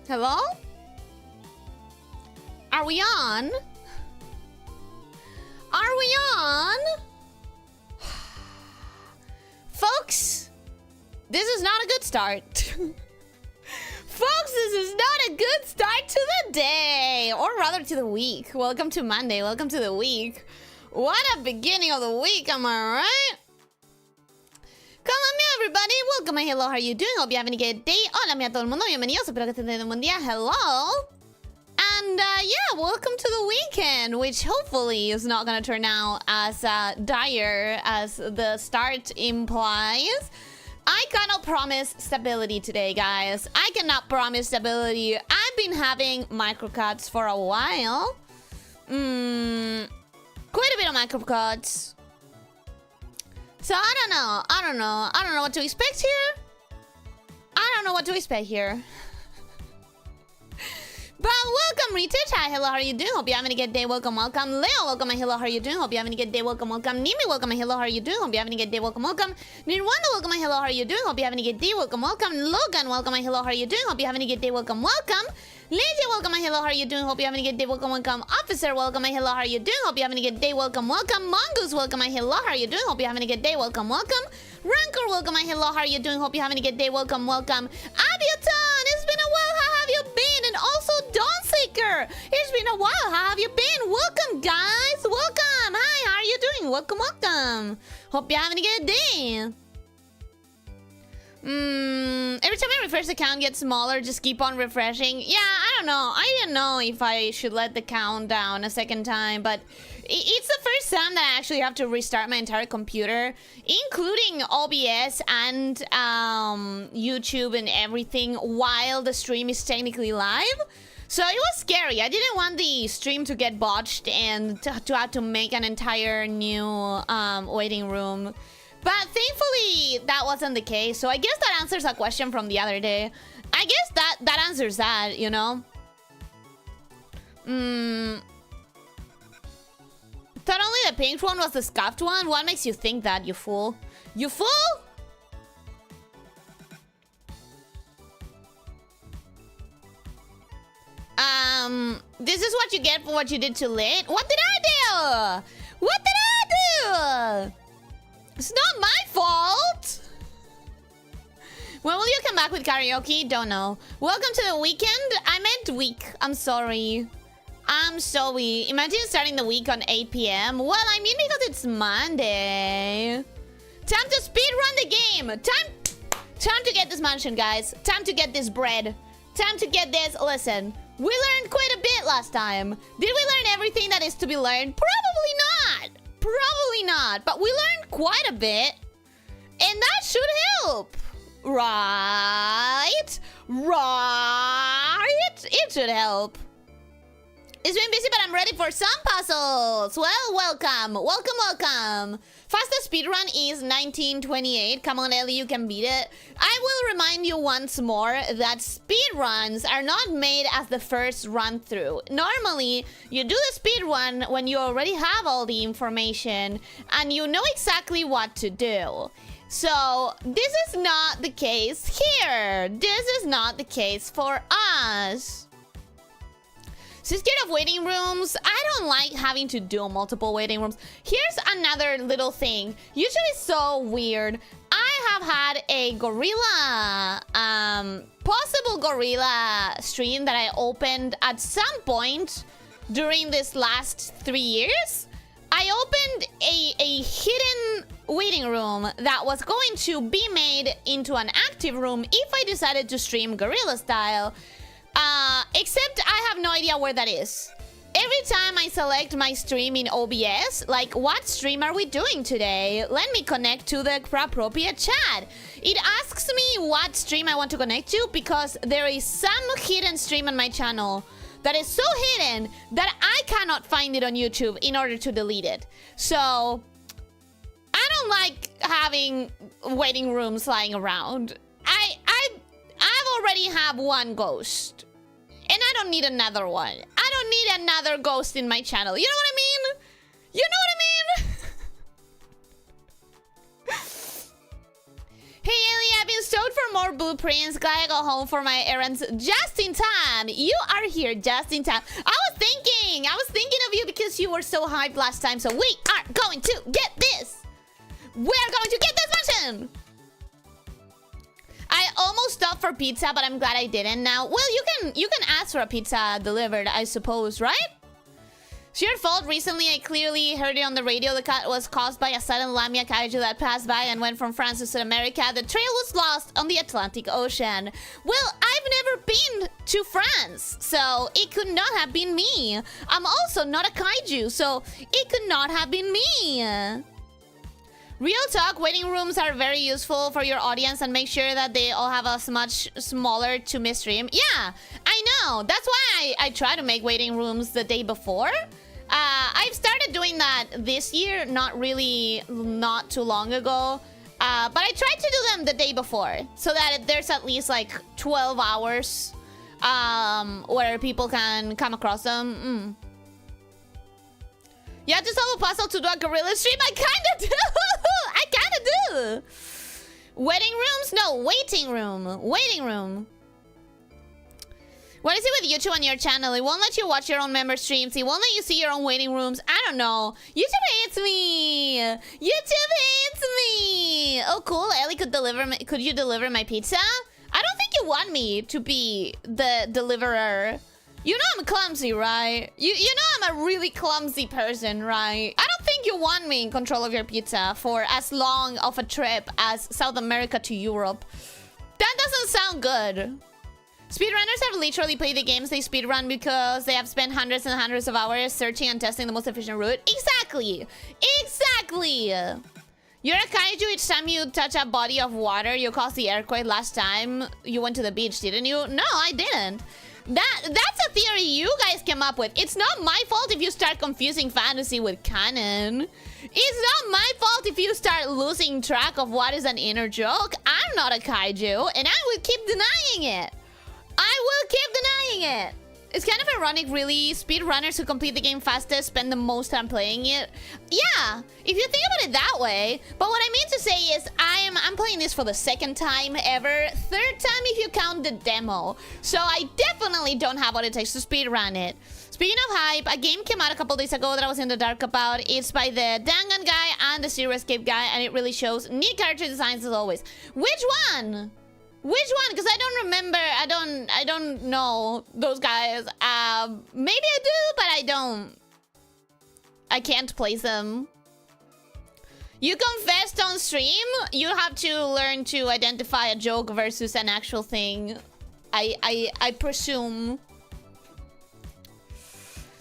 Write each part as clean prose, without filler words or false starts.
Hello? Are we on? Are we on? Folks, this is not a good start. Folks, this is not a good start to the day, or rather to the week. Welcome to Monday, welcome to the week. What a beginning of the week, am I right? Come on, everybody. Welcome and hello, how are you doing? Hope you're having a good day. Hola, a todo el mundo. Bienvenidos. Espero que estén teniendo un buen día. Hello. And yeah, welcome to the weekend, which hopefully is not gonna turn out as dire as the start implies. I cannot promise stability today, guys. I cannot promise stability. I've been having microcuts for a while. Quite a bit of microcuts. So I don't know what to expect here. I don't know what to expect here. But welcome, Retouch. Hi, hello, how are you doing? Hope you're having a good day. Welcome, welcome. Leo, welcome and hello, how are you doing? Hope you're having a good day. Welcome, welcome. Nimi, welcome and hello, how are you doing? Hope you're having a good day. Welcome, welcome. Nirwanda, welcome and hello, how are you doing? Hope you're having a good day. Welcome, welcome. Logan, welcome and hello, how are you doing? Hope you're having a good day. Welcome, welcome. Lydia, welcome and hello, how are you doing? Hope you're having a good day. Welcome, welcome. Officer, welcome and hello, how are you doing? Hope you're having a good day. Welcome, welcome. Mongoose, welcome and hello, how are you doing? Hope you're having a good day. Welcome, welcome. Rancor, welcome and hello, how are you doing? Hope you're having a good day. Welcome, welcome. Abiaton, it's been a while. How have you been? And also Dawnseeker, it's been a while. How have you been? Welcome, guys. Welcome. Hi, how are you doing? Welcome, welcome. Hope you're having a good day. Every time I refresh the count gets smaller, just keep on refreshing. Yeah, I don't know. I didn't know if I should let the count down a second time, but it's the first time that I actually have to restart my entire computer, including OBS and YouTube and everything, while the stream is technically live. So it was scary. I didn't want the stream to get botched and to have to make an entire new waiting room. But thankfully, that wasn't the case. So I guess that answers a question from the other day. I guess that answers that, you know? Thought only the pink one was the scuffed one? What makes you think that, you fool? You fool? This is what you get for what you did too late? What did I do? What did I do? It's not my fault! When will you come back with karaoke? Don't know. Welcome to the weekend? I meant week. I'm sorry. I'm sorry. Imagine starting the week on 8 p.m. Well, I mean because it's Monday. Time to speedrun the game. Time to get this mansion, guys. Time to get this bread. Time to get this. Listen, we learned quite a bit last time. Did we learn everything that is to be learned? Probably not. Probably not, but we learned quite a bit, and that should help, right? Right? It should help. It's been busy, but I'm ready for some puzzles. Well, welcome, welcome, welcome. Fastest speedrun is 1928. Come on, Ellie, you can beat it. I will remind you once more that speedruns are not made as the first run through. Normally, you do the speedrun when you already have all the information and you know exactly what to do. So, this is not the case here. This is not the case for us. So scared of waiting rooms. I don't like having to do multiple waiting rooms. Here's another little thing. Usually it's so weird. I have had a gorilla, possible gorilla stream that I opened at some point during this last 3 years. I opened a hidden waiting room that was going to be made into an active room if I decided to stream gorilla style. Except I have no idea where that is. Every time I select my stream in OBS, like, what stream are we doing today? Let me connect to the appropriate chat. It asks me what stream I want to connect to because there is some hidden stream on my channel that is so hidden that I cannot find it on YouTube in order to delete it. So, I don't like having waiting rooms lying around. I've already have one ghost. And I don't need another one. I don't need another ghost in my channel. You know what I mean? You know what I mean? Hey, Ellie, I've been stoked for more blueprints. Glad I go home for my errands just in time. You are here just in time. I was thinking of you because you were so hyped last time. So we are going to get this. We are going to get this mansion. I almost stopped for pizza, but I'm glad I didn't now. Well, you can ask for a pizza delivered, I suppose, right? It's your fault. Recently, I clearly heard it on the radio. The cut was caused by a sudden lamia kaiju that passed by and went from France to South America. The trail was lost on the Atlantic Ocean. Well, I've never been to France, so it could not have been me. I'm also not a kaiju, so it could not have been me. Real talk, waiting rooms are very useful for your audience and make sure that they all have a much smaller to miss stream. Yeah, I know. That's why I try to make waiting rooms the day before. I've started doing that this year, not too long ago. But I tried to do them the day before so that there's at least like 12 hours where people can come across them. You have to solve a puzzle to do a gorilla stream? I kinda do! I kinda do! Wedding rooms? No, waiting room. Waiting room. What is it with YouTube on your channel? It won't let you watch your own member streams. It won't let you see your own waiting rooms. I don't know. YouTube hates me! YouTube hates me! Oh, cool. Ellie could you deliver my pizza? I don't think you want me to be the deliverer. You know I'm clumsy, right? You know I'm a really clumsy person, right? I don't think you want me in control of your pizza for as long of a trip as South America to Europe. That doesn't sound good. Speedrunners have literally played the games they speedrun because they have spent hundreds and hundreds of hours searching and testing the most efficient route. Exactly! Exactly! You're a kaiju. Each time you touch a body of water, you cause the earthquake. Last time you went to the beach, didn't you? No, I didn't. That's a theory you guys came up with. It's not my fault if you start confusing fantasy with canon. It's not my fault if you start losing track of what is an inner joke. I'm not a kaiju, and I will keep denying it. I will keep denying it. It's kind of ironic, really. Speedrunners who complete the game fastest spend the most time playing it. Yeah, if you think about it that way. But what I mean to say is I'm playing this for the second time ever. Third time if you count the demo. So I definitely don't have what it takes to speedrun it. Speaking of hype, a game came out a couple days ago that I was in the dark about. It's by the Dangan guy and the Zero Escape guy, and it really shows neat character designs as always. Which one? Which one? Because I don't remember. I don't know those guys. Maybe I do, but I don't. I can't place them. You confessed on stream. You have to learn to identify a joke versus an actual thing. I presume.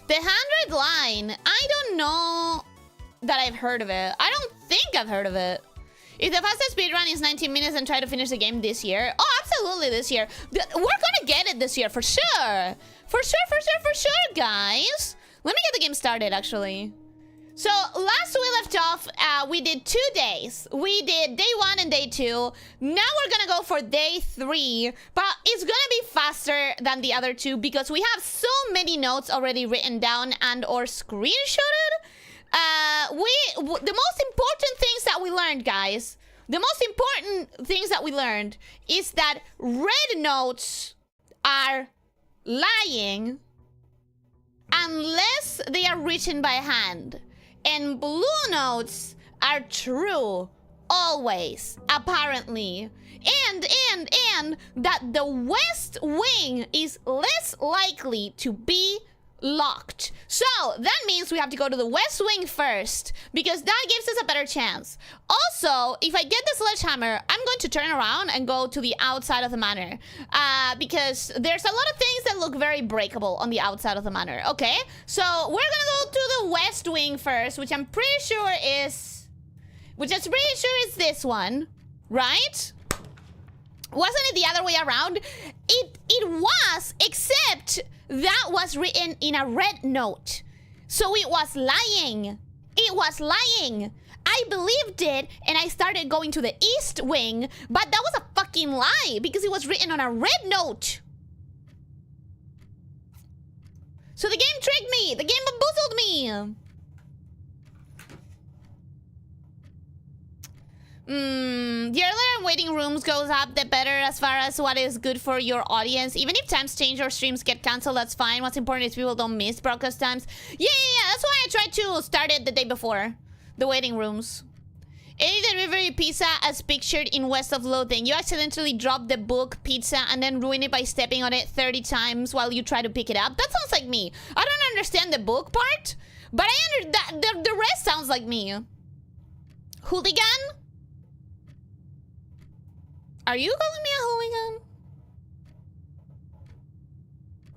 The 100 line. I don't know that I've heard of it. I don't think I've heard of it. If the fastest speedrun is 19 minutes and try to finish the game this year. Oh, absolutely this year. We're gonna get it this year, for sure. For sure, guys. Let me get the game started, actually. So, last we left off, we did 2 days. We did day 1 and day 2. Now we're gonna go for day 3. But it's gonna be faster than the other 2 because we have so many notes already written down and or screenshotted. The most important things that we learned, guys, the most important things that we learned is that red notes are lying unless they are written by hand, and blue notes are true always, apparently, and that the west wing is less likely to be locked. So that means we have to go to the west wing first because that gives us a better chance. Also, if I get the sledgehammer, I'm going to turn around and go to the outside of the manor because there's a lot of things that look very breakable on the outside of the manor. Okay, so we're gonna go to the west wing first, which I'm pretty sure is this one, right? Wasn't it the other way around? It was, except that was written in a red note. So it was lying. It was lying. I believed it and I started going to the east wing, but that was a fucking lie because it was written on a red note. So the game tricked me. The game bamboozled me. The earlier waiting rooms goes up, the better as far as what is good for your audience. Even if times change or streams get cancelled, that's fine. What's important is people don't miss broadcast times. Yeah. That's why I tried to start it the day before. The waiting rooms. Any delivery pizza as pictured in West of Loathing. You accidentally drop the book pizza and then ruin it by stepping on it 30 times while you try to pick it up. That sounds like me. I don't understand the book part, but I understand the rest sounds like me. Hooligan? Are you calling me a hooligan?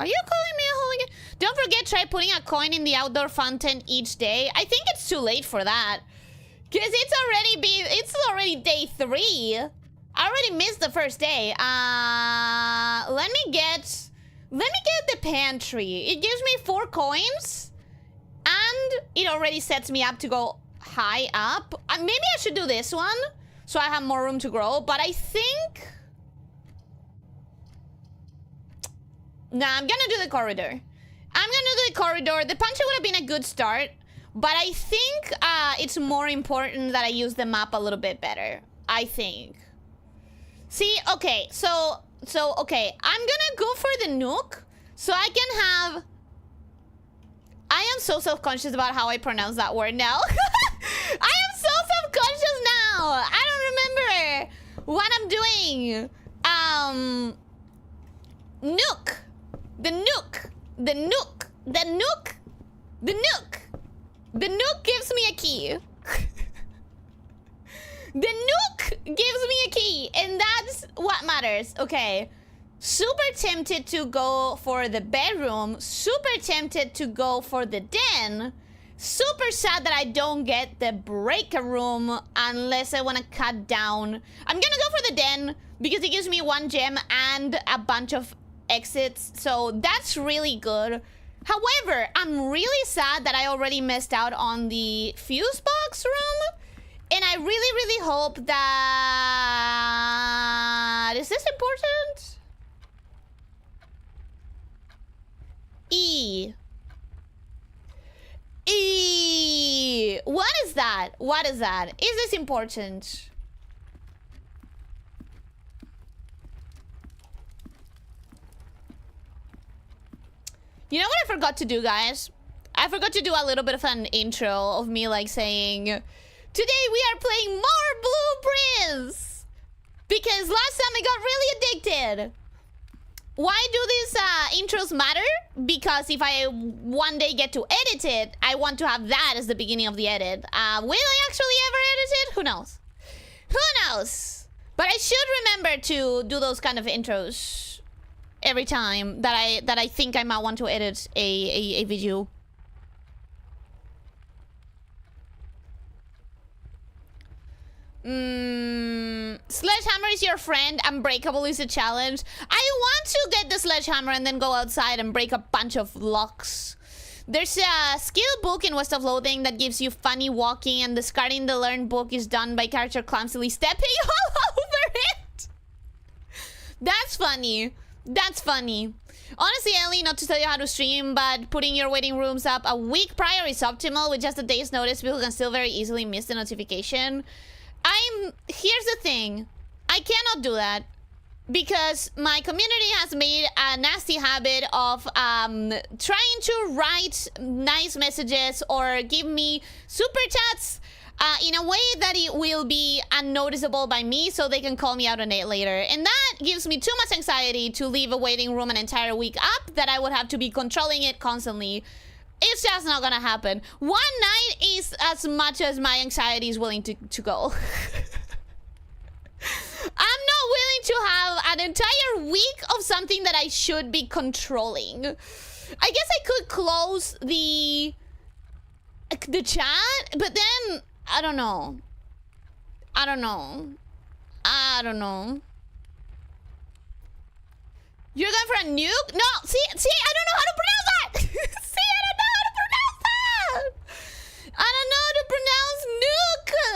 Are you calling me a hooligan? Don't forget, try putting a coin in the outdoor fountain each day. I think it's too late for that. Because it's already day 3. I already missed the first day. Let me get the pantry. It gives me 4 coins. And it already sets me up to go high up. Maybe I should do this one. So I have more room to grow, but I think... Nah, I'm gonna do the corridor. The pantry would have been a good start, but I think it's more important that I use the map a little bit better. I think. See, okay, so okay, I'm gonna go for the nook, so I can have... I am so self-conscious about how I pronounce that word now. I am so self-conscious now. I don't remember what I'm doing. Nook. The nook. The nook. The nook. The nook. The nook gives me a key. The nook gives me a key, and that's what matters. Okay. Super tempted to go for the bedroom. Super tempted to go for the den. Super sad that I don't get the breaker room unless I want to cut down. I'm gonna go for the den because it gives me 1 gem and a bunch of exits. So that's really good. However, I'm really sad that I already missed out on the fuse box room. And I really hope that... Is this important? E. What is that? What is that? Is this important? You know what I forgot to do, guys? I forgot to do a little bit of an intro of me like saying, today we are playing more Blueprints! Because last time I got really addicted. Why do these intros matter? Because if I one day get to edit it, I want to have that as the beginning of the edit. Will I actually ever edit it? Who knows? Who knows? But I should remember to do those kind of intros every time that I think I might want to edit a video. Sledgehammer is your friend. Unbreakable is a challenge. I want to get the sledgehammer and then go outside and break a bunch of locks. There's a skill book in West of Loathing that gives you funny walking, and discarding the learned book is done by character clumsily stepping all over it. That's funny. That's funny. Honestly, Ellie, not to tell you how to stream, but putting your waiting rooms up a week prior is optimal. With just a day's notice, people can still very easily miss the notification. Here's the thing. I cannot do that because my community has made a nasty habit of trying to write nice messages or give me super chats in a way that it will be unnoticeable by me, so they can call me out on it later. And that gives me too much anxiety to leave a waiting room an entire week up that I would have to be controlling it constantly. It's just not gonna happen. One night is as much as my anxiety is willing to go. I'm not willing to have an entire week of something that I should be controlling. I guess I could close the chat, but then I don't know. I don't know. You're going for a nuke? No, see, I don't know how to pronounce that. See, I don't know how to pronounce that. I don't know how to pronounce nuke.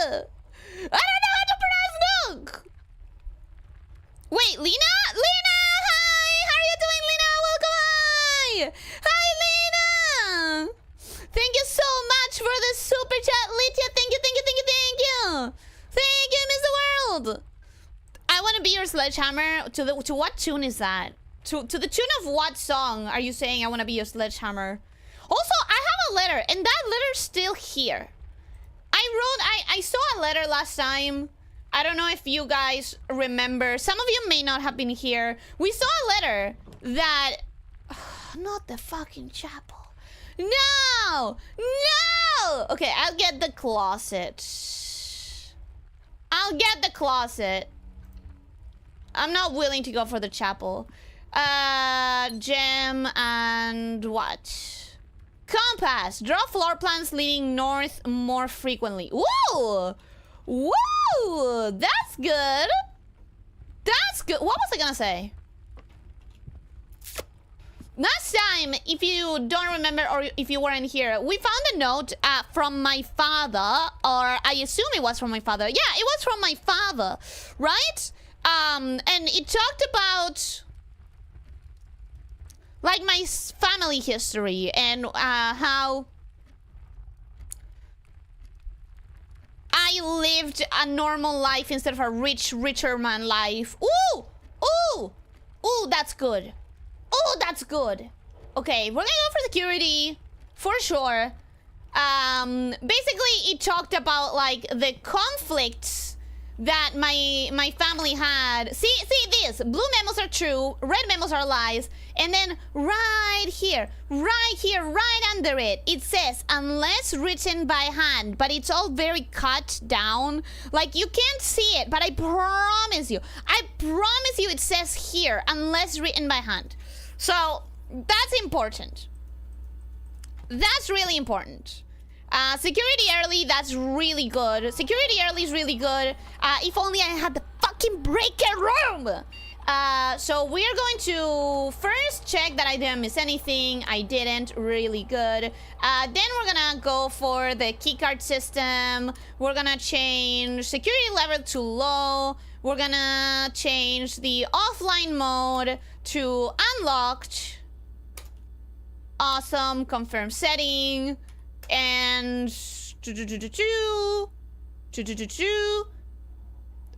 I don't know how to pronounce nuke. Wait, Lena? Lena, hi. How are you doing, Lena? Welcome, hi. Hi, Lena. Thank you so much for the super chat, Lydia. Thank you. Thank you, Mr. called I Want to Be Your Sledgehammer. To what tune is that? To the tune of what song are you saying I want to be your sledgehammer? Also, I have a letter, and that letter's still here. I saw a letter last time. I don't know if you guys remember. Some of you may not have been here. We saw a letter that... not the fucking chapel. No! No! Okay, I'll get the closet. I'll get the closet. I'm not willing to go for the chapel. Gem and what? Compass. Draw floor plans leading north more frequently. Woo! Woo! That's good. That's good. What was I gonna say? Last time, if you don't remember or if you weren't here, we found a note from my father, or I assume it was from my father. Yeah, it was from my father, right? And it talked about like my family history and how I lived a normal life instead of a richer man life. Ooh! Ooh! Ooh, that's good. Oh, that's good. Okay, we're gonna go for security for sure. Basically, it talked about like the conflicts that my family had. See this. Blue memos are true, red memos are lies, and then right here, right under it, it says unless written by hand, but it's all very cut down. Like you can't see it, but I promise you, it says here unless written by hand. So that's important. That's really important. Security early, that's really good. Security early is really good. If only I had the fucking breaker room. So we're going to first check that I didn't miss anything. I didn't. Really good. Then we're gonna go for the keycard system. We're gonna change security level to low. We're gonna change the offline mode to unlocked. Awesome. Confirm setting. And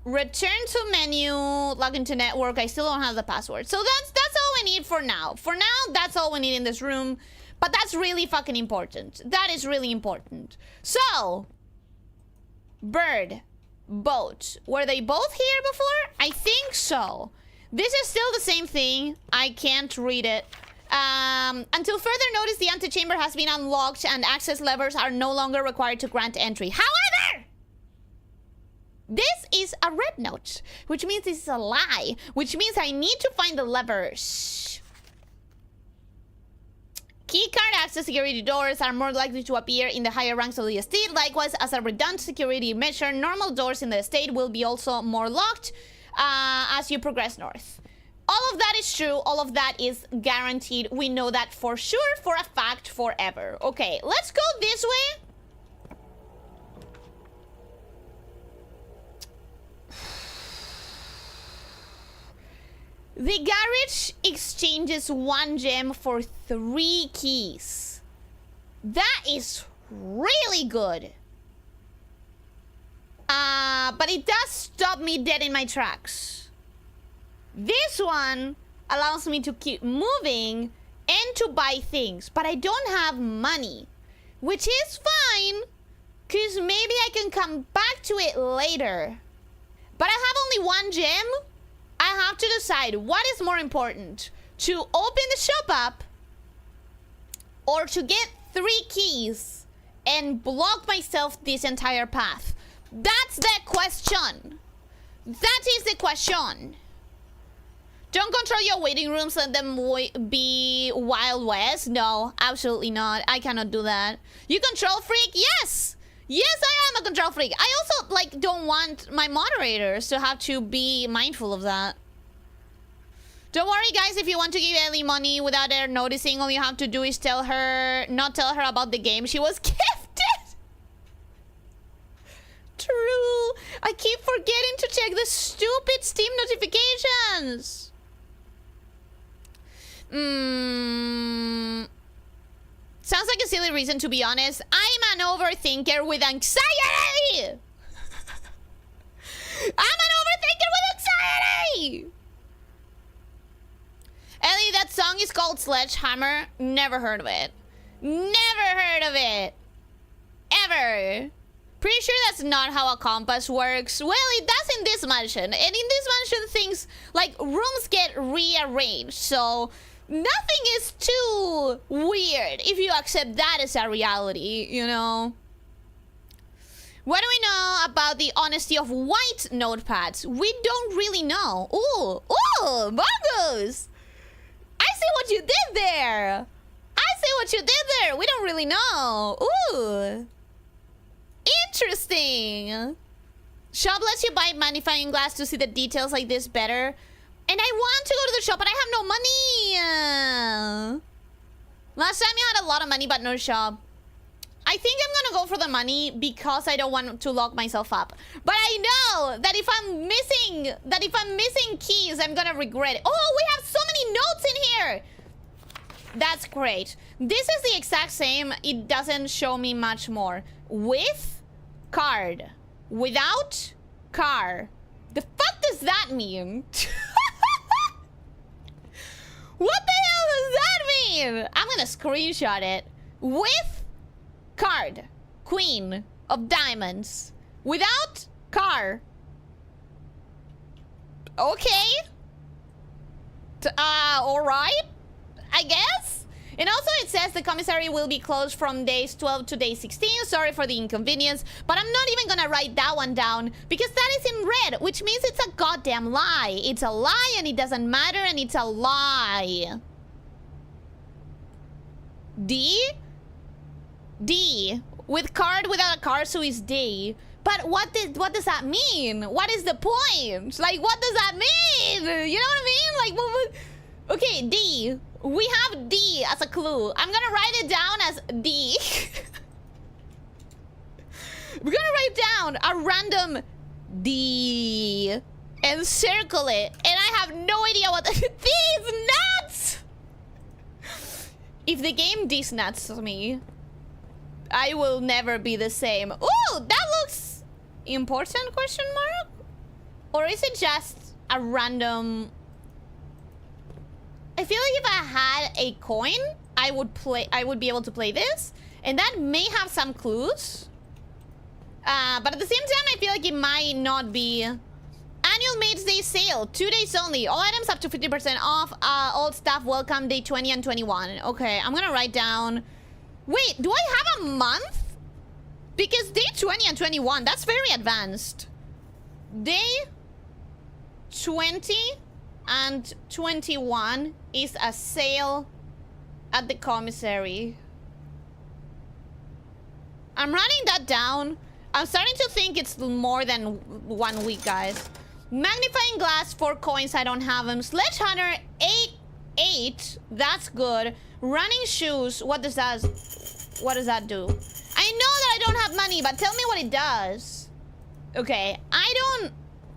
return to menu, log into network. I still don't have the password. So that's all we need for now. For now, that's all we need in this room. But that's really fucking important. That is really important. So, bird, boat. Were they both here before? I think so. This is still the same thing. I can't read it. Until further notice, the antechamber has been unlocked and access levers are no longer required to grant entry. However, this is a red note, which means this is a lie, which means I need to find the levers. Keycard access security doors are more likely to appear in the higher ranks of the estate. Likewise, as a redundant security measure, normal doors in the estate will be also more locked as you progress north. All of that is true. All of that is guaranteed. We know that for sure, for a fact, forever. Okay, let's go this way. The garage exchanges 1 gem for 3 keys. That is really good. But it does stop me dead in my tracks. This one allows me to keep moving and to buy things, but I don't have money, which is fine, because maybe I can come back to it later. But I have only 1 gem. I have to decide what is more important, to open the shop up or to get 3 keys and block myself this entire path. That's the question. That is the question. Don't control your waiting rooms, let them be Wild West. No, absolutely not. I cannot do that. You control freak? Yes! Yes, I am a control freak. I also, like, don't want my moderators to have to be mindful of that. Don't worry, guys, if you want to give Ellie money without her noticing, all you have to do is not tell her about the game she was gifted. True. I keep forgetting to check the stupid Steam notifications. Sounds like a silly reason, to be honest. I'm an overthinker with anxiety. I'm an overthinker with anxiety! Ellie, that song is called Sledgehammer. Never heard of it. Never heard of it. Ever. Pretty sure that's not how a compass works. Well, it does in this mansion. And in this mansion, things like rooms get rearranged. So nothing is too weird if you accept that as a reality, you know? What do we know about the honesty of white notepads? We don't really know. Ooh, Marcos! I see what you did there! I see what you did there! We don't really know. Ooh. Interesting. Shop lets you buy magnifying glass to see the details like this better. And I want to go to the shop, but I have no money. Last time you had a lot of money, but no shop. I think I'm gonna go for the money because I don't want to lock myself up. But I know that if I'm missing keys, I'm gonna regret it. Oh, we have so many notes in here. That's great. This is the exact same. It doesn't show me much more. With card. Without car. The fuck does that mean? What the hell does that mean? I'm gonna screenshot it. With card. Queen of diamonds. Without car. Okay. Alright. I guess. And also it says the commissary will be closed from days 12 to day 16. Sorry for the inconvenience. But I'm not even gonna write that one down because that is in red, which means it's a goddamn lie. It's a lie and it doesn't matter and it's a lie. D? D. With card without a card, so it's D. But what does that mean? What is the point? Like, what does that mean? You know what I mean? Like, what? Okay, D. We have D as a clue. I'm gonna write it down as D. We're gonna write down a random D and circle it. And I have no idea what these nuts. If the game these nuts me, I will never be the same. Ooh, that looks important, question mark? Or is it just a random? I feel like if I had a coin, I would be able to play this. And that may have some clues. But at the same time, I feel like it might not be. Annual Maid's Day sale, 2 days only. All items up to 50% off. All staff welcome day 20 and 21. Okay, I'm gonna write down. Wait, do I have a month? Because day 20 and 21, that's very advanced. Day 20 and 21 is a sale at the commissary. I'm writing that down. I'm starting to think it's more than 1 week, guys. Magnifying glass, 4 coins. I don't have them. Sledgehammer, 8. That's good. Running shoes. What does that do? I know that I don't have money, but tell me what it does. Okay, I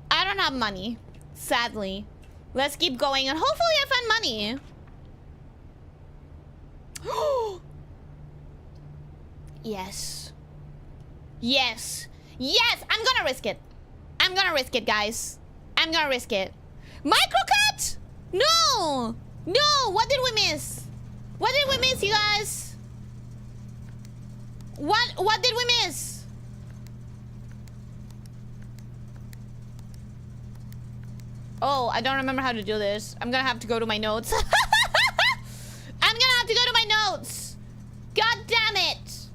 don't have money, sadly. Let's keep going, and hopefully I find money. Yes. Yes. Yes! I'm gonna risk it. I'm gonna risk it, guys. I'm gonna risk it. Microcut! No! No! What did we miss? What did we miss, you guys? What did we miss? Oh, I don't remember how to do this. I'm gonna have to go to my notes. I'm gonna have to go to my notes. God damn it.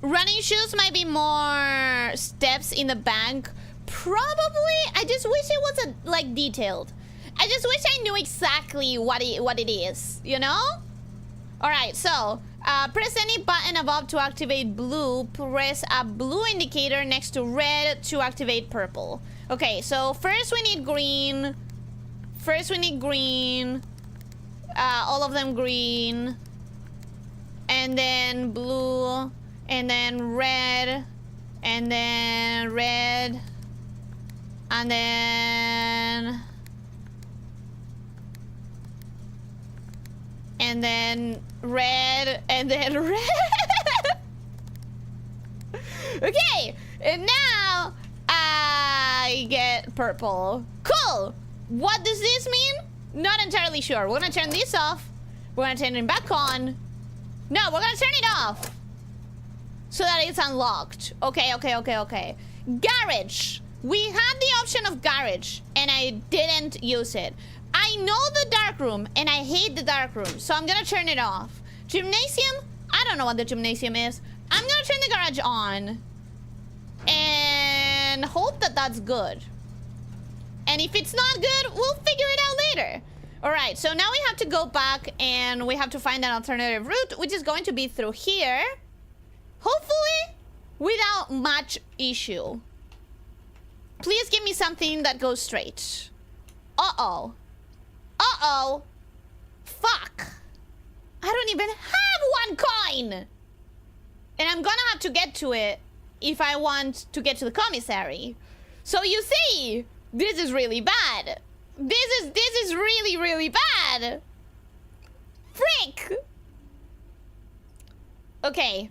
Running shoes might be more steps in the bank. Probably. I just wish it was like detailed. I just wish I knew exactly what it is, you know? Alright, so press any button above to activate blue. Press a blue indicator next to red to activate purple. Okay, so first we need green. All of them green. And then blue. And then red. And then red. And then... And then red. And then red. Okay, and now I get purple. Cool. What does this mean? Not entirely sure. We're gonna turn this off. We're gonna turn it back on. No, we're gonna turn it off so that it's unlocked. Okay, okay, okay, okay. Garage. We had the option of garage, and I didn't use it. I know the dark room, and I hate the dark room, so I'm gonna turn it off. Gymnasium? I don't know what the gymnasium is. I'm gonna turn the garage on and hope that that's good. And if it's not good, we'll figure it out later. All right, so now we have to go back and we have to find an alternative route, which is going to be through here. Hopefully, without much issue. Please give me something that goes straight. Uh-oh. Uh-oh. Fuck. I don't even have 1 coin. And I'm gonna have to get to it if I want to get to the commissary. So you see, this is really bad. This is really, really bad. Frick. Okay.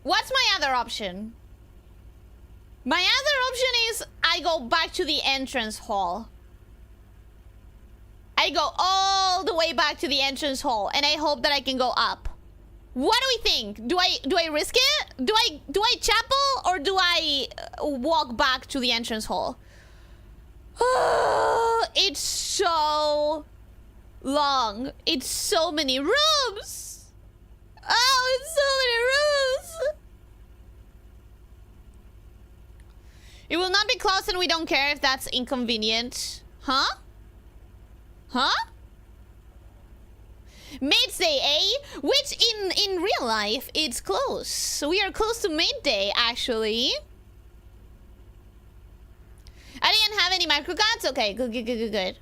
What's my other option? My other option is I go back to the entrance hall. I go all the way back to the entrance hall and I hope that I can go up. What do we think? Do I risk it? Do I chapel or do I walk back to the entrance hall? It's so long. It's so many rooms. Oh, it's so many rooms. It will not be closed and we don't care if that's inconvenient. Huh? Huh? Midday, eh? Which in real life, it's close. So we are close to midday, actually. I didn't have any microcards? Okay, good, good, good, good, good.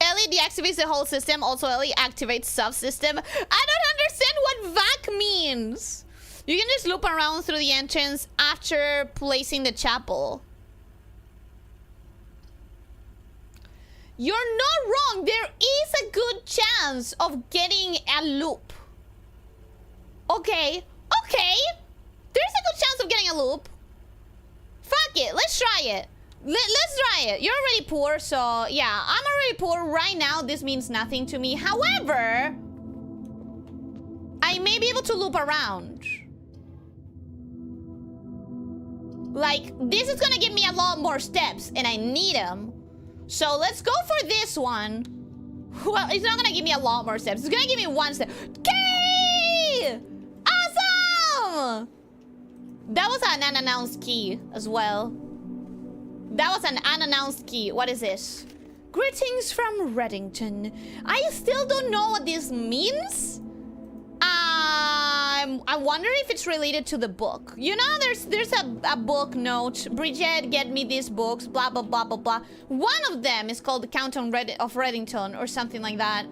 Ellie deactivates the whole system. Also, Ellie activates subsystem. I don't understand what VAC means. You can just loop around through the entrance after placing the chapel. You're not wrong. There is a good chance of getting a loop. Okay. Okay. There's a good chance of getting a loop. Fuck it. Let's try it. Let's try it. You're already poor, so yeah. I'm already poor right now. This means nothing to me. However, I may be able to loop around. Like, this is gonna give me a lot more steps, and I need them. So let's go for this one. Well, it's not gonna give me a lot more steps. It's gonna give me 1 step. Okay! Awesome! That was an unannounced key as well. That was an unannounced key. What is this? Greetings from Reddington. I still don't know what this means. I wonder if it's related to the book. You know, there's a book note. Bridget, get me these books. Blah, blah, blah, blah, blah. One of them is called The Count of Reddington or something like that.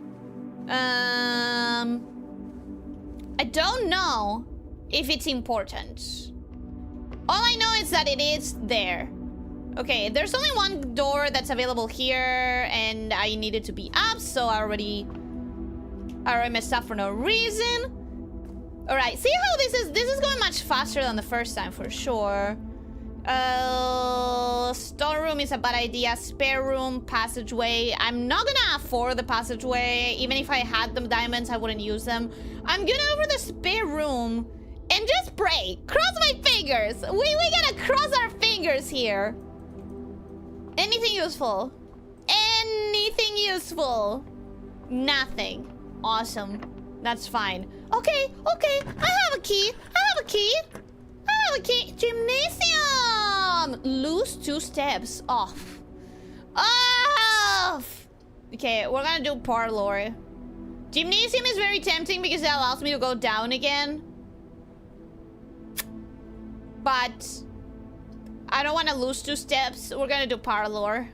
I don't know if it's important. All I know is that it is there. Okay, there's only one door that's available here, and I needed to be up, so I already messed up for no reason. All right, see how this is going much faster than the first time for sure. Storeroom is a bad idea. Spare room, passageway. I'm not gonna afford the passageway. Even if I had the diamonds, I wouldn't use them. I'm gonna go for the spare room and just pray. Cross my fingers. We gotta cross our fingers here. Anything useful? Anything useful? Nothing. Awesome. That's fine. Okay, okay. I have a key. I have a key. I have a key. Gymnasium. Lose 2 steps. Off. Off. Okay, we're gonna do parlor. Gymnasium is very tempting because it allows me to go down again. But I don't want to lose 2 steps. We're gonna do parlor.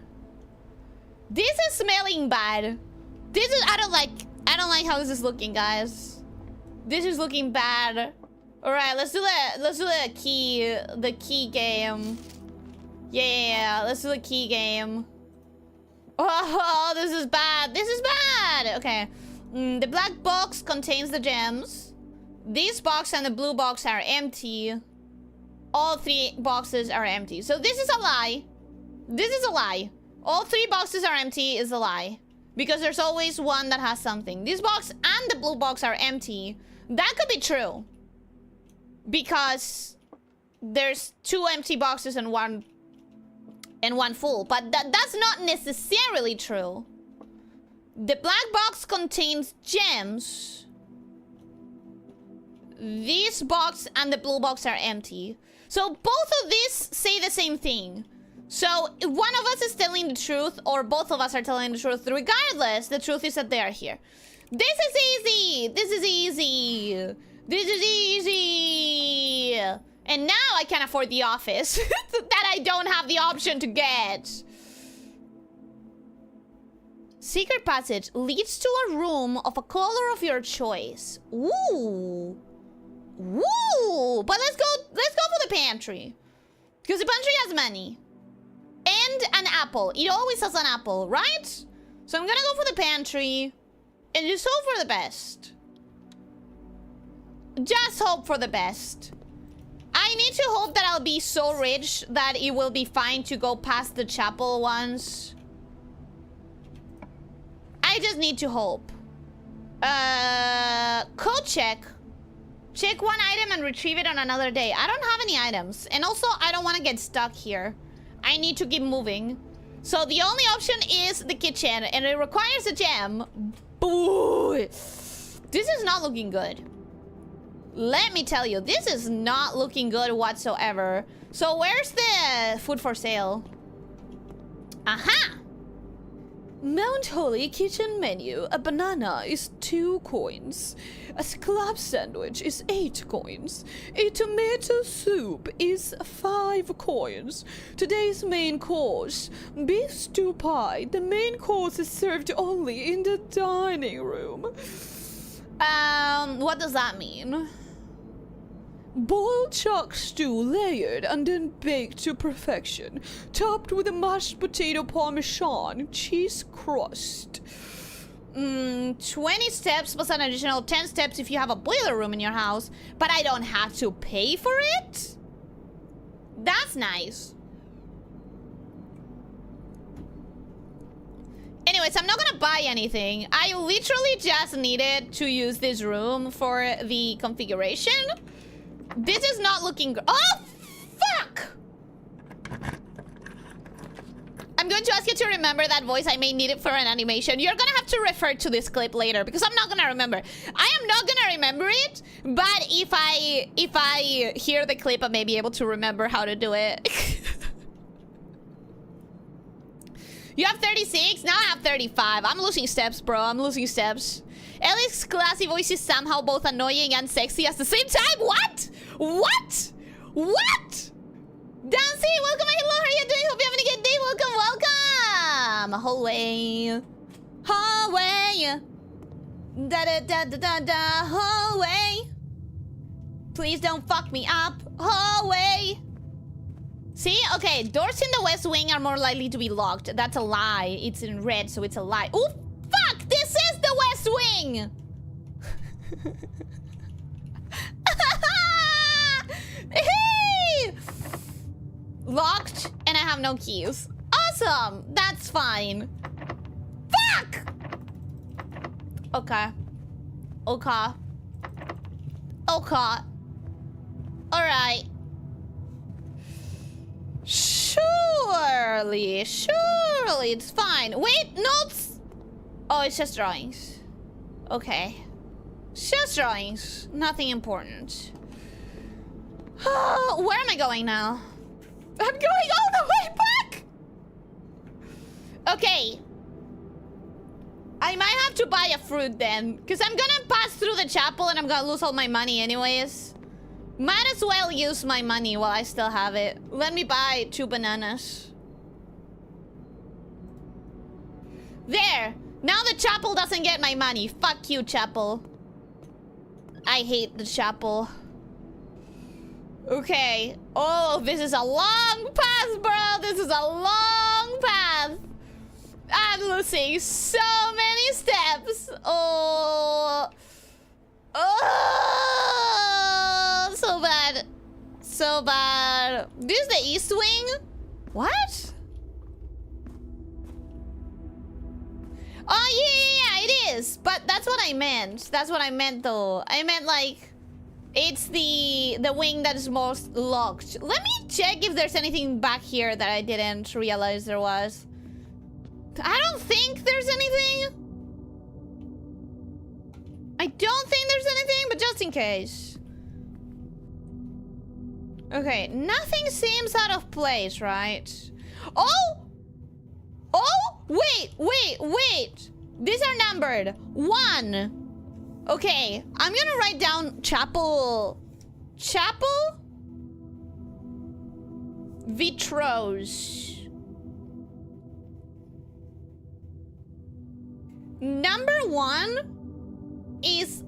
This is smelling bad. This is I don't like how this is looking, guys. This is looking bad. All right, let's do the key game. Yeah, let's do the key game. Oh, this is bad. This is bad. Okay. The black box contains the gems. This box and the blue box are empty. All 3 boxes are empty. So this is a lie. This is a lie. All 3 boxes are empty is a lie. Because there's always one that has something. This box and the blue box are empty. That could be true. Because there's 2 empty boxes and one full. But that's not necessarily true. The black box contains gems. This box and the blue box are empty. So both of these say the same thing. So one of us is telling the truth or both of us are telling the truth. Regardless, the truth is that they are here. This is easy. This is easy. This is easy. And now I can afford the office that I don't have the option to get. Secret passage leads to a room of a color of your choice. Ooh. Woo! But let's go for the pantry. Because the pantry has money. And an apple. It always has an apple, right? So I'm gonna go for the pantry. And just hope for the best. Just hope for the best. I need to hope that I'll be so rich that it will be fine to go past the chapel once. I just need to hope. Code check. Check one item and retrieve it on another day. I don't have any items. And also, I don't want to get stuck here. I need to keep moving. So the only option is the kitchen. And it requires a gem. Boo! This is not looking good. Let me tell you, this is not looking good whatsoever. So where's the food for sale? Aha! Mount Holy kitchen menu. A banana is 2 coins. A club sandwich is 8 coins. A tomato soup is 5 coins. Today's main course, beef stew pie. The main course is served only in the dining room. What does that mean? Boiled chuck stew layered and then baked to perfection, topped with a mashed potato parmesan cheese crust. 20 steps plus an additional 10 steps if you have a boiler room in your house, but I don't have to pay for it? That's nice. Anyways, I'm not gonna buy anything. I literally just needed to use this room for the configuration. This is not looking good. Oh, fuck! I'm going to ask you to remember that voice. I may need it for an animation. You're gonna have to refer to this clip later because I'm not gonna remember. I am not gonna remember it, but if I hear the clip, I may be able to remember how to do it. You have 36? Now I have 35. I'm losing steps, bro. I'm losing steps. Ellie's classy voice is somehow both annoying and sexy at the same time. What? What? What? Dancy, welcome. Hello, how are you doing? Hope you're having a good day. Welcome, welcome. Hallway. Hallway. Da da da da da da. Hallway. Please don't fuck me up. Hallway. See? Okay, doors in the West Wing are more likely to be locked. That's a lie. It's in red, so it's a lie. Oh, fuck! This is the West Wing! Hey! Locked, and I have no keys. Awesome! That's fine. Fuck! Okay. Okay. Okay. Alright. Surely, surely it's fine. Wait, notes. Oh, it's just drawings. Okay. It's just drawings. Nothing important. Where am I going now? I'm going all the way back. Okay. I might have to buy a fruit then, because I'm gonna pass through the chapel and I'm gonna lose all my money anyways. Might as well use my money while I still have it. Let me buy 2 bananas. There! Now the chapel doesn't get my money. Fuck you, chapel. I hate the chapel. Okay. Oh, this is a long path, bro. This is a long path. I'm losing so many steps. Oh. Oh. so bad. This is the east wing? What? Oh, yeah, it is. But that's what I meant. That's what I meant, though. I meant, like, it's the wing that is most locked. Let me check if there's anything back here that I didn't realize there was. I don't think there's anything. I don't think there's anything, but just in case. Okay, nothing seems out of place, right? Oh! Oh! Wait! These are numbered. 1. Okay, I'm gonna write down chapel. Chapel? Vitros. Number 1 is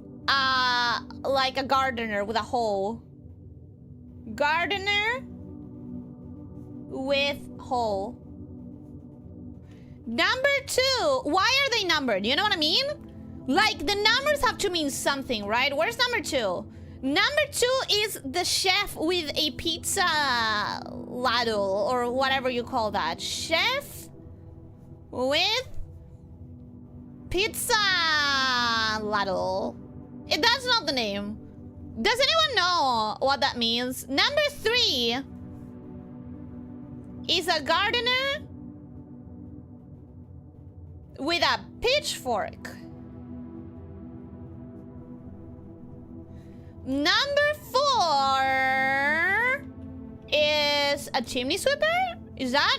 like a gardener with a hole. Gardener with hole. Number 2. Why are they numbered? You know what I mean? Like, the numbers have to mean something, right? Where's number 2? Number 2 is the chef with a pizza ladle, or whatever you call that. Chef with pizza ladle. That's not the name. Does anyone know what that means? Number 3 is a gardener with a pitchfork. Number 4 is a chimney sweeper? Is that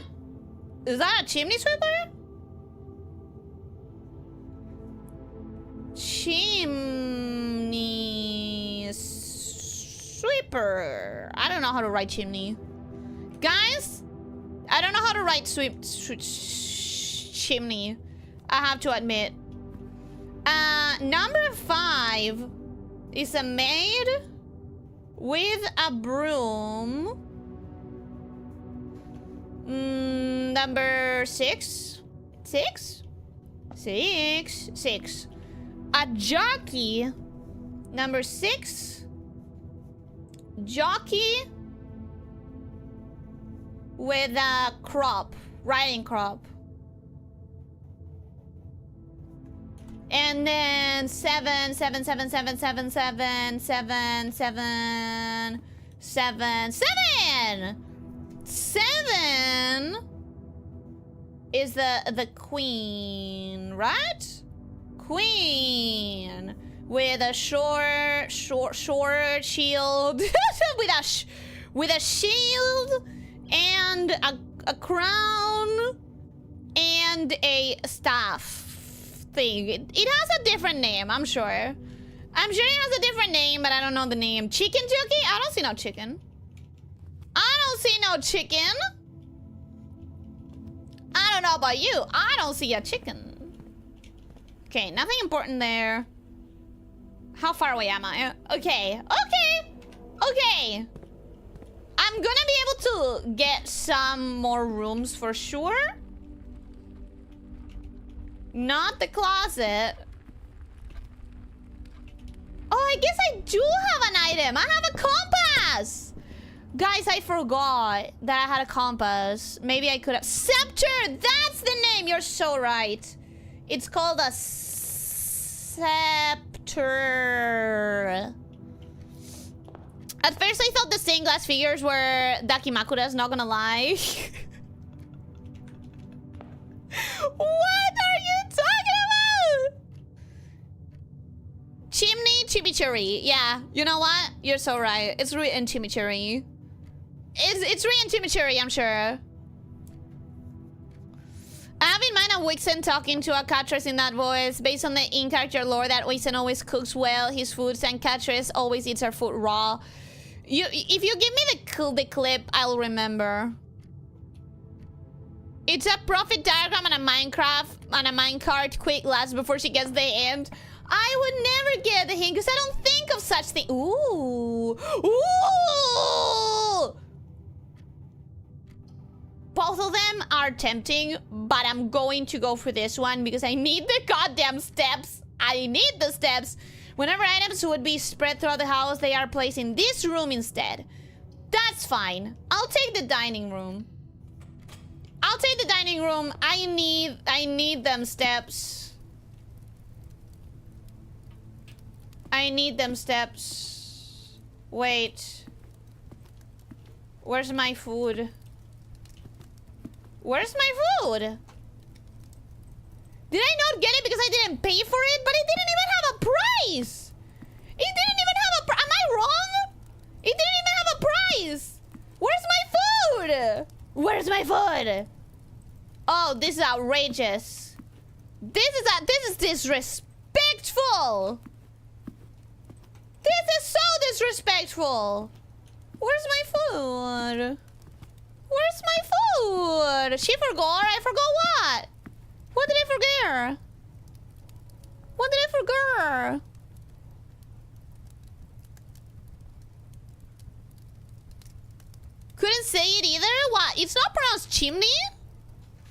a chimney sweeper? Chimney sweeper. I don't know how to write chimney. Guys, I don't know how to write chimney. I have to admit. Number 5 is a maid with a broom. Number 6. 6? 6. A jockey. Number 6. Jockey with a crop. Riding crop. And then 7 is the queen, right? Queen with a short shield with a shield and a crown and a staff thing. It has a different name, I'm sure. I'm sure it has a different name, but I don't know the name. Chicken jockey? I don't see no chicken. I don't see no chicken. I don't know about you. I don't see a chicken. Okay, nothing important there. How far away am I? Okay. I'm gonna be able to get some more rooms for sure. Not the closet. Oh, I guess I do have an item. I have a compass. Guys, I forgot that I had a compass. Maybe I could have... Scepter! That's the name! You're so right. It's called a scepter. At first, I thought the stained glass figures were Dakimakuras, not gonna lie. What are you talking about? Chimney chimichurri. Yeah, you know what? You're so right. It's written chimichurri. It's written chimichurri, I'm sure. I have in mind a Wixen talking to a Catres in that voice. Based on the in-character lore that Wixen always cooks well his foods and Catres always eats her food raw. If you give me the clip, I'll remember. It's a profit diagram on a minecart quick last before she gets the end. I would never get the hint because I don't think of such thing. Ooh. Both of them are tempting, but I'm going to go for this one because I need the goddamn steps. I need the steps. Whenever items would be spread throughout the house, they are placed in this room instead. That's fine. I'll take the dining room. I'll take the dining room. I need them steps. I need them steps. Wait. Where's my food? Where's my food? Did I not get it because I didn't pay for it? But it didn't even have a price. It didn't even have a price. Am I wrong? It didn't even have a price. Where's my food? Where's my food? Oh, this is outrageous. This is disrespectful. This is so disrespectful. Where's my food? Where's my food? She forgot. I forgot what? What did I forget? What did I forget? Couldn't say it either? What? It's not pronounced chimney?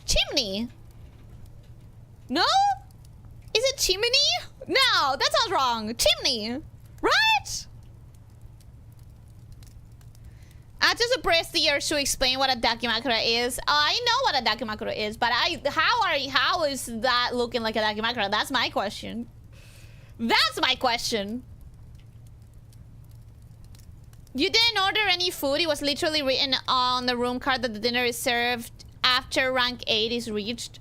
Chimney? No? Is it chimney? No, that sounds wrong. Chimney. Right? I just pressed the ears to explain what a dakimakura is. I know what a dakimakura is, but how is that looking like a dakimakura? That's my question. That's my question. You didn't order any food. It was literally written on the room card that the dinner is served after rank 8 is reached.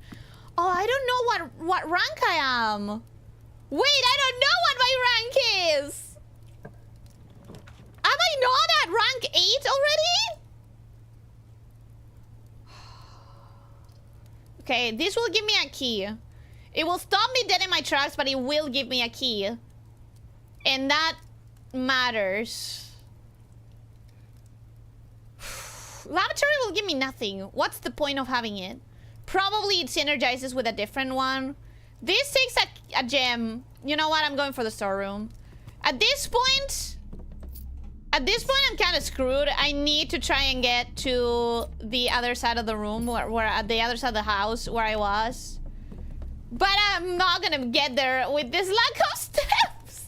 Oh, I don't know what rank I am. Wait, I don't know what my rank is. Am I not at rank 8 already? Okay, this will give me a key. It will stop me dead in my tracks, but it will give me a key. And that matters. Lavatory will give me nothing. What's the point of having it? Probably it synergizes with a different one. This takes a gem. You know what? I'm going for the storeroom. At this point, I'm kind of screwed. I need to try and get to the other side of the room, where at the other side of the house where I was. But I'm not gonna get there with this lack of steps.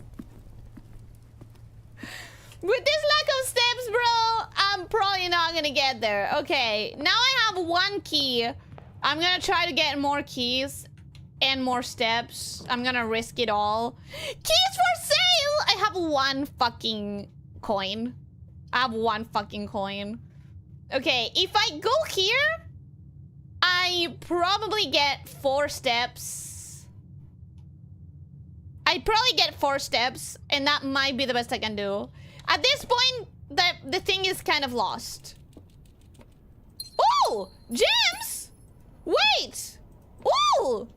With this lack of steps, bro, I'm probably not gonna get there. Okay, now I have one key. I'm gonna try to get more keys and more steps. I'm gonna risk it all. Keys for sale! I have one fucking coin. I have one fucking coin. Okay, if I go here, I probably get 4 steps. I probably get 4 steps, and that might be the best I can do. At this point, the thing is kind of lost. Oh! Gems! Wait! Ooh!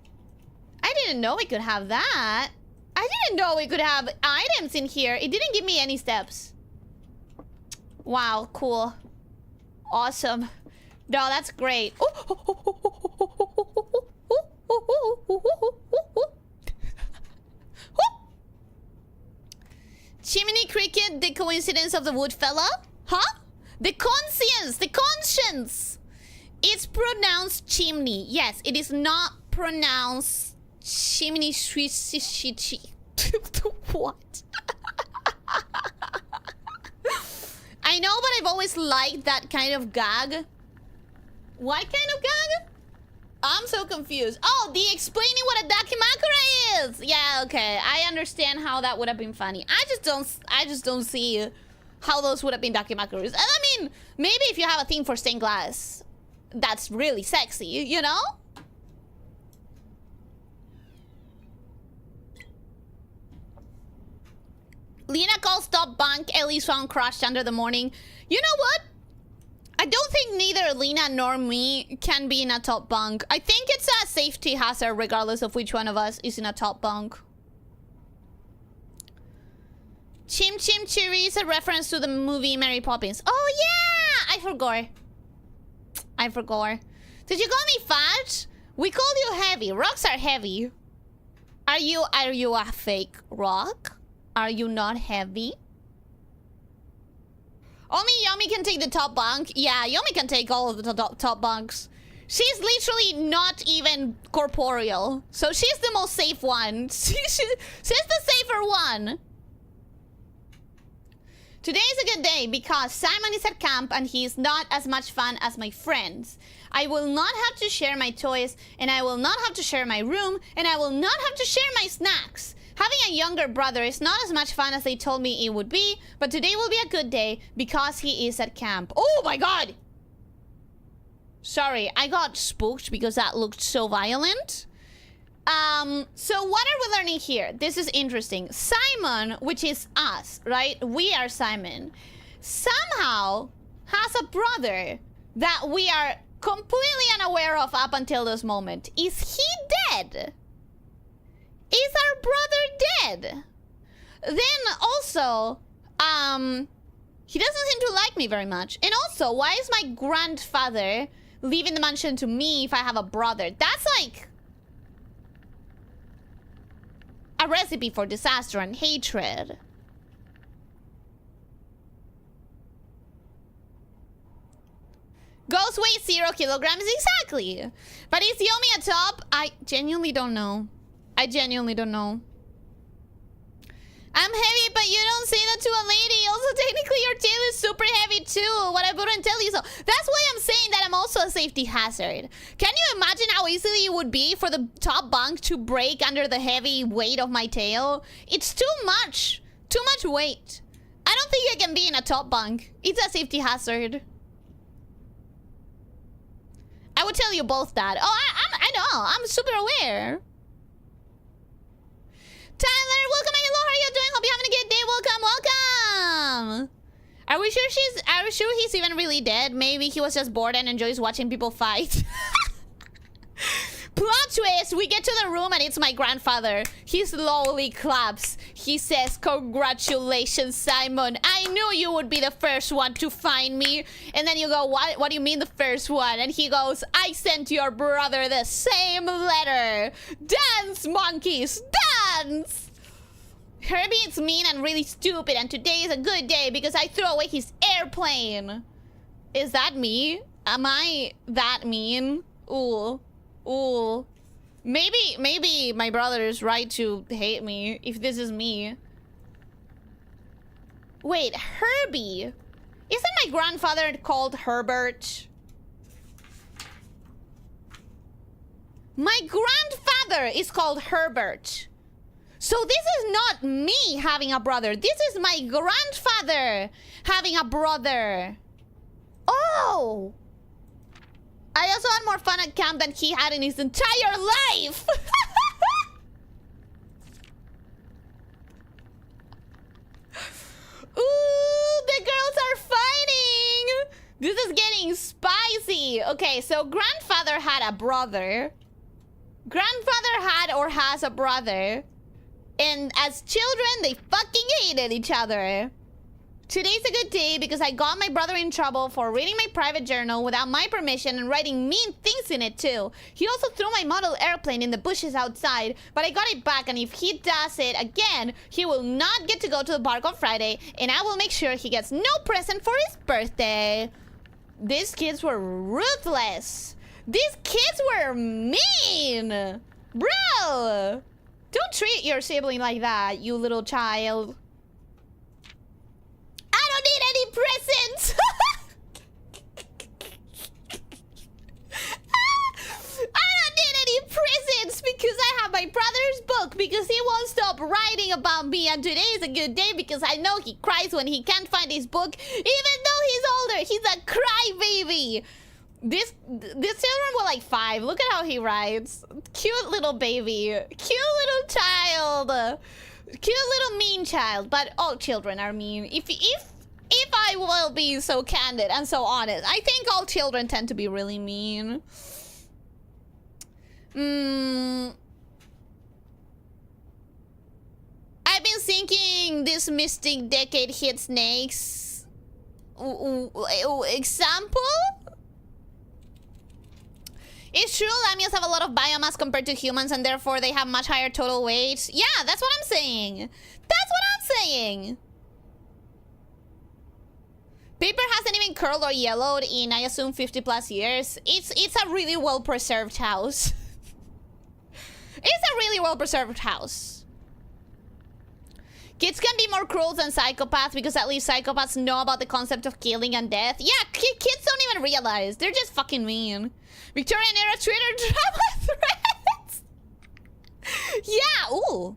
I didn't know we could have that. I didn't know we could have items in here. It didn't give me any steps. Wow, cool. Awesome. No, that's great. Chimney cricket, the coincidence of the wood fella? Huh? The conscience, the conscience. It's pronounced chimney. Yes, it is not pronounced chimney shishichi. What? I know, but I've always liked that kind of gag. What kind of gag? I'm so confused. Oh, the explaining what a dakimakura is. Yeah, okay. I understand how that would have been funny. I just don't see how those would have been dakimakuras. And I mean, maybe if you have a thing for stained glass, that's really sexy, you know? Lena calls top bunk. Ellie's found crushed under the morning. You know what? I don't think neither Lena nor me can be in a top bunk. I think it's a safety hazard regardless of which one of us is in a top bunk. Chim Chim Chiri is a reference to the movie Mary Poppins. Oh yeah! I forgot. Did you call me fat? We called you heavy. Rocks are heavy. Are you a fake rock? Are you not heavy? Only Yomi can take the top bunk. Yeah, Yomi can take all of the top bunks. She's literally not even corporeal. So she's the most safe one. She's the safer one. Today is a good day because Simon is at camp and he's not as much fun as my friends. I will not have to share my toys, and I will not have to share my room, and I will not have to share my snacks. Having a younger brother is not as much fun as they told me it would be, but today will be a good day because he is at camp. Oh my god! Sorry, I got spooked because that looked so violent. So what are we learning here? This is interesting. Simon, which is us, right? We are Simon. Somehow has a brother that we are completely unaware of up until this moment. Is he dead? Is our brother dead? Then also, he doesn't seem to like me very much. And also, why is my grandfather leaving the mansion to me if I have a brother? That's like a recipe for disaster and hatred. Ghost weighs 0 kilograms exactly. But is Yomi a top? I genuinely don't know. I genuinely don't know. I'm heavy, but you don't say that to a lady. Also, technically, your tail is super heavy too. What I wouldn't tell you so. That's why I'm saying that I'm also a safety hazard. Can you imagine how easily it would be for the top bunk to break under the heavy weight of my tail? It's too much. Too much weight. I don't think I can be in a top bunk. It's a safety hazard. I would tell you both that. Oh, I know. I'm super aware. Tyler, welcome. Hello, how are you doing? Hope you're having a good day. Welcome, welcome. Are we sure he's even really dead? Maybe he was just bored and enjoys watching people fight. Plot twist, we get to the room and it's my grandfather. He slowly claps. He says, congratulations, Simon. I knew you would be the first one to find me. And then you go, what do you mean the first one? And he goes, I sent your brother the same letter. Dance, monkeys, dance. Herbie is mean and really stupid, and today is a good day because I threw away his airplane. Is that me? Am I that mean? Ooh. Ooh. Maybe my brother is right to hate me if this is me. Wait, Herbie. Isn't my grandfather called Herbert? My grandfather is called Herbert. So this is not me having a brother. This is my grandfather having a brother. Oh! I also had more fun at camp than he had in his entire life! Ooh, the girls are fighting! This is getting spicy. Okay, so grandfather had a brother. Grandfather had or has a brother. And as children, they fucking hated each other. Today's a good day because I got my brother in trouble for reading my private journal without my permission and writing mean things in it too. He also threw my model airplane in the bushes outside, but I got it back, and if he does it again, he will not get to go to the park on Friday, and I will make sure he gets no present for his birthday. These kids were ruthless. These kids were mean. Bro, don't treat your sibling like that, you little child. I don't need any presents. I don't need any presents because I have my brother's book because he won't stop writing about me, and today is a good day because I know he cries when he can't find his book even though he's older. He's a crybaby. These children were like 5. Look at how he writes. Cute little baby. Cute little child. Cute little mean child. But all children are mean. If I will be so candid and so honest, I think all children tend to be really mean. I've been thinking this mystic decade hit snakes. Example? It's true, lamias have a lot of biomass compared to humans, and therefore they have much higher total weight. Yeah, that's what I'm saying. That's what I'm saying. Paper hasn't even curled or yellowed in, I assume, 50 plus years. It's a really well preserved house. It's a really well preserved house. Kids can be more cruel than psychopaths because at least psychopaths know about the concept of killing and death. Yeah, kids don't even realize. They're just fucking mean. Victorian era Twitter drama threads. Yeah, ooh.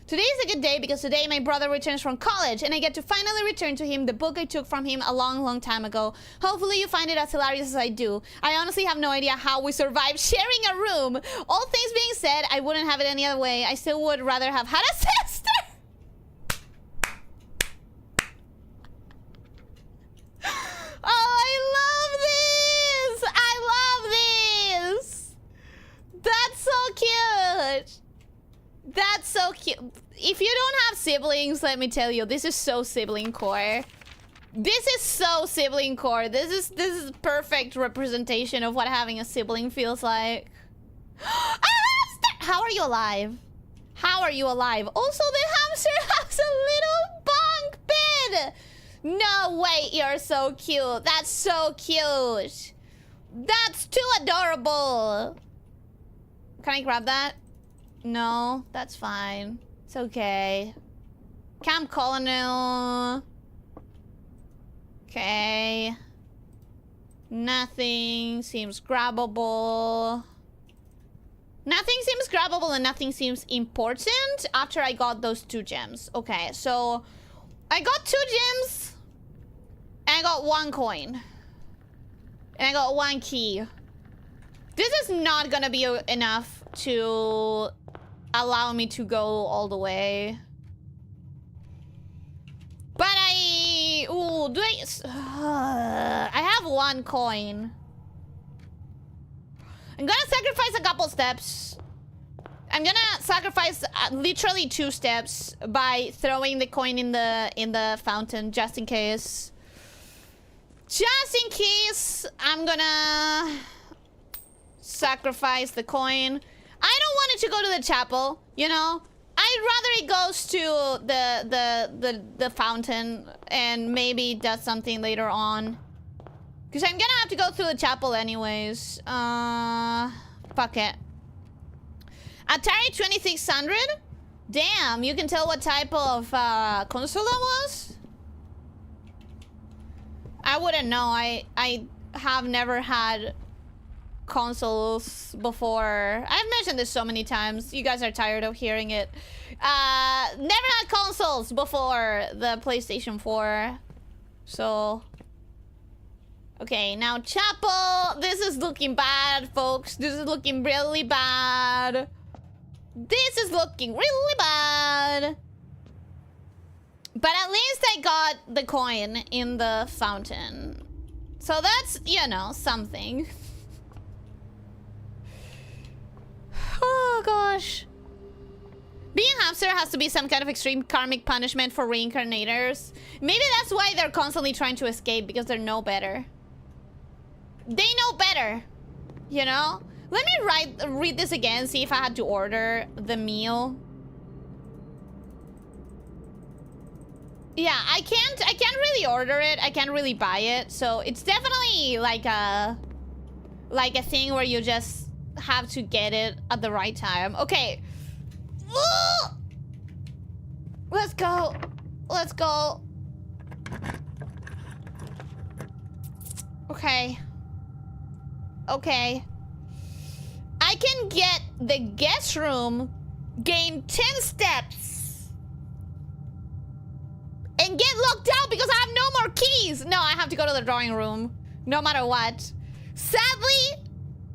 Today is a good day because today my brother returns from college and I get to finally return to him the book I took from him a long time ago. Hopefully you find it as hilarious as I do. I honestly have no idea how we survived sharing a room. All things being said, I wouldn't have it any other way. I still would rather have had a sister. Oh, I love this! I love this! That's so cute! That's so cute. If you don't have siblings, let me tell you, this is so sibling core. This is so sibling core. This is perfect representation of what having a sibling feels like. How are you alive? How are you alive? Also, the hamster has a little bunk bed. No way, you're so cute. That's so cute. That's too adorable. Can I grab that? No, that's fine. It's okay. Camp Colonel. Okay. Nothing seems grabbable. Nothing seems grabbable and nothing seems important after I got those 2 gems. Okay, so I got 2 gems and I got 1 coin. And I got 1 key. This is not gonna be enough to allow me to go all the way. But ooh, do I have 1 coin. I'm gonna sacrifice a couple steps. I'm gonna sacrifice literally 2 steps by throwing the coin in the fountain just in case. Just in case, I'm gonna sacrifice the coin. I don't want it to go to the chapel, you know? I'd rather it goes to the fountain and maybe does something later on. Because I'm gonna have to go through the chapel anyways. Fuck it. Atari 2600? Damn, you can tell what type of console that was? I wouldn't know. I have never had consoles before. I've mentioned this so many times. You guys are tired of hearing it. Never had consoles before the PlayStation 4. So... okay, now chapel. This is looking bad, folks. This is looking really bad. This is looking really bad. But at least I got the coin in the fountain. So that's, you know, something. Oh, gosh. Being a hamster has to be some kind of extreme karmic punishment for reincarnators. Maybe that's why they're constantly trying to escape, because they know better. They know better, you know? Let me read this again, see if I had to order the meal. Yeah, I can't really order it. I can't really buy it. So it's definitely like a thing where you just have to get it at the right time. Okay. Let's go. Let's go. Okay. Okay. I can get the guest room, gain 10 steps, and get locked out because I have no more keys. No, I have to go to the drawing room, no matter what. Sadly,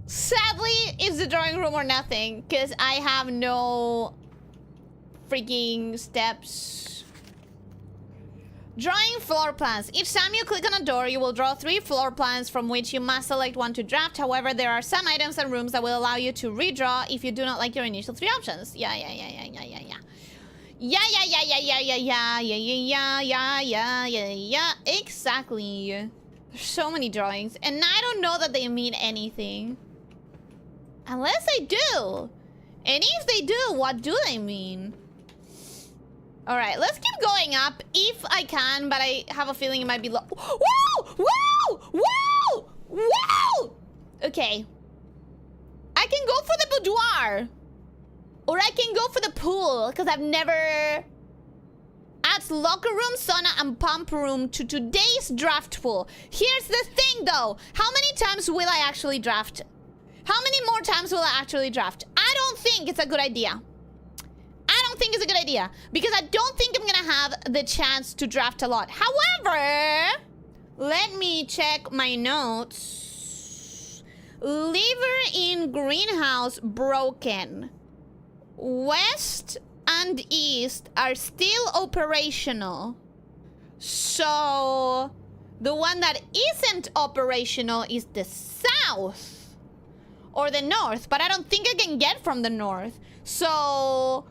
it's the drawing room or nothing, because I have no freaking steps. Drawing floor plans. Each time you click on a door, you will draw 3 floor plans from which you must select one to draft. However, there are some items and rooms that will allow you to redraw if you do not like your initial 3 options. Yeah. Exactly. There's so many drawings, and I don't know that they mean anything. Unless they do. And if they do, what do they mean? Alright, let's keep going up if I can, but I have a feeling it might be low. Whoa! Whoa! Whoa! Whoa! Okay. I can go for the boudoir. Or I can go for the pool, because I've never adds locker room, sauna, and pump room to today's draft pool. Here's the thing, though. How many times will I actually draft? How many more times will I actually draft? I don't think it's a good idea. I don't think it's a good idea. Because I don't think I'm gonna have the chance to draft a lot. However, let me check my notes. Liver in greenhouse broken. West and east are still operational. So the one that isn't operational is the south or the north, but I don't think I can get from the north. So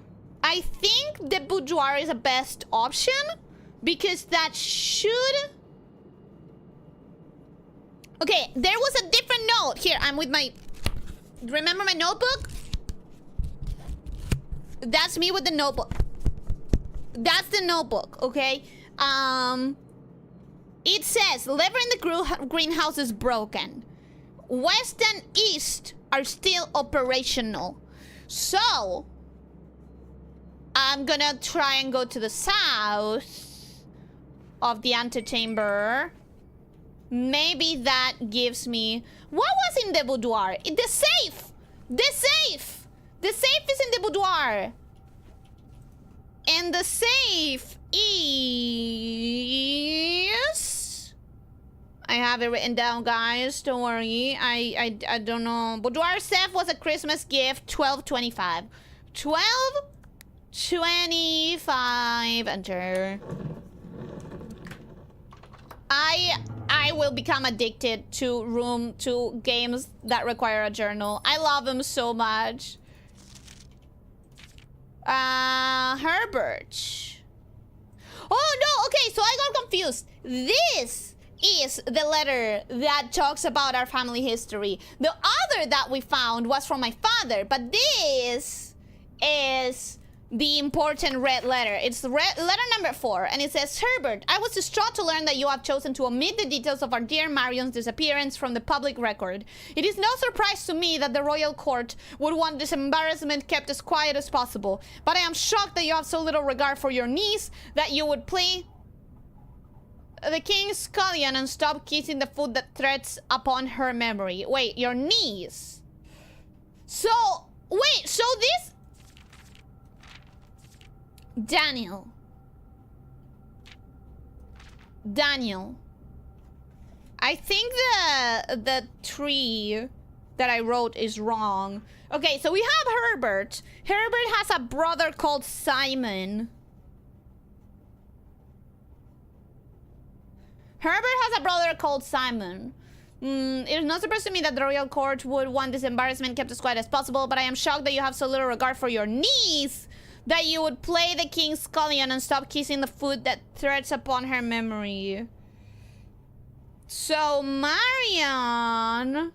I think the boudoir is the best option because that should... Okay, there was a different note. Here, I'm with my... Remember my notebook? That's me with the notebook. That's the notebook, okay? It says, lever in the greenhouse is broken. West and east are still operational. So, I'm gonna try and go to the south of the antechamber. Maybe that gives me... What was in the boudoir? The safe! The safe! The safe is in the boudoir. And the safe is... I have it written down, guys. Don't worry. I don't know. Boudoir safe was a Christmas gift. 12.25. 12.25. Enter. I will become addicted to games that require a journal. I love them so much. Herbert. Oh no, okay, so I got confused. This is the letter that talks about our family history. The other that we found was from my father, but this is the important red letter. It's letter number 4, and it says, Herbert, I was distraught to learn that you have chosen to omit the details of our dear Marion's disappearance from the public record. It is no surprise to me that the royal court would want this embarrassment kept as quiet as possible, but I am shocked that you have so little regard for your niece that you would play the king's scullion and stop kissing the foot that treads upon her memory. Wait, your niece? So, wait, so this... Daniel. I think the tree that I wrote is wrong. Okay, so we have Herbert. Herbert has a brother called Simon. It is not surprised to me that the royal court would want this embarrassment kept as quiet as possible, but I am shocked that you have so little regard for your niece that you would play the king's scullion and stop kissing the foot that treads upon her memory. So Marion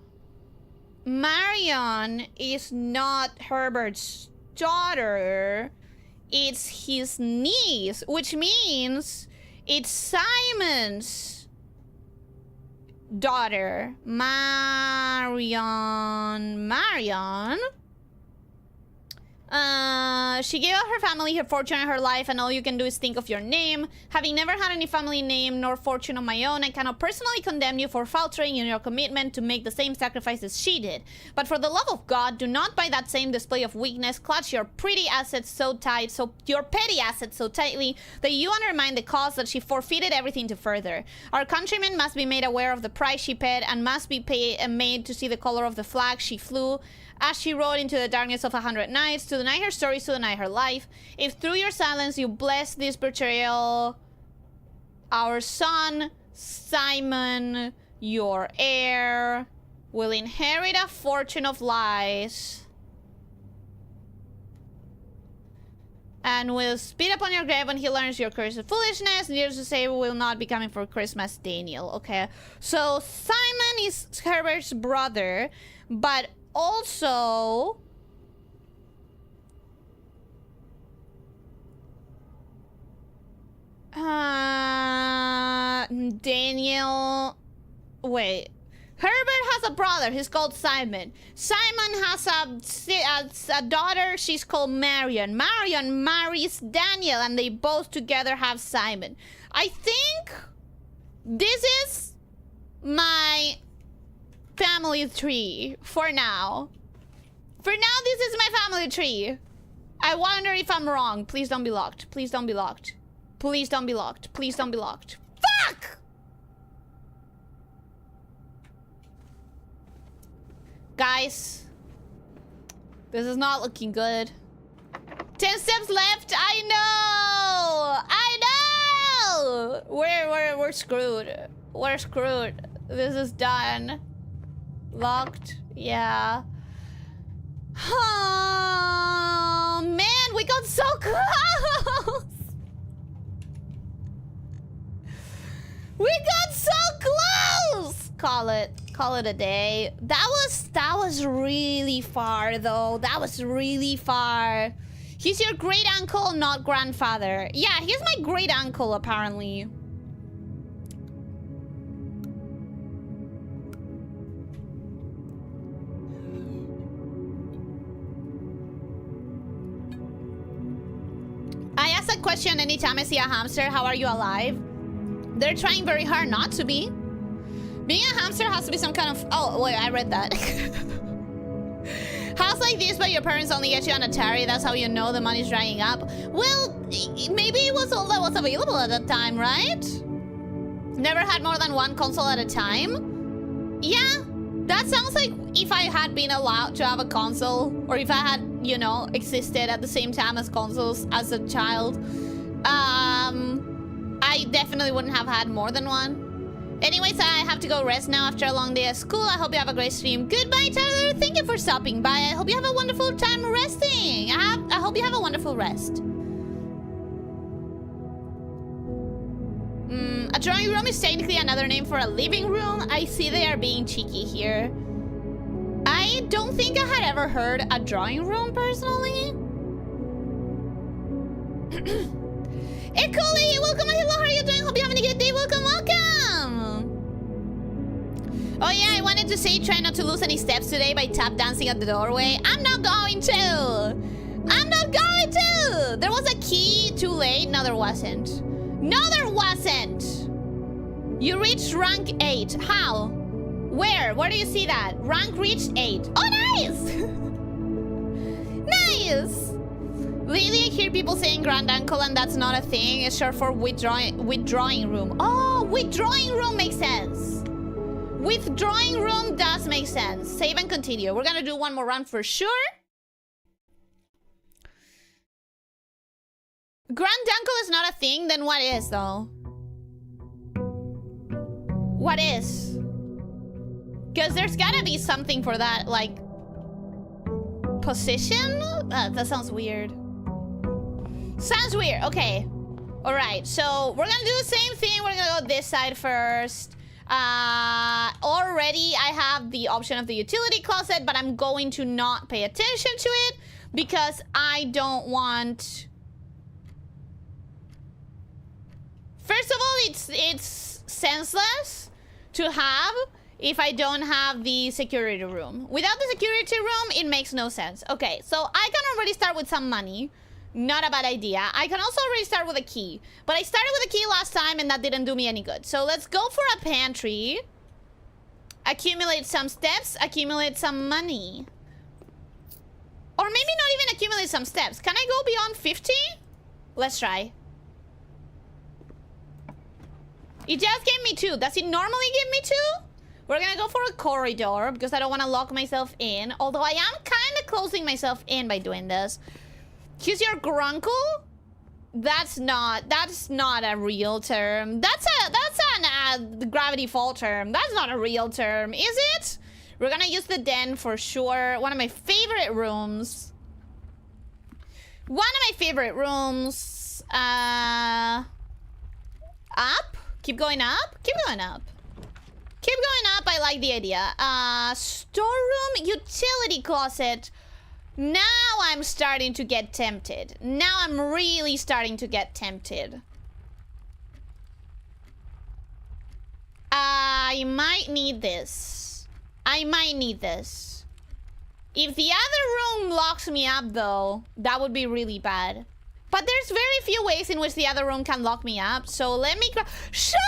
is not Herbert's daughter. It's his niece, which means it's Simon's daughter. Marion. She gave up her family, her fortune, and her life, and all you can do is think of your name. Having never had any family name nor fortune of my own, I cannot personally condemn you for faltering in your commitment to make the same sacrifices she did. But for the love of God, do not by that same display of weakness clutch your petty assets so tightly that you undermine the cause that she forfeited everything to further. Our countrymen must be made aware of the price she paid and must be made to see the color of the flag she flew as she rode into the darkness of 100 nights, to deny her stories, to deny her life. If through your silence you bless this betrayal, our son, Simon, your heir, will inherit a fortune of lies and will spit upon your grave when he learns your cursed foolishness. Needless to say, will not be coming for Christmas, Daniel. Okay, so Simon is Herbert's brother, but also Daniel... Wait. Herbert has a brother. He's called Simon. Simon has a daughter. She's called Marion. Marion marries Daniel, and they both together have Simon. I think this is my family tree for now. For now, this is my family tree. I wonder if I'm wrong. Please don't be locked. Please don't be locked. Please don't be locked. Please don't be locked. Fuck! Guys, this is not looking good. 10 steps left. I know. We're screwed. We're screwed. This is done. Locked. Yeah. Oh man, we got so close. We got so close. Call it a day. That was really far though. That was really far. He's your great uncle, not grandfather. Yeah, he's my great uncle apparently. I ask that question anytime I see a hamster. How are you alive? They're trying very hard not to be. Being a hamster has to be some kind of... Oh, wait, I read that. House like this, but your parents only get you on Atari. That's how you know the money's drying up. Well, maybe it was all that was available at that time, right? Never had more than one console at a time? Yeah, that sounds like if I had been allowed to have a console, or if I had, you know, existed at the same time as consoles as a child, I definitely wouldn't have had more than one. Anyways, I have to go rest now after a long day at school. I hope you have a great stream. Goodbye, Tyler. Thank you for stopping by. I hope you have a wonderful time resting. I hope you have a wonderful rest. A drawing room is technically another name for a living room. I see they are being cheeky here. I don't think I had ever heard a drawing room personally. Hey, Coley, welcome. Hello, how are you doing? Hope you're having a good day. Welcome, welcome. Oh yeah, I wanted to say try not to lose any steps today by tap dancing at the doorway. I'm not going to. I'm not going to. There was a key too late. No, there wasn't. No, there wasn't. You reached rank 8. How? Where? Where do you see that? Rank reached 8. Oh, nice. Nice. Lately, I hear people saying grand uncle, and that's not a thing. It's short for withdrawing room. Oh, withdrawing room makes sense. Withdrawing room does make sense. Save and continue. We're gonna do one more run for sure. Grand uncle is not a thing, then what is though? What is? Because there's gotta be something for that, like position? That sounds weird. Sounds weird. Okay. All right. So we're gonna do the same thing. We're gonna go this side first. Already I have the option of the utility closet, but I'm going to not pay attention to it because I don't want... First of all, it's senseless to have if I don't have the security room. Without the security room, it makes no sense. Okay, so I can already start with some money. Not a bad idea. I can also already start with a key. But I started with a key last time and that didn't do me any good. So let's go for a pantry. Accumulate some steps. Accumulate some money. Or maybe not even accumulate some steps. Can I go beyond 50? Let's try. It just gave me 2. Does it normally give me 2? We're gonna go for a corridor because I don't want to lock myself in. Although I am kind of closing myself in by doing this. He's your grunkle? That's not a real term. That's an gravity fall term. That's not a real term, is it? We're gonna use the den for sure. One of my favorite rooms. One of my favorite rooms. Up? Keep going up? Keep going up. Keep going up. I like the idea. Storeroom, utility closet. Now I'm starting to get tempted. Now I'm really starting to get tempted. I might need this. I might need this. If the other room locks me up, though, that would be really bad. But there's very few ways in which the other room can lock me up. So let me... Shovel!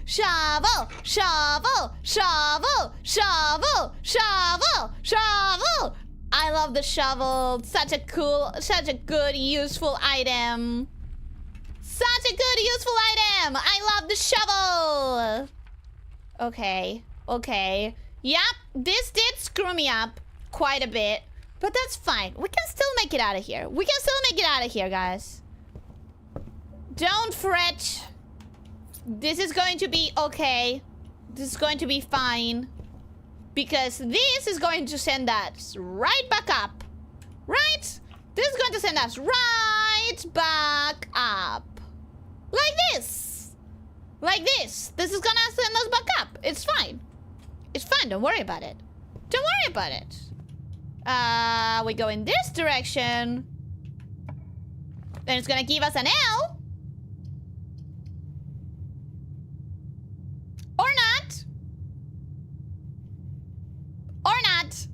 Shovel! Shovel! Shovel! Shovel! Shovel! Shovel! I love the shovel. Such a good, useful item. Such a good, useful item. I love the shovel. Okay. Okay. Yep. This did screw me up quite a bit. But that's fine. We can still make it out of here. We can still make it out of here, guys. Don't fret. This is going to be okay. This is going to be fine. Because this is going to send us right back up. Right? This is going to send us right back up. Like this. Like this. This is gonna send us back up. It's fine. It's fine. Don't worry about it. Don't worry about it. We go in this direction. Then it's gonna give us an L. Or not. Or not.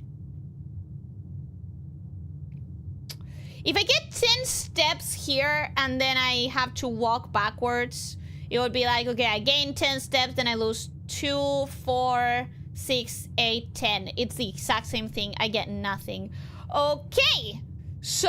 If I get 10 steps here and then I have to walk backwards, it would be like, okay, I gain 10 steps, then I lose 2, 4, 6, 8, 10. It's the exact same thing. I get nothing. Okay. So...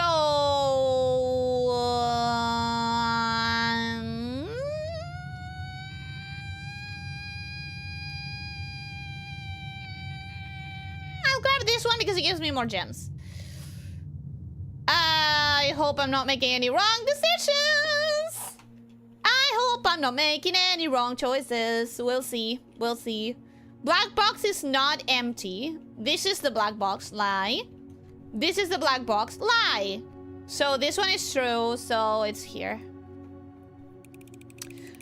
I'll grab this one because it gives me more gems. I hope I'm not making any wrong decisions. I hope I'm not making any wrong choices. We'll see. We'll see. Black box is not empty. This is the black box. Lie. This is the black box. Lie. So this one is true. So it's here.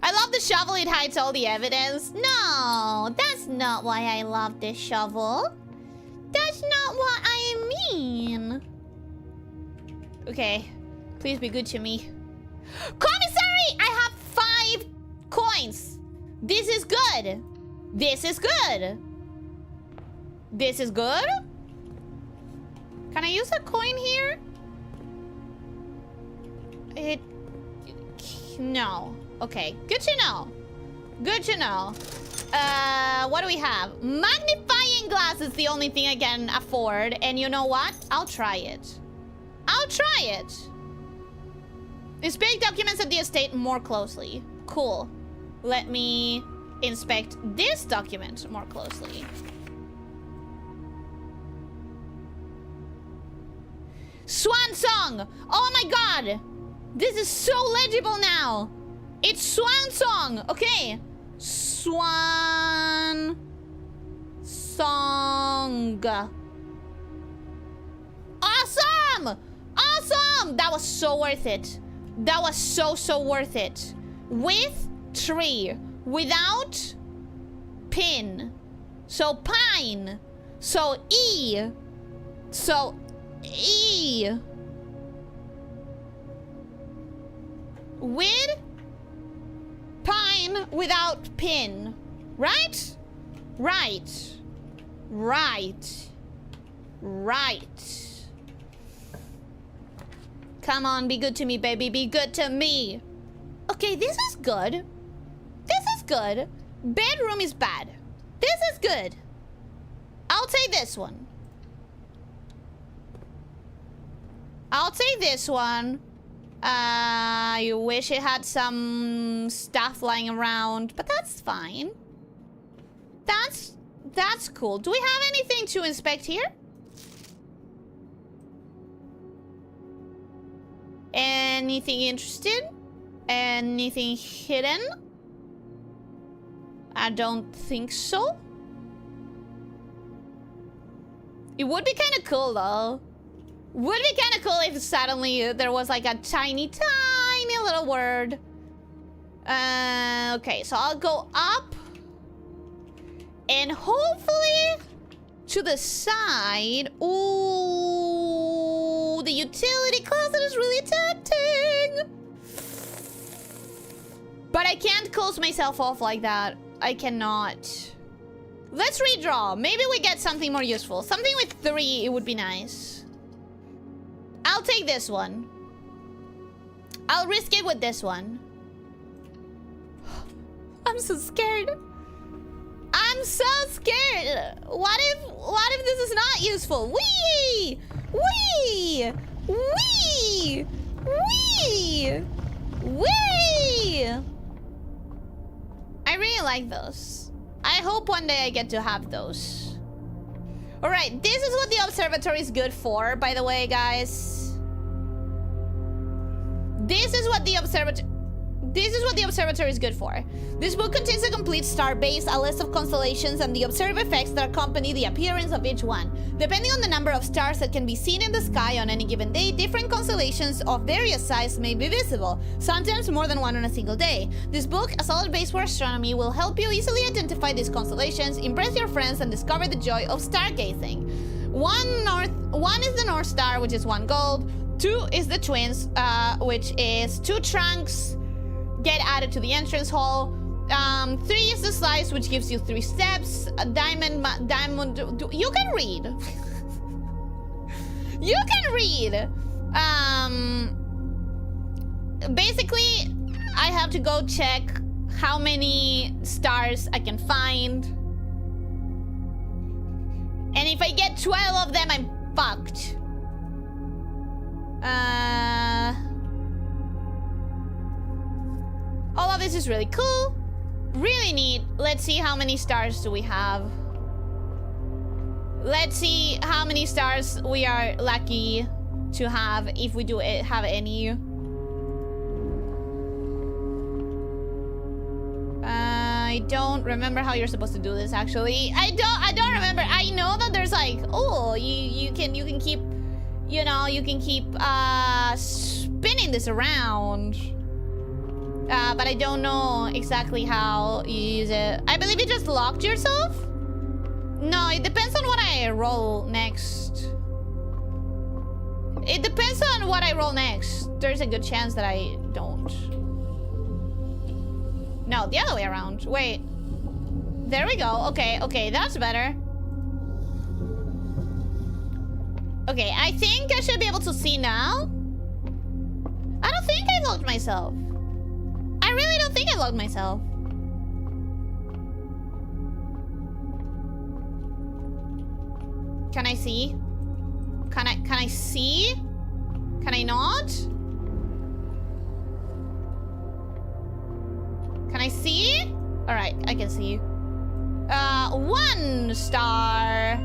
I love the shovel. It hides all the evidence. No, that's not why I love this shovel. That's not what I mean. Okay. Please be good to me. Commissary! I have 5 coins. This is good. This is good. This is good? Can I use a coin here? No. Okay. Good to know. Good to know. What do we have? Magnifying glass is the only thing I can afford. And you know what? I'll try it. I'll try it. Inspect documents at the estate more closely. Cool. Let me inspect this document more closely. Swan song! Oh my god! This is so legible now! It's swan song! Okay. Swan song. Awesome! Awesome! That was so worth it. That was so worth it. With tree. Without pin. So pine. So E. So E. With pine without pin. Right? Right. Right. Right. Come on, be good to me, baby. Be good to me. Okay, this is good. This is good. Bedroom is bad. This is good. I'll take this one. I'll take this one. I wish it had some stuff lying around, but that's fine. That's cool. Do we have anything to inspect here? Anything interesting? Anything hidden? I don't think so. It would be kind of cool though. Would be kind of cool if suddenly there was like a tiny little word. Okay, so I'll go up. And hopefully to the side. Ooh, the utility closet is really tempting. But I can't close myself off like that. I cannot. Let's redraw. Maybe we get something more useful. Something with 3, it would be nice. I'll take this one. I'll risk it with this one. I'm so scared. I'm so scared. What if this is not useful? Wee! Wee! Wee! Wee! Wee! I really like those. I hope one day I get to have those. Alright, this is what the observatory is good for, by the way, guys. This is what the observatory is good for. This book contains a complete star base, a list of constellations, and the observed effects that accompany the appearance of each one. Depending on the number of stars that can be seen in the sky on any given day, different constellations of various size may be visible, sometimes more than one on a single day. This book, a solid base for astronomy, will help you easily identify these constellations, impress your friends, and discover the joy of stargazing. One is the North Star, which is 1 gold. 2 is the Twins, which is 2 trunks. Get added to the entrance hall. 3 is the Slice, which gives you 3 steps. A diamond. You can read. You can read. Basically, I have to go check how many stars I can find. And if I get 12 of them, I'm fucked. All of this is really cool. Really neat. Let's see how many stars do we have. Let's see how many stars we are lucky to have, if we do have any. I don't remember how you're supposed to do this, actually. I don't remember. I know that there's like, oh, you can keep, you know, you can keep spinning this around. But I don't know exactly how you use it. I believe you just locked yourself? No, it depends on what I roll next. It depends on what I roll next. There's a good chance that I don't. No, the other way around. Wait. There we go. Okay, that's better. Okay, I think I should be able to see now. I don't think I locked myself. I really don't think I logged myself. Can I see? Can I see? Can I not? Can I see? All right, I can see. 1 star.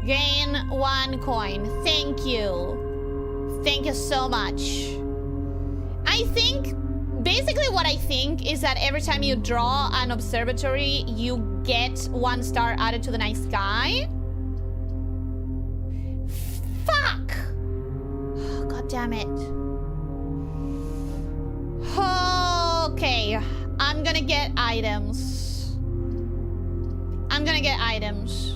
Gain 1 coin. Thank you. Thank you so much. I think basically what I think is that every time you draw an observatory, you get 1 star added to the night sky. Fuck! Oh, God damn it. Okay, I'm gonna get items. I'm gonna get items.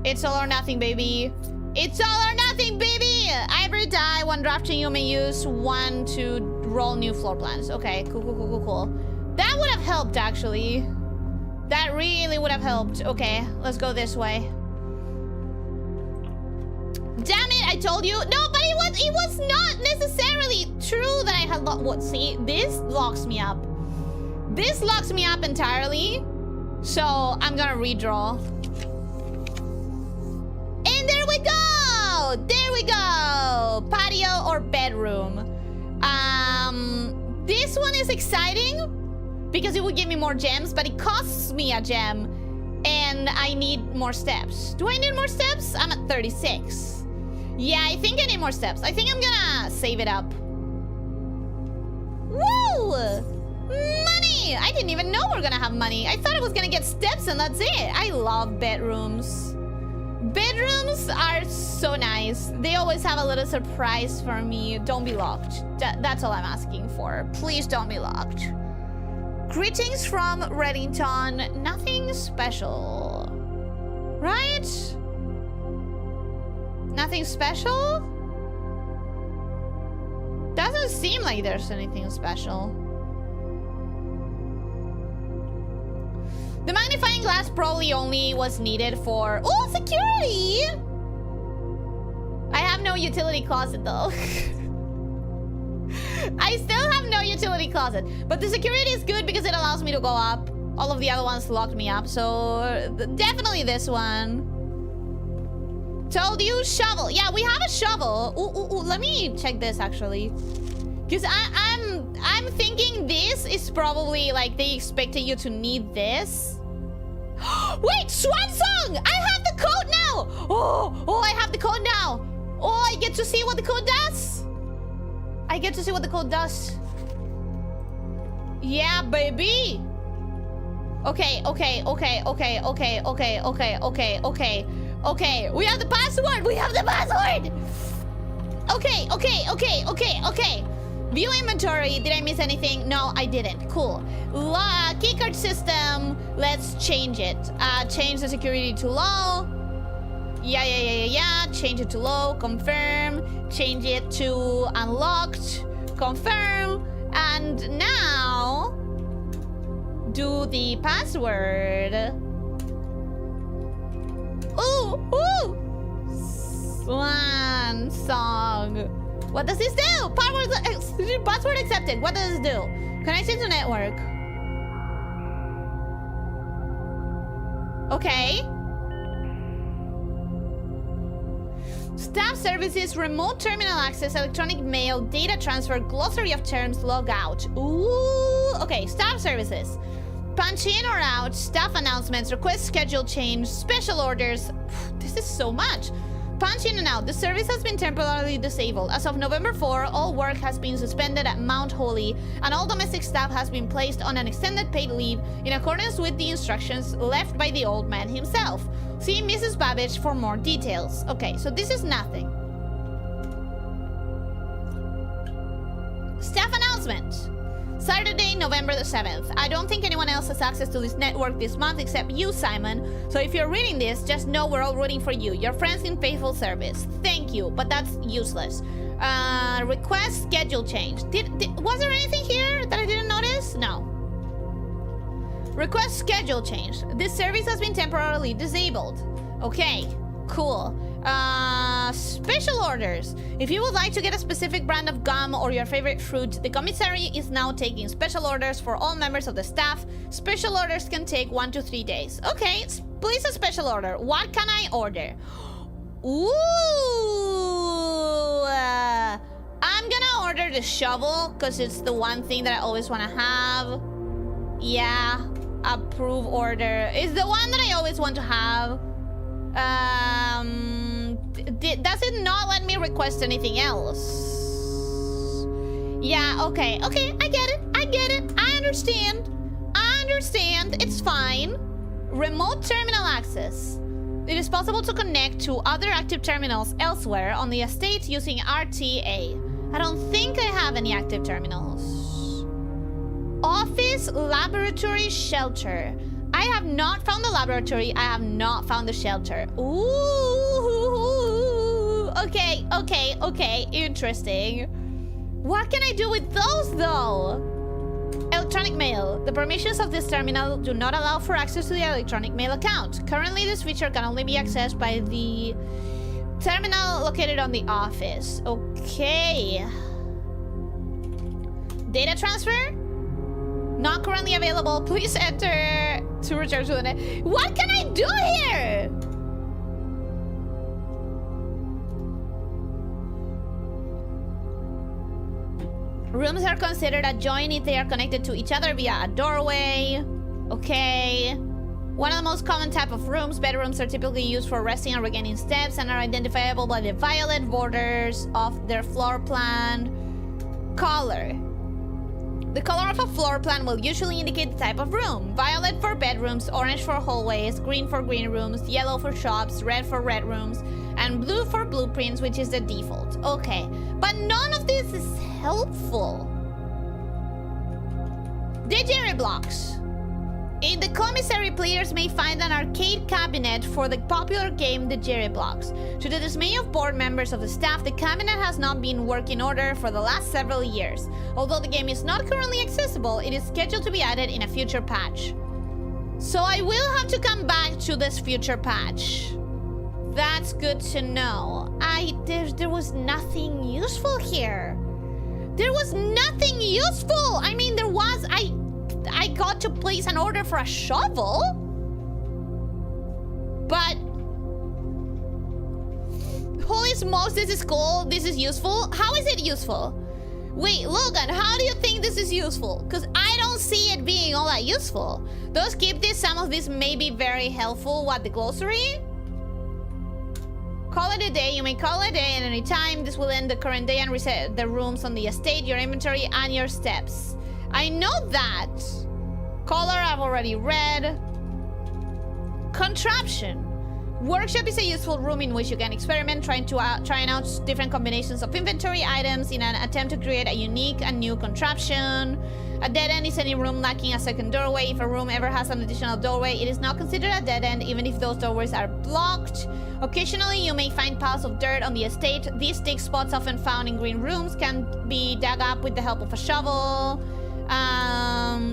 It's all or nothing, baby. It's all or nothing, baby! Every die, 1 drafting, you may use 1 to roll new floor plans. Okay, cool. That would have helped, actually. That really would have helped. Okay, let's go this way. Damn it, I told you. No, but it was not necessarily true that I had what? See, this locks me up. This locks me up entirely. So I'm gonna redraw. And there we go! There we go! Patio or bedroom. This one is exciting because it would give me more gems, but it costs me a gem. And I need more steps. Do I need more steps? I'm at 36. Yeah, I think I need more steps. I think I'm gonna save it up. Woo! Money! I didn't even know we were gonna have money. I thought I was gonna get steps and that's it. I love bedrooms. Bedrooms are so nice. They always have a little surprise for me. Don't be locked. That's all I'm asking for. Please don't be locked. Greetings from Reddington. Nothing special. Right? Nothing special? Doesn't seem like there's anything special. The magnifying glass probably only was needed for... Oh, security! I have no utility closet, though. I still have no utility closet. But the security is good because it allows me to go up. All of the other ones locked me up, so... Definitely this one. Told you, shovel. Yeah, we have a shovel. Ooh, let me check this, actually. Because I'm thinking this is probably like they expected you to need this. Wait, Swan Song! I have the code now! Oh, I have the code now! Oh, I get to see what the code does! I get to see what the code does. Yeah, baby! Okay. Okay, we have the password! We have the password! Okay. View inventory. Did I miss anything? No, I didn't. Cool. Keycard system. Let's change it. Change the security to low. Yeah. Change it to low. Confirm. Change it to unlocked. Confirm. And now do the password. Ooh. Swan Song. What does this do? Password accepted. What does this do? Connection to network. Okay. Staff services, remote terminal access, electronic mail, data transfer, glossary of terms, log out. Ooh. Okay, staff services. Punch in or out, staff announcements, request schedule change, special orders. This is so much. Punch in and out. The service has been temporarily disabled. As of November 4, all work has been suspended at Mount Holy, and all domestic staff has been placed on an extended paid leave in accordance with the instructions left by the old man himself. See Mrs. Babbage for more details. Okay, so this is nothing. Staff announcement. Saturday, November the 7th. I don't think anyone else has access to this network this month except you, Simon. So if you're reading this, just know we're all rooting for you. Your friends in faithful service. Thank you, but that's useless. Request schedule change. Was there anything here that I didn't notice? No. Request schedule change. This service has been temporarily disabled. Okay, cool. Special orders. If you would like to get a specific brand of gum or your favorite fruit, the commissary is now taking special orders for all members of the staff. Special orders can take 1 to 3 days. Okay, please a special order. What can I order? Ooh, I'm gonna order the shovel because it's the one thing that I always want to have. Yeah, approve order. It's the one that I always want to have. Does it not let me request anything else? Yeah, okay, I get it. I understand. It's fine. Remote terminal access. It is possible to connect to other active terminals elsewhere on the estate using RTA. I don't think I have any active terminals. Office, laboratory, shelter. I have not found the laboratory. I have not found the shelter. Ooh. Okay. Interesting. What can I do with those, though? Electronic mail. The permissions of this terminal do not allow for access to the electronic mail account. Currently, this feature can only be accessed by the terminal located on the office. Okay. Data transfer? Not currently available. Please enter to return to the net. What can I do here? Rooms are considered adjoined if they are connected to each other via a doorway. Okay. One of the most common type of rooms, bedrooms, are typically used for resting and regaining steps and are identifiable by the violet borders of their floor plan color. The color of a floor plan will usually indicate the type of room. Violet for bedrooms, orange for hallways, green for green rooms, yellow for shops, red for red rooms, and blue for blueprints, which is the default. Okay, but none of this is helpful. Dejere blocks. In the commissary, players may find an arcade cabinet for the popular game Dejere blocks. To the dismay of board members of the staff, the cabinet has not been working order for the last several years. Although the game is not currently accessible, it is scheduled to be added in a future patch. So I will have to come back to this future patch. That's good to know. There was nothing useful here. There was nothing useful. I mean, there was. I got to place an order for a shovel. But holy smokes, this is cool. This is useful. How is it useful? Wait, Logan, how do you think this is useful? Because I don't see it being all that useful. Those keep this. Some of this may be very helpful. What, the glossary? Call it a day. You may call it a day at any time. This will end the current day and reset the rooms on the estate, your inventory, and your steps. I know that. Color I've already read. Contraption. Workshop is a useful room in which you can experiment trying out different combinations of inventory items in an attempt to create a unique and new contraption. A dead end is any room lacking a second doorway. If a room ever has an additional doorway, it is not considered a dead end, even if those doorways are blocked. Occasionally, you may find piles of dirt on the estate. These dig spots, often found in green rooms, can be dug up with the help of a shovel.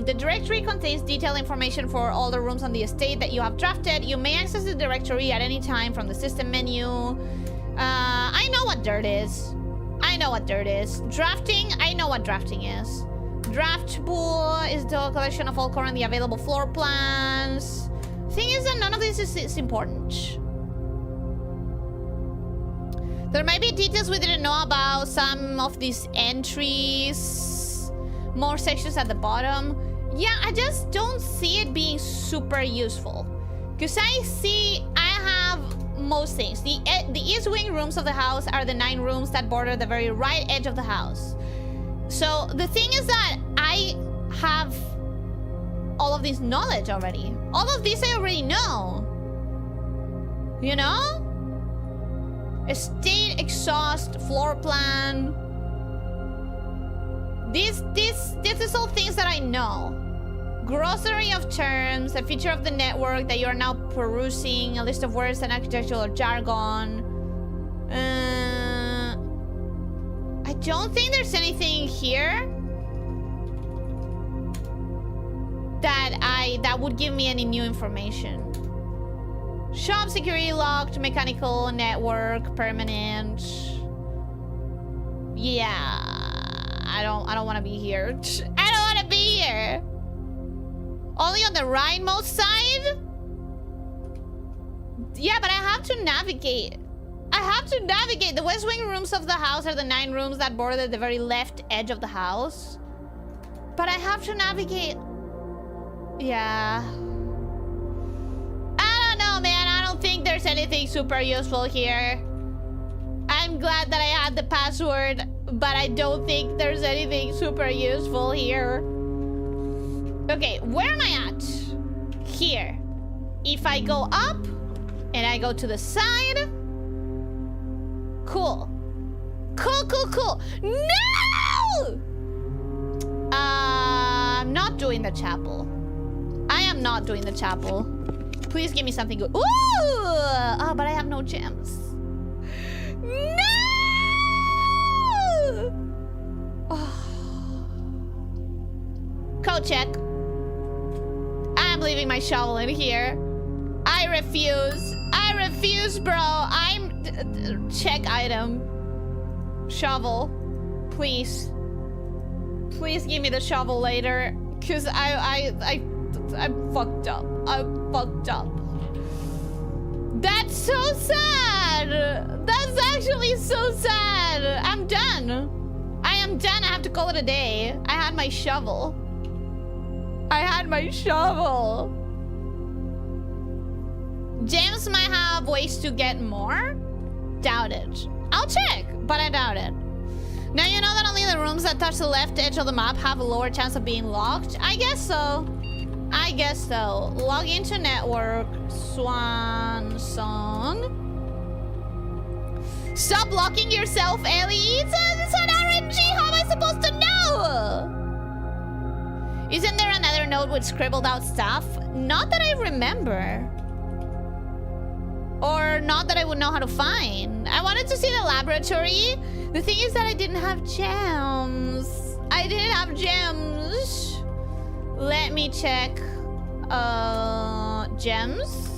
The directory contains detailed information for all the rooms on the estate that you have drafted. You may access the directory at any time from the system menu. I know what dirt is. I know what dirt is. Drafting, I know what drafting is. Draft pool is the collection of all currently available floor plans. Thing is that none of this is important. There might be details we didn't know about some of these entries. More sections at the bottom. Yeah, I just don't see it being super useful. Because I have most things. The east wing rooms of the house are the 9 rooms that border the very right edge of the house. So the thing is that I have all of this knowledge already. All of this I already know. You know? Estate exhaust, floor plan. This is all things that I know. Grocery of terms, a feature of the network that you are now perusing, a list of words and architectural jargon. I don't think there's anything here that would give me any new information. Shop security locked, mechanical, network, permanent. Yeah, I don't want to be here. I don't want to be here. Only on the rightmost side? Yeah, but I have to navigate. I have to navigate. The west wing rooms of the house are the 9 rooms that border the very left edge of the house. But I have to navigate. Yeah. I don't know, man. I don't think there's anything super useful here. I'm glad that I had the password, but I don't think there's anything super useful here. Okay, where am I at? Here. If I go up and I go to the side. Cool. Cool. No! I'm not doing the chapel. I am not doing the chapel. Please give me something good. Ooh! Oh, but I have no gems. No! Oh. Code check. I'm leaving my shovel in here. I refuse. I refuse, bro. Check item. Shovel. Please. Please give me the shovel later. Cause I'm fucked up. I'm fucked up. That's so sad. That's actually so sad. I'm done. I am done. I have to call it a day. I had my shovel. Gems might have ways to get more? Doubt it. I'll check, but I doubt it. Now you know that only the rooms that touch the left edge of the map have a lower chance of being locked? I guess so. Log into network. Swan song. Stop locking yourself, Ellie. It's an RNG. How am I supposed to know? Isn't there another note with scribbled out stuff? Not that I remember. Or not that I would know how to find. I wanted to see the laboratory. The thing is that I didn't have gems. Let me check. Gems.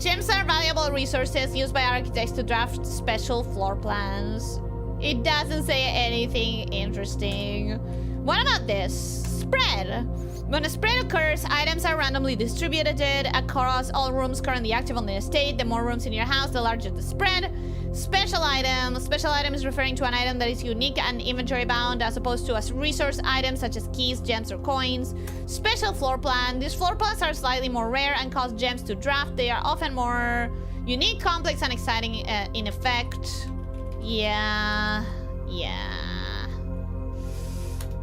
Gems are valuable resources used by architects to draft special floor plans. It doesn't say anything interesting. What about this? Spread. When a spread occurs, items are randomly distributed across all rooms currently active on the estate. The more rooms in your house, the larger the spread. Special item. Special item is referring to an item that is unique and inventory bound as opposed to a resource item such as keys, gems, or coins. Special floor plan. These floor plans are slightly more rare and cost gems to draft. They are often more unique, complex, and exciting in effect. Yeah.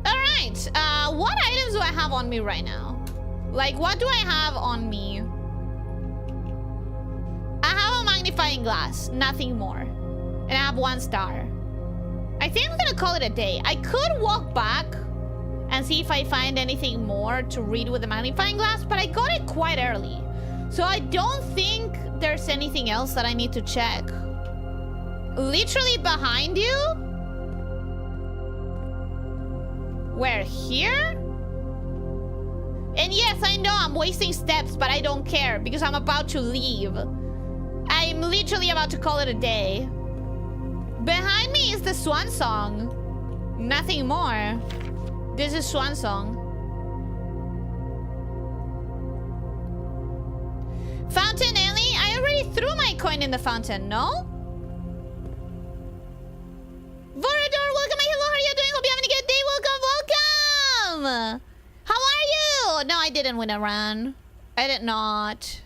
Alright. What items do I have on me right now? Like, what do I have on me? I have a magnifying glass, nothing more. And I have 1 star. I think I'm gonna call it a day. I could walk back and see if I find anything more to read with the magnifying glass, but I got it quite early. So I don't think there's anything else that I need to check. Literally behind you? Where, here? And yes, I know I'm wasting steps, but I don't care because I'm about to leave. I'm literally about to call it a day. Behind me is the swan song. Nothing more. This is swan song. Fountain Ellie? I already threw my coin in the fountain, no? Vorador, welcome. Hello, how are you doing? Hope you're having a good day. Welcome. How are you? No, I didn't win a run. I did not.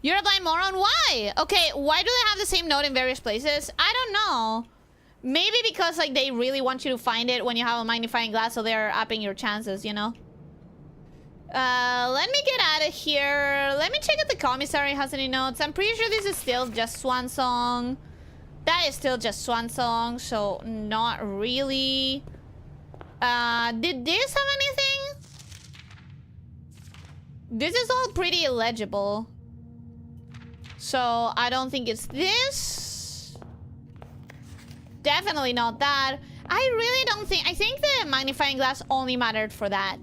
You're a blind moron? Why? Okay, why do they have the same note in various places? I don't know. Maybe because like they really want you to find it when you have a magnifying glass, so they're upping your chances, you know? Let me get out of here. Let me check if the commissary has any notes. I'm pretty sure this is still just swan song. That is still just swan song, so not really. Did this have anything? This is all pretty illegible. So I don't think it's this. Definitely not that. I really don't think... I think the magnifying glass only mattered for that.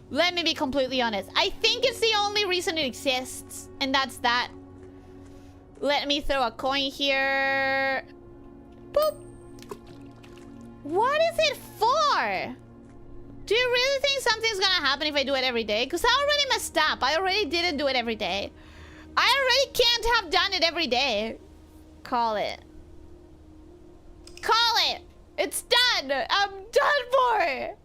Let me be completely honest. I think it's the only reason it exists. And that's that. Let me throw a coin here. Boop. What is it for? Do you really think something's gonna happen if I do it every day? Because I already messed up. I already didn't do it every day. I already can't have done it every day. Call it. Call it. It's done. I'm done for.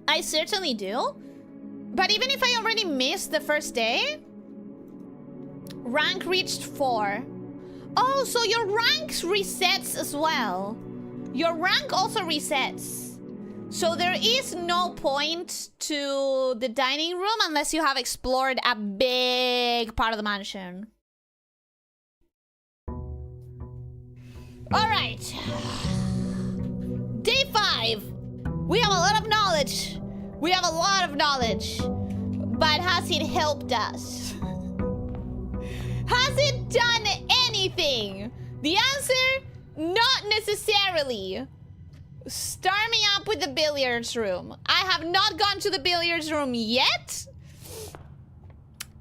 I certainly do. But even if I already missed the first day, rank reached 4. Oh, so your rank resets as well. Your rank also resets. So there is no point to the dining room unless you have explored a big part of the mansion. All right. Day 5. We have a lot of knowledge. We have a lot of knowledge. But has it helped us? Has it done anything? The answer, not necessarily. Start me up with the billiards room. I have not gone to the billiards room yet.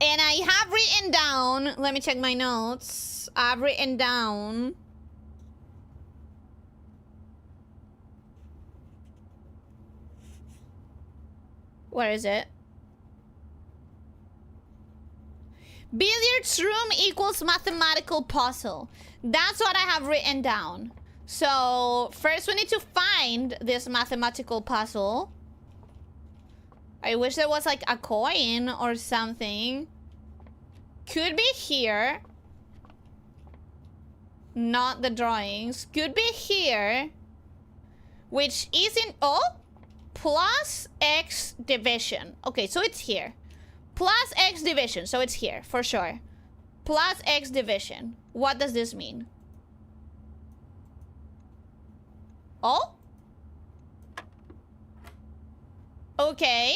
And I have written down... Let me check my notes. I've written down... Where is it? Billiards room equals mathematical puzzle. That's what I have written down. So, first we need to find this mathematical puzzle. I wish there was like a coin or something. Could be here. Not the drawings. Could be here. Which isn't... Oh! Plus X division. Okay, so it's here. Plus X division. So it's here, for sure. Plus X division. What does this mean? Oh? Okay.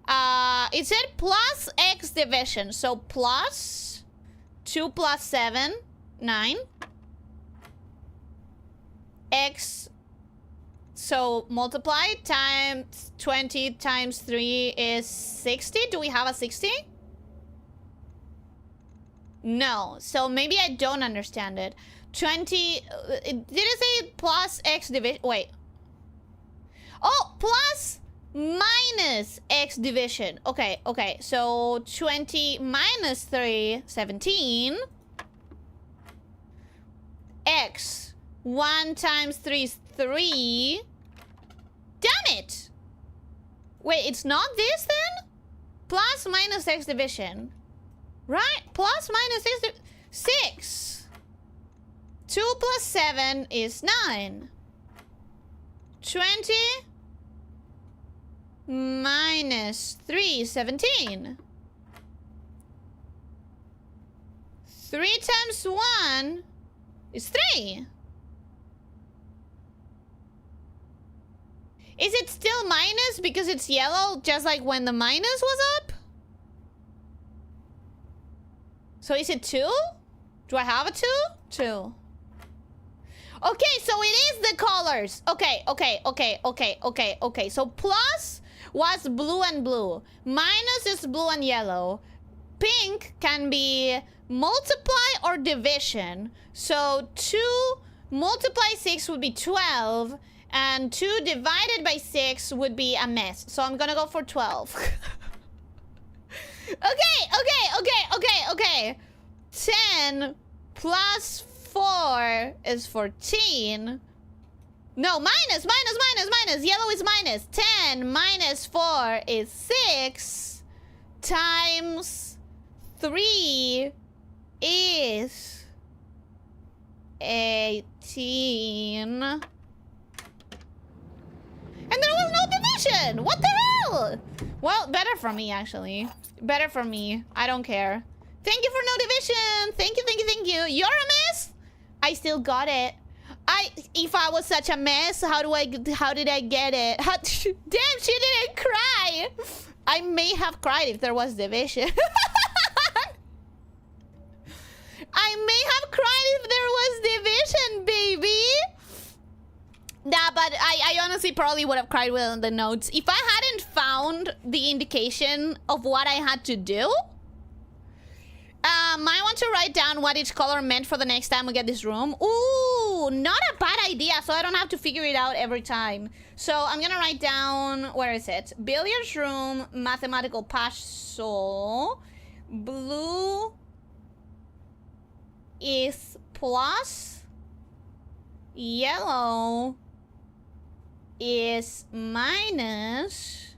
It said plus X division. So plus 2 plus 7, 9. X, so multiply times 20 times 3 is 60. Do we have a 60? No, so maybe I don't understand it. 20, did it say plus X division? Wait. Oh, plus minus X division. Okay, okay, so 20 minus 3, 17. X. 1 times 3 is 3. Damn it! Wait, it's not this then? Plus minus X division. Right? Plus minus X 6. 2 plus 7 is 9. 20 minus 3 is 17. 3 times 1 is 3. Is it still minus because it's yellow, just like when the minus was up? So is it 2? Do I have a 2? 2. Okay, so it is the colors. Okay, okay, okay, okay, okay, okay. So plus was blue and blue. Minus is blue and yellow. Pink can be multiply or division. So 2 multiply 6 would be 12. And 2 divided by 6 would be a mess. So I'm gonna go for 12. Okay. 10 plus 4 is 14. No, minus. Yellow is minus. 10 minus 4 is 6. Times 3 is 18. And there was no division! What the hell? Well, better for me, actually. Better for me. I don't care. Thank you for no division! Thank you. You're a mess? I still got it. If I was such a mess, how did I get it? Damn, she didn't cry! I may have cried if there was division. I may have cried if there was division, baby! Nah, but I honestly probably would have cried with the notes. If I hadn't found the indication of what I had to do, I want to write down what each color meant for the next time we get this room. Ooh, not a bad idea, so I don't have to figure it out every time. So I'm gonna write down, where is it? Billiards room, mathematical puzzle. Blue is plus. Yellow is minus.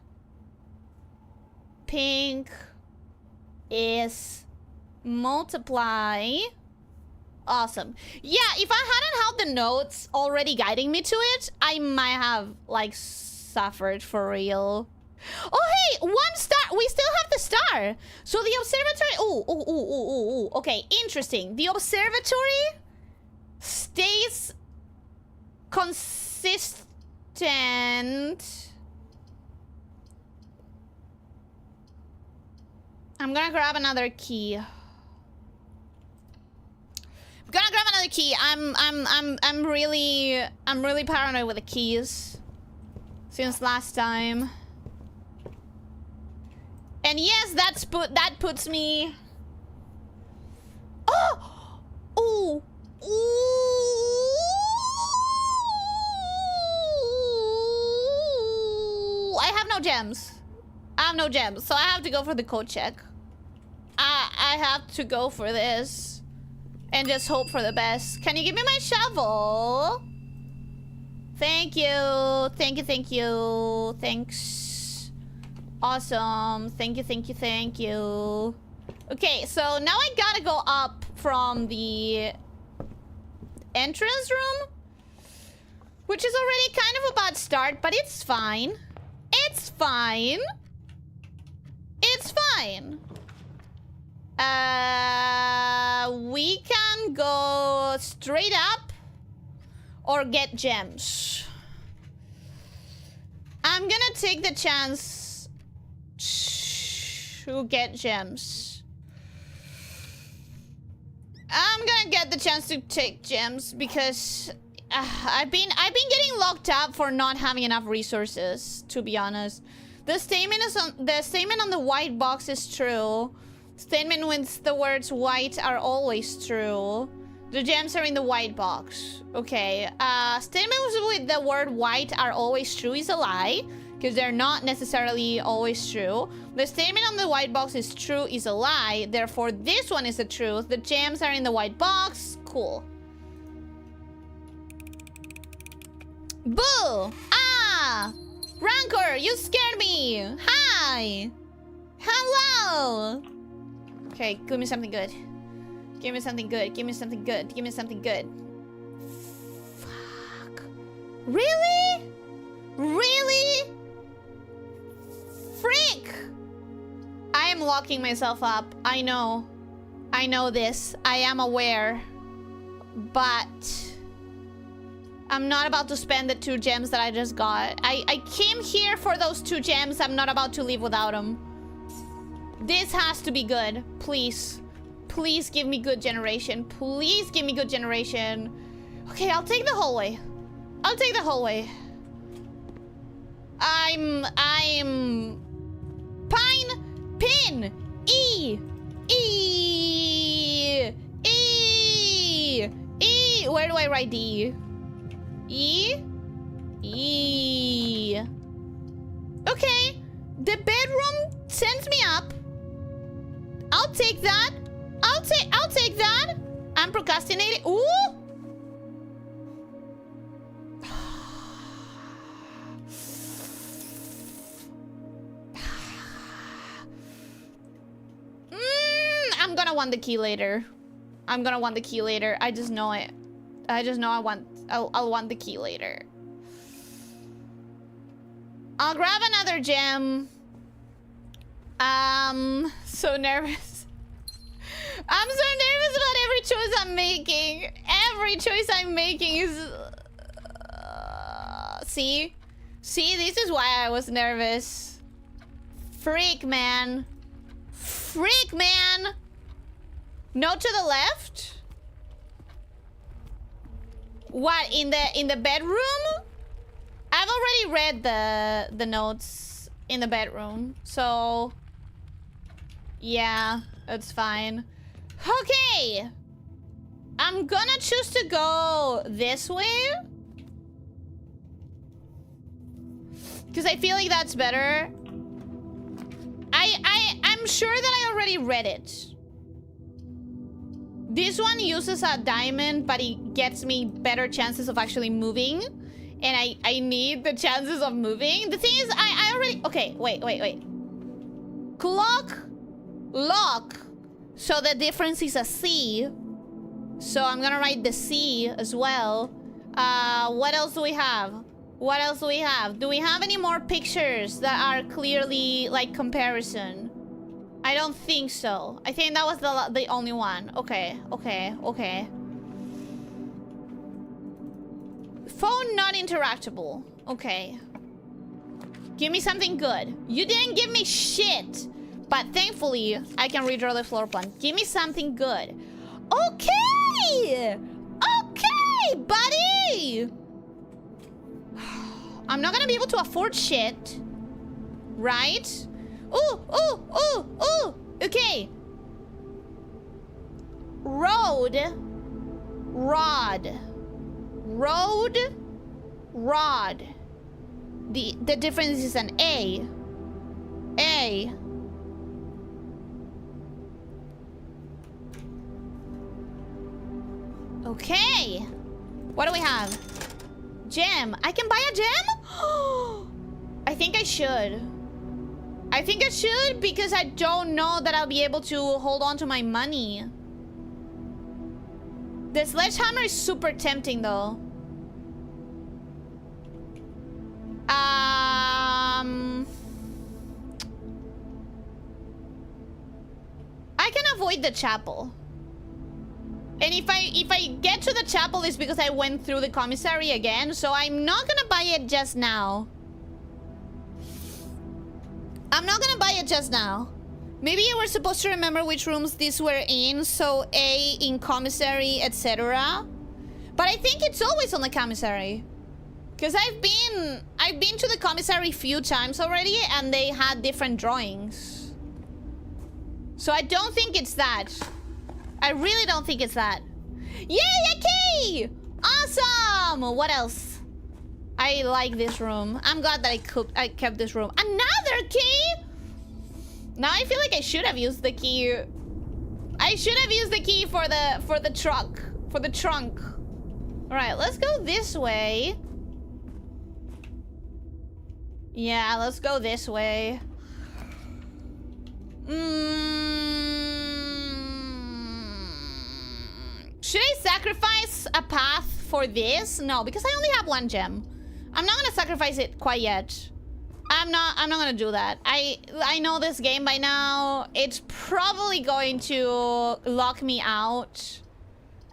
Pink is multiply. Awesome. Yeah, if I hadn't had the notes already guiding me to it, I might have, like, suffered for real. Oh, hey, 1 star. We still have the star. So the observatory... Ooh. Okay, interesting. The observatory stays consistent. I'm gonna grab another key. I'm really paranoid with the keys since last time. And yes, that puts me. Oh! Ooh! Ooh! I have no gems. So I have to go for the code check. I have to go for this. And just hope for the best. Can you give me my shovel? Thank you. Thanks. Awesome. Thank you. Okay, so now I gotta go up from the entrance room, which is already kind of a bad start, but it's fine. We can go straight up or get gems. I'm gonna take the chance to get gems. I'm gonna get the chance to take gems because I've been getting locked up for not having enough resources, to be honest. The statement on the white box is true. Statement with the words white are always true. The gems are in the white box. Okay. Statement with the word white are always true is a lie, because they're not necessarily always true. The statement on the white box is true is a lie. Therefore, this one is the truth. The gems are in the white box. Cool. Boo! Ah! Rancor, you scared me! Hi! Hello! Okay, give me something good. Give me something good. Give me something good. Give me something good. Fuck. Really? Really? Freak! I am locking myself up. I know. I know this. I am aware. But I'm not about to spend the 2 gems that I just got. I came here for those 2 gems. I'm not about to leave without them. This has to be good. Please. Please give me good generation. Please give me good generation. Okay, I'll take the hallway. I'll take the hallway. I'm Pine Pin E E E E. Where do I write D? E E. Okay, the bedroom sends me up. I'll take that. I'll take that. I'm procrastinating. Ooh. I'm gonna want the key later. I'm gonna want the key later. I just know it. I just know I'll want the key later. I'll grab another gem. So nervous. I'm so nervous about every choice I'm making. Every choice I'm making is... See? See, this is why I was nervous. Freak, man. Freak, man. No to the left? What, in the bedroom? I've already read the notes in the bedroom, so yeah, it's fine. Okay, I'm gonna choose to go this way because I feel like that's better. I'm sure that I already read it. This one uses a diamond, but it gets me better chances of actually moving. And I need the chances of moving. The thing is, I already... Okay, wait. Clock, lock. So the difference is a C. So I'm gonna write the C as well. What else do we have? What else do we have? Do we have any more pictures that are clearly, like, comparison? I don't think so. I think that was the only one. Okay. Phone not interactable. Okay. Give me something good. You didn't give me shit. But thankfully, I can redraw the floor plan. Give me something good. Okay! Okay, buddy! I'm not gonna be able to afford shit. Right? Ooh! Okay. Road. Rod. Road. Rod. The difference is an A. A. Okay. What do we have? Gem. I can buy a gem? I think I should. I think I should because I don't know that I'll be able to hold on to my money. The sledgehammer is super tempting though. I can avoid the chapel. And if I get to the chapel, it's because I went through the commissary again. So I'm not gonna buy it just now. I'm not gonna buy it just now. Maybe you were supposed to remember which rooms these were in. So A in commissary, etc. But I think it's always on the commissary. Because I've been to the commissary a few times already, and they had different drawings. So I don't think it's that. I really don't think it's that. Yay, a key! Awesome! What else? I like this room. I'm glad that I kept this room. Another key? Now I feel like I should have used the key. I should have used the key for the truck. For the trunk. Alright, let's go this way. Yeah, let's go this way. Should I sacrifice a path for this? No, because I only have one gem. I'm not gonna sacrifice it quite yet. I'm not gonna do that. I know this game by now. It's probably going to lock me out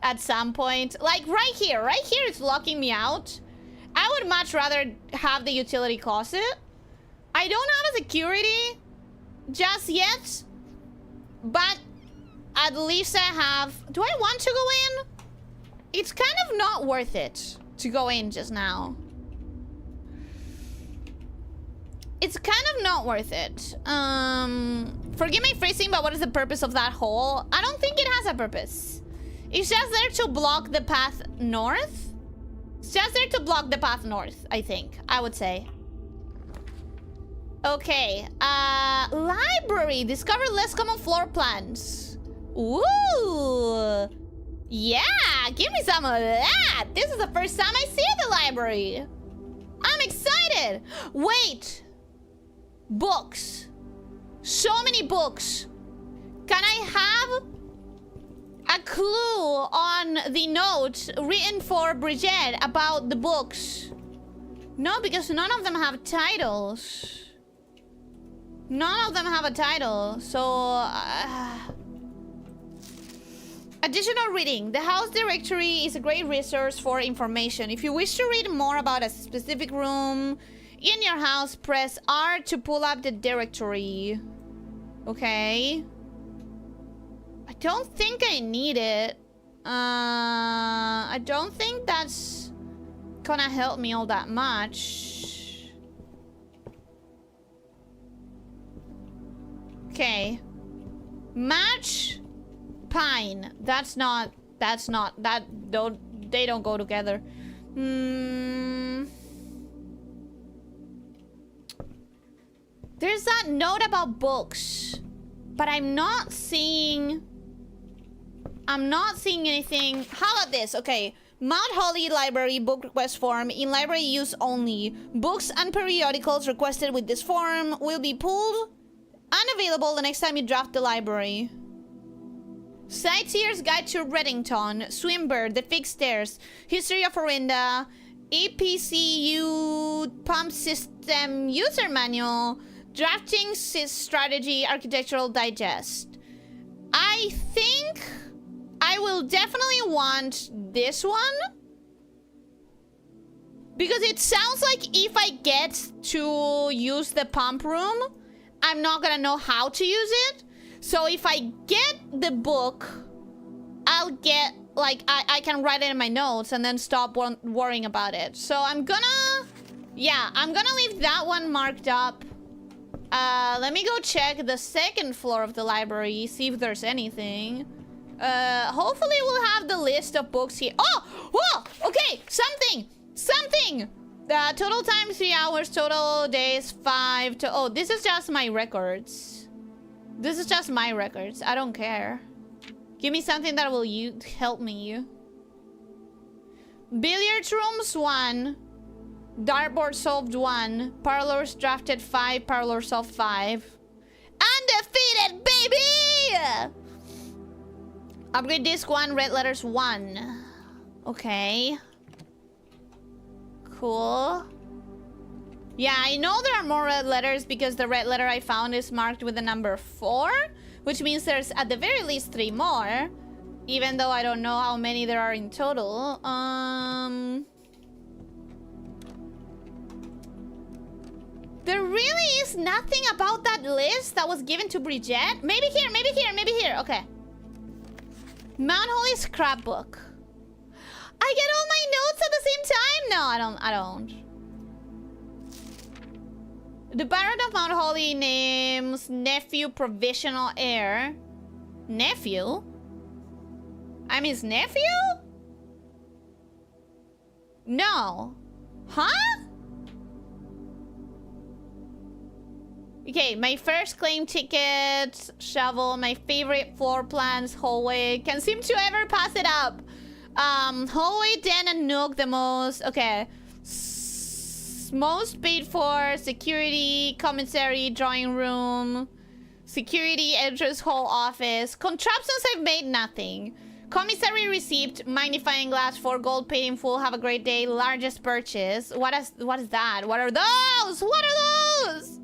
at some point. Like right here it's locking me out. I would much rather have the utility closet. I don't have a security just yet, but at least I have... Do I want to go in? It's kind of not worth it to go in just now. It's kind of not worth it. Forgive my phrasing, but what is the purpose of that hole? I don't think it has a purpose. It's just there to block the path north. It's just there to block the path north, I think. I would say. Okay. Library. Discover less common floor plans. Ooh. Yeah. Give me some of that. This is the first time I see the library. I'm excited. Wait. Books. So many books. Can I have a clue on the note written for Bridget about the books? No, because none of them have titles. None of them have a title. So additional reading. The house directory is a great resource for information. If you wish to read more about a specific room in your house, press R to pull up the directory. Okay. I don't think I need it. I don't think that's gonna help me all that much. Okay. Match pine. They don't go together. There's that note about books, but I'm not seeing anything. How about this? Okay. Mount Holly Library book request form in library use only. Books and periodicals requested with this form will be pulled unavailable the next time you draft the library. Sightseer's Guide to Reddington, Swinburne, The Fixed Stairs, History of Orinda, EPCU Pump System User Manual, Drafting Strategy Architectural Digest. I think I will definitely want this one, because it sounds like if I get to use the pump room, I'm not gonna know how to use it. So if I get the book, I'll get, like, I can write it in my notes and then stop worrying about it. So I'm gonna leave that one marked up. Let me go check the second floor of the library, see if there's anything. Hopefully we'll have the list of books here. Oh, okay, something. Total time 3 hours, total days 5 to... Oh, this is just my records. This is just my records. I don't care. Give me something that will help me. Billiards rooms 1. Dartboard solved 1. Parlors drafted 5. Parlor solved 5. Undefeated, baby! Upgrade disc 1. Red letters 1. Okay. Cool. Yeah, I know there are more red letters because the red letter I found is marked with the number 4, which means there's at the very least 3 more, even though I don't know how many there are in total. There really is nothing about that list that was given to Bridget. Maybe here, maybe here, maybe here. Okay. Mount Holy scrapbook. I get all my notes at the same time? No, I don't. The Baron of Mount Holy names nephew provisional heir. Nephew? I'm his nephew? No. Huh? Okay, my first claim ticket, shovel, my favorite floor plans, hallway. Can't seem to ever pass it up. Hallway, den, and nook the most. Okay. Most paid for, security, commissary, drawing room, security, entrance hall, office. Contraptions I've made, nothing. Commissary receipt, magnifying glass, 4 gold, paid in full, have a great day, largest purchase. What is that? What are those? What are those?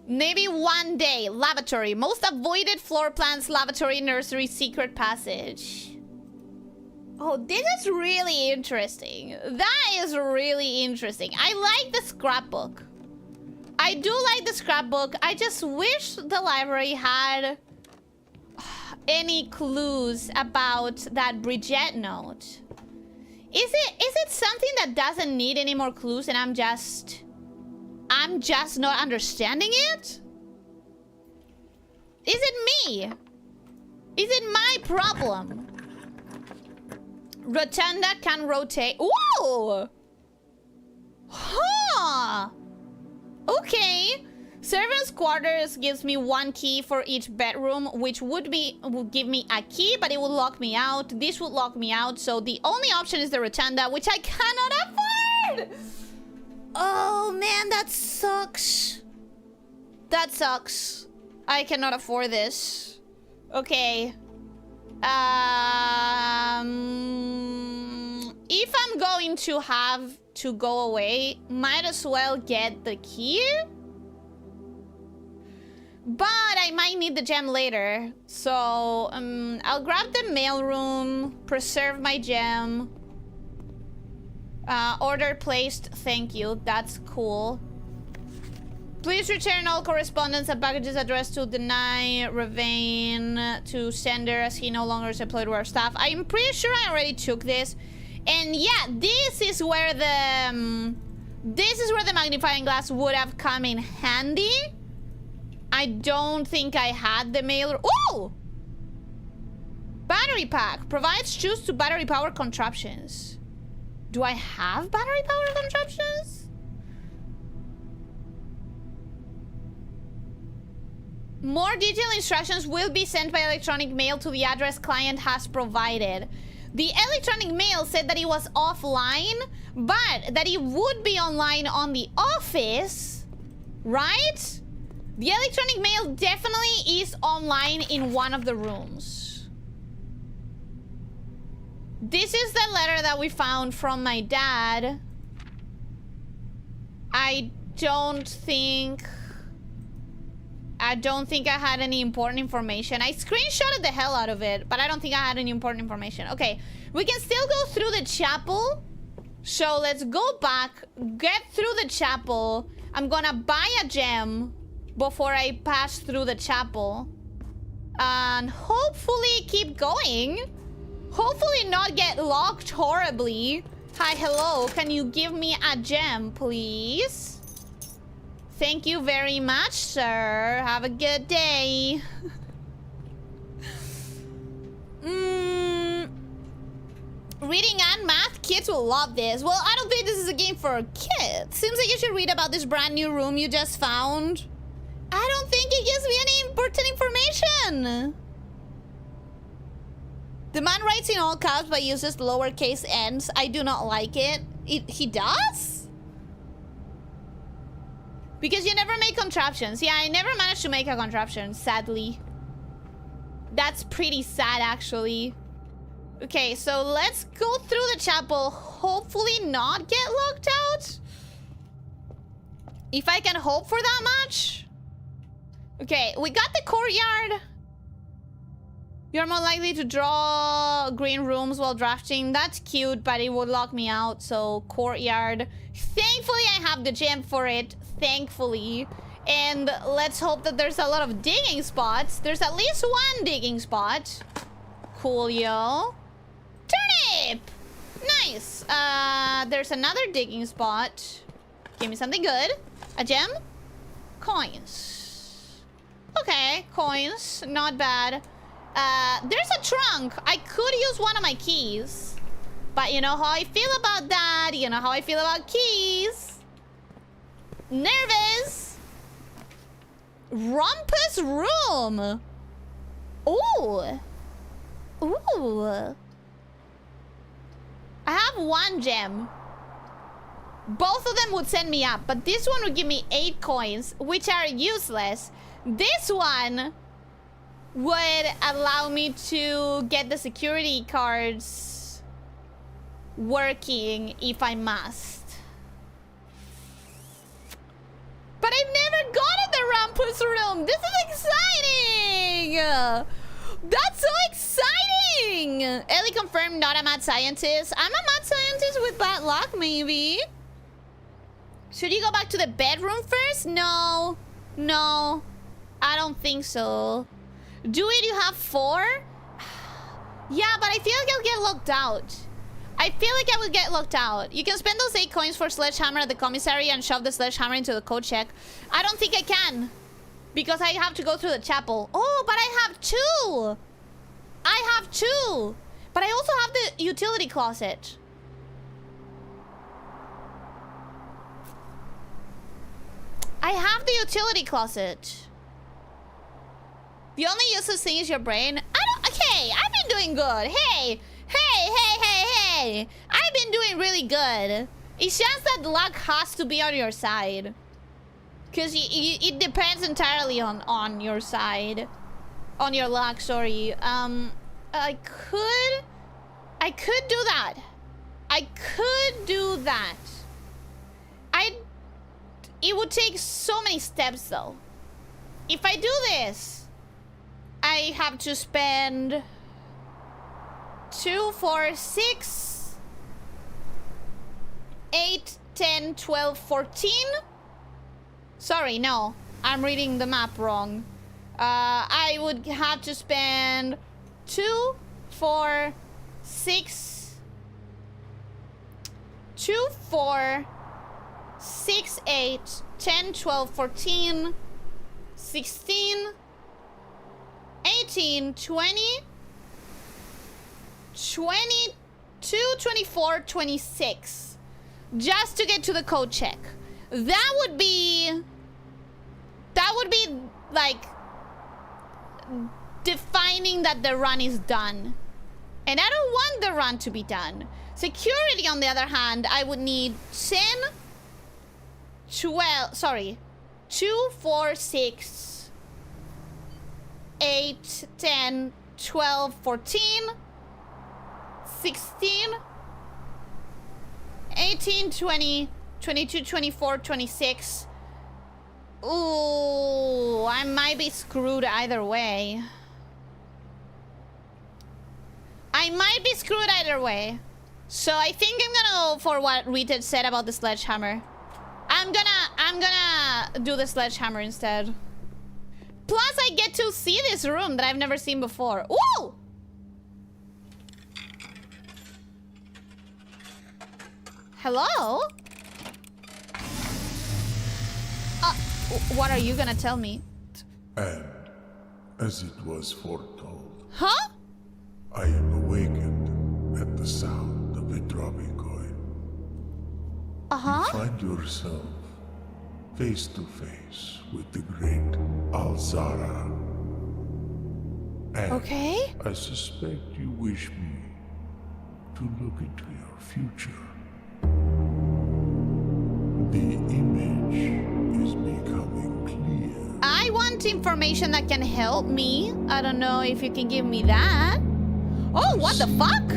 Maybe one day. Lavatory. Most avoided floor plans, lavatory, nursery, secret passage. Oh, this is really interesting. That is really interesting. I like the scrapbook. I do like the scrapbook. I just wish the library had any clues about that Bridget note. Is it something that doesn't need any more clues and I'm just not understanding it? Is it me? Is it my problem? Rotunda can rotate. Whoa! Huh! Okay. Servants' quarters gives me 1 key for each bedroom, which would give me a key, but it would lock me out. This would lock me out, so the only option is the rotunda, which I cannot afford! Oh man, that sucks. That sucks. I cannot afford this. Okay. If I'm going to have to go away, might as well get the key. But I might need the gem later. So, I'll grab the mailroom, preserve my gem. Order placed, thank you. That's cool. Please return all correspondence and packages addressed to Deny Ravane to sender as he no longer is employed with our staff. I'm pretty sure I already took this. And yeah, this is where the magnifying glass would have come in handy. I don't think I had the mail. Oh! Battery pack. Provides choose to battery power contraptions. Do I have battery power contraptions? More detailed instructions will be sent by electronic mail to the address client has provided. The electronic mail said that it was offline, but that it would be online on the office, right? The electronic mail definitely is online in one of the rooms. This is the letter that we found from my dad. I don't think I had any important information. I screenshotted the hell out of it, but I don't think I had any important information. Okay, we can still go through the chapel. So let's go back, get through the chapel. I'm gonna buy a gem before I pass through the chapel. And hopefully keep going. Hopefully not get locked horribly. Hi, hello. Can you give me a gem, please? Thank you very much, sir. Have a good day. Reading and math, kids will love this. Well, I don't think this is a game for kids. Seems like you should read about this brand new room you just found. I don't think it gives me any important information. The man writes in all caps but uses lowercase n's. I do not like it. He does? Because you never make contraptions. Yeah, I never managed to make a contraption, sadly. That's pretty sad, actually. Okay, so let's go through the chapel. Hopefully not get locked out. If I can hope for that much. Okay, we got the courtyard. You're more likely to draw green rooms while drafting. That's cute, but it would lock me out. So, courtyard. Thankfully, I have the gem for it. Thankfully. And let's hope that there's a lot of digging spots. There's at least one digging spot. Coolio. Turnip! Nice. There's another digging spot. Give me something good. A gem? Coins. Okay, coins. Not bad. There's a trunk. I could use one of my keys. But you know how I feel about that. You know how I feel about keys. Nervous. Rumpus room. Ooh. Ooh. I have one gem. Both of them would send me up, but this one would give me 8 coins, which are useless. This one would allow me to get the security cards working if I must. But I've never gone in the Rumpus room. This is exciting. That's so exciting. Ellie confirmed not a mad scientist. I'm a mad scientist with bad luck, maybe. Should you go back to the bedroom first? No. No. I don't think so. Do it, you have 4? Yeah, but I feel like I'll get locked out. I feel like I would get locked out. You can spend those 8 coins for sledgehammer at the commissary and shove the sledgehammer into the code check. I don't think I can. Because I have to go through the chapel. Oh, but I have 2. I have 2. But I also have the utility closet. I have the utility closet. The only useless thing is your brain. Okay, I've been doing good. Hey. I've been doing really good. It's just that luck has to be on your side. Because it depends entirely on your side. On your luck, sorry. I could do that. I could do that. It would take so many steps, though. If I do this, I have to spend 2, 4, 6, 8, 10, 12, 14. Sorry, no. I'm reading the map wrong. I would have to spend 2, 4, 6, 2, 4, 6, 8, 10, 12, 14, 16, 18, 20, 22, 24, 26. Just to get to the code check. That would be like defining that the run is done. And I don't want the run to be done. Security, on the other hand, I would need 10, 12, sorry, 2, 4, 6, 8, 10, 12, 14, 16, 18, 20, 22, 24, 26. Ooh, I might be screwed either way. I might be screwed either way. So I think I'm gonna go for what Rita said about the sledgehammer. I'm gonna do the sledgehammer instead. Plus, I get to see this room that I've never seen before. Ooh! Hello? What are you gonna tell me? And, as it was foretold, Huh? I am awakened at the sound of a dropping coin. Uh-huh. You find yourself face to face with the great Alzara. And Okay. I suspect you wish me to look into your future. The image is becoming clear. I want information that can help me. I don't know if you can give me that. Oh, what the fuck?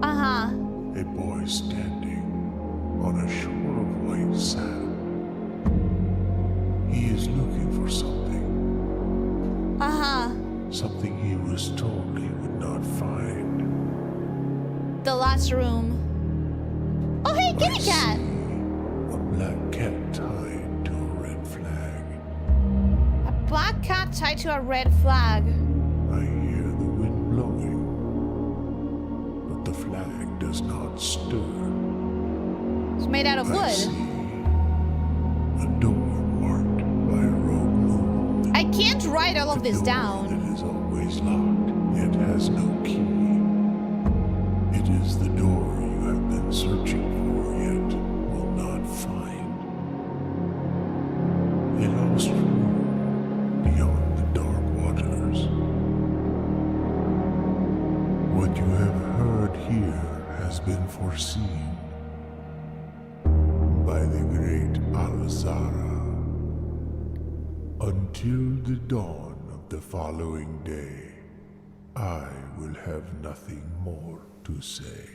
Uh-huh. A boy standing on a shore of white sand. He is looking for something. Uh-huh. Something he was told he would not find. The last room. Oh, hey, kitty cat! A black cat tied to a red flag. A black cat tied to a red flag. I hear the wind blowing, but the flag does not stir. It's made out of I wood. see a door marked by a rogue moon. I can't write all of this Door down. that is always locked, yet has no key. It is the door you have been searching for, yet will not find. A lost room beyond the dark waters. What you have heard here has been foreseen by the great Elyssia. Until the dawn of the following day, I will have nothing more to say.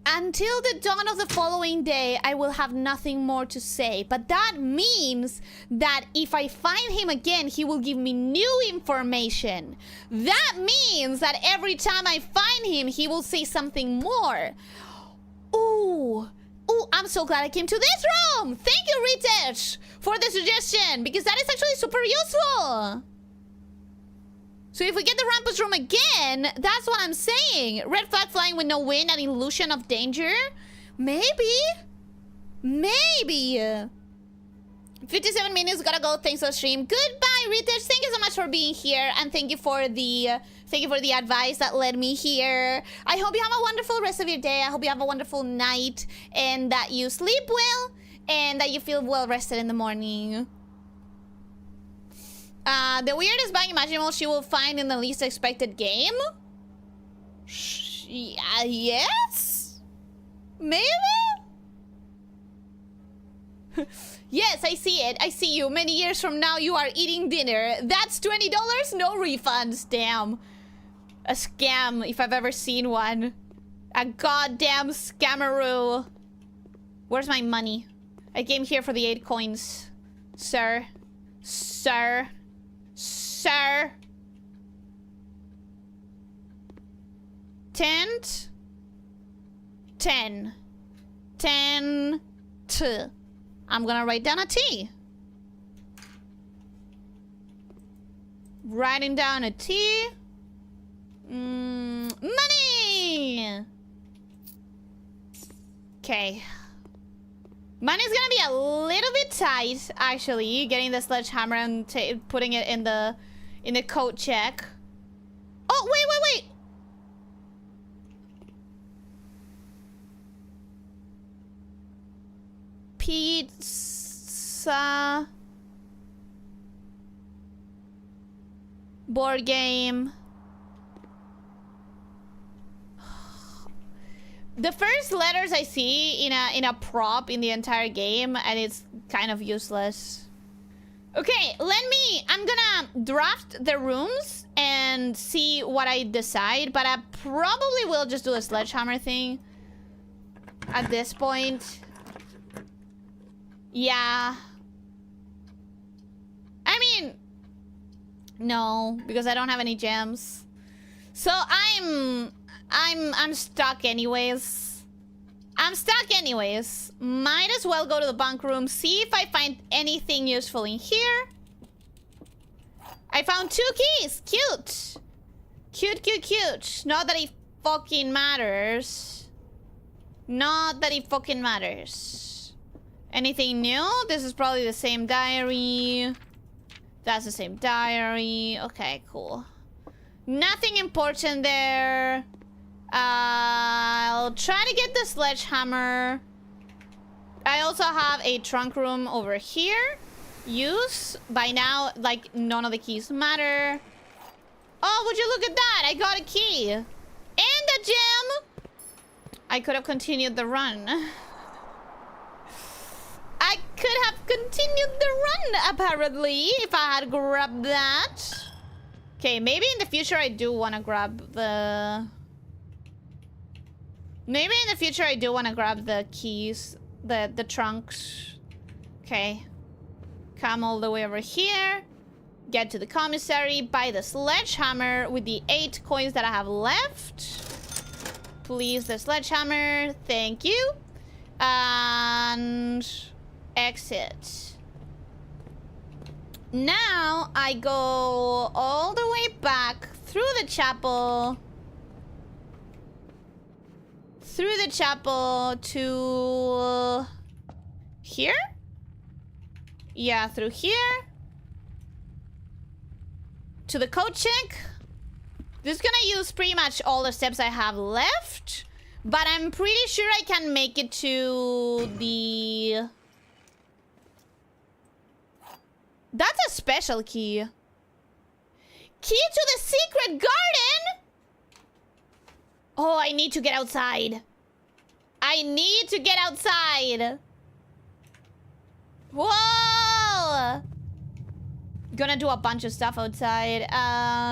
Until the dawn of the following day, I will have nothing more to say. But that means that if I find him again, he will give me new information. That means that every time I find him, he will say something more. Ooh. Ooh, I'm so glad I came to this room. Thank you, Ritesh, for the suggestion, because that is actually super useful. So if we get the Rampus room again, that's what I'm saying. Red flag flying with no wind, an illusion of danger. Maybe. Maybe. 57 minutes, gotta go. Thanks for the stream. Goodbye, Ritesh. Thank you so much for being here, and thank you for the advice that led me here. I hope you have a wonderful rest of your day. I hope you have a wonderful night, and that you sleep well, and that you feel well rested in the morning. The weirdest bag imaginable she will find in the least expected game? Yes? Maybe? Yes, I see it. I see you. Many years from now, you are eating dinner. That's $20? No refunds. Damn. A scam, if I've ever seen one. A goddamn scammeroo. Where's my money? I came here for the 8 coins. Sir. Sir. Sir. Tent. 10. 10. T. I'm gonna write down a T. Writing down a T. Money! Okay. Money's gonna be a little bit tight, actually. Getting the sledgehammer and putting it in the coat check. Oh, wait. Pizza. Board game. The first letters I see in a prop in the entire game, and it's kind of useless. Okay, I'm gonna draft the rooms and see what I decide, but I probably will just do a sledgehammer thing at this point. Yeah. I mean, no, because I don't have any gems. So I'm stuck anyways. Might as well go to the bunk room, see if I find anything useful in here. I found 2 keys. Cute. Cute. Not that it fucking matters. Anything new? This is probably the same diary. That's the same diary. Okay, cool. Nothing important there. I'll try to get the sledgehammer. I also have a trunk room over here. Use. By now, like, none of the keys matter. Oh, would you look at that? I got a key. And a gem. I could have continued the run. I could have continued the run, apparently, if I had grabbed that. Okay, maybe in the future I do want to grab the... Maybe in the future I do want to grab the keys, the trunks. Okay. Come all the way over here. Get to the commissary, buy the sledgehammer with the 8 coins that I have left. Please, the sledgehammer. Thank you. And exit. Now I go all the way back through the chapel. Through the chapel to here? Yeah, through here. To the code check. This is gonna use pretty much all the steps I have left. But I'm pretty sure I can make it to the... That's a special key. Key to the secret garden? Oh, I need to get outside. I need to get outside. Whoa! Gonna do a bunch of stuff outside.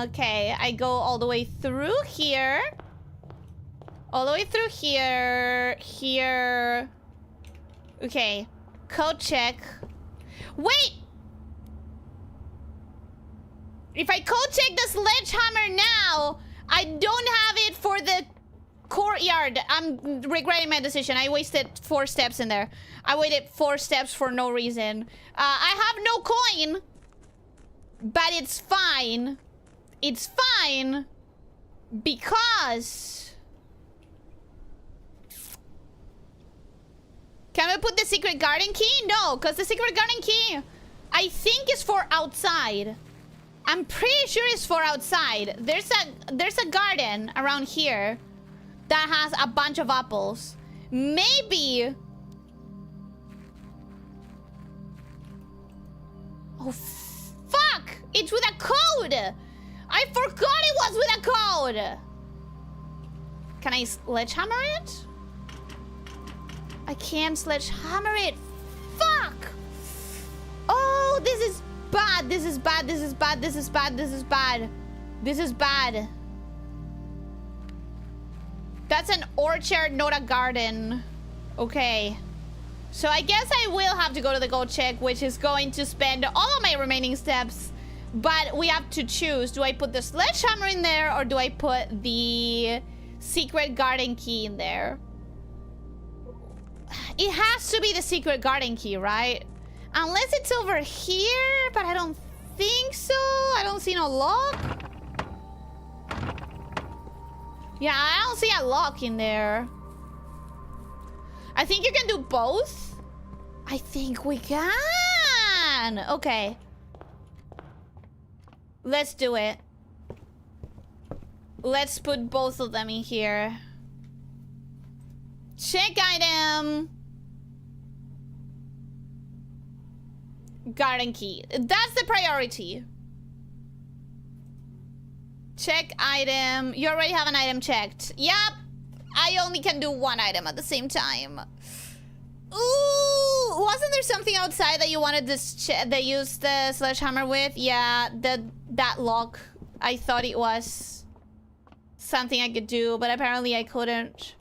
Okay, I go all the way through here. All the way through here. Here. Okay. Code check. Wait! If I code check the sledgehammer now, I don't have it for the courtyard. I'm regretting my decision. I wasted 4 steps in there. I waited 4 steps for no reason. I have no coin. But it's fine. It's fine. Because... Can we put the secret garden key? No, because the secret garden key, I think, is for outside. I'm pretty sure it's for outside. There's a garden around here that has a bunch of apples. Maybe... Oh, fuck! It's with a code! I forgot it was with a code! Can I sledgehammer it? I can't sledgehammer it. Fuck! Oh, this is bad. This is bad. This is bad. This is bad. This is bad. This is bad. That's an orchard, not a garden. Okay. So I guess I will have to go to the gold check, which is going to spend all of my remaining steps. But we have to choose. Do I put the sledgehammer in there, or do I put the secret garden key in there? It has to be the secret garden key, right? Unless it's over here, but I don't think so. I don't see no lock. Yeah, I don't see a lock in there. I think you can do both. I think we can. Okay. Let's do it. Let's put both of them in here. Check item. Garden key. That's the priority. Check item. You already have an item checked. Yep. I only can do one item at the same time. Ooh. Wasn't there something outside that you wanted to use the sledgehammer with? Yeah. That lock. I thought it was something I could do, but apparently I couldn't.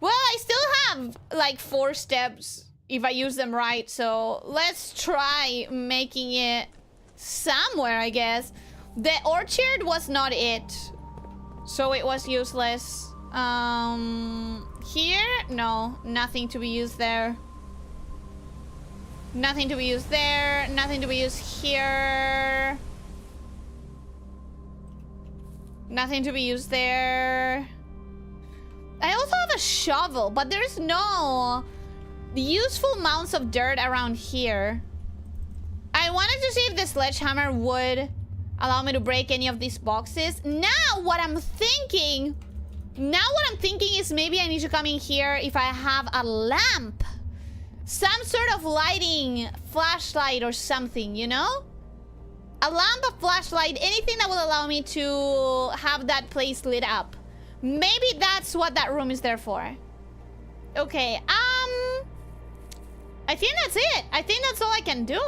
Well, I still have like 4 steps if I use them right, so let's try making it somewhere, I guess. The orchard was not it, so it was useless. Here? No, nothing to be used there. Nothing to be used there. Nothing to be used here. Nothing to be used there. I also have a shovel, but there's no useful mounds of dirt around here. I wanted to see if the sledgehammer would allow me to break any of these boxes. Now what I'm thinking is maybe I need to come in here if I have a lamp. Some sort of lighting, flashlight or something, you know? A lamp, a flashlight, anything that will allow me to have that place lit up. Maybe that's what that room is there for. Okay, I think that's it. I think that's all I can do.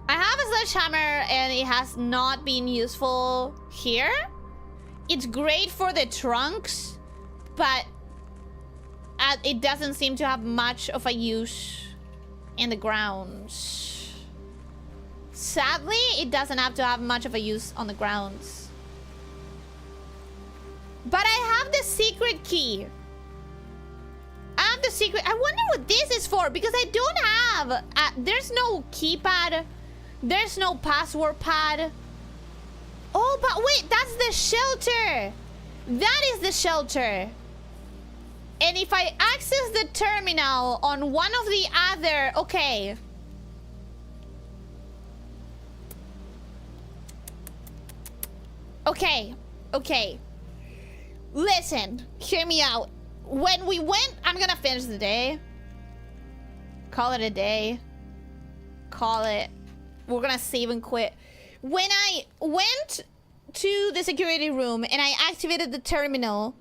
I have a sledgehammer and it has not been useful here. It's great for the trunks, but it doesn't seem to have much of a use in the grounds. Sadly, it doesn't have to have much of a use on the grounds. But I have the secret key. I have the secret. I wonder what this is for, because I don't have... there's no keypad. There's no password pad. Oh, but wait, that's the shelter. That is the shelter. And if I access the terminal on one of the other... Okay. Okay. Okay. Listen. Hear me out. When we went... I'm gonna finish the day. Call it a day. Call it... We're gonna save and quit. When I went to the security room and I activated the terminal,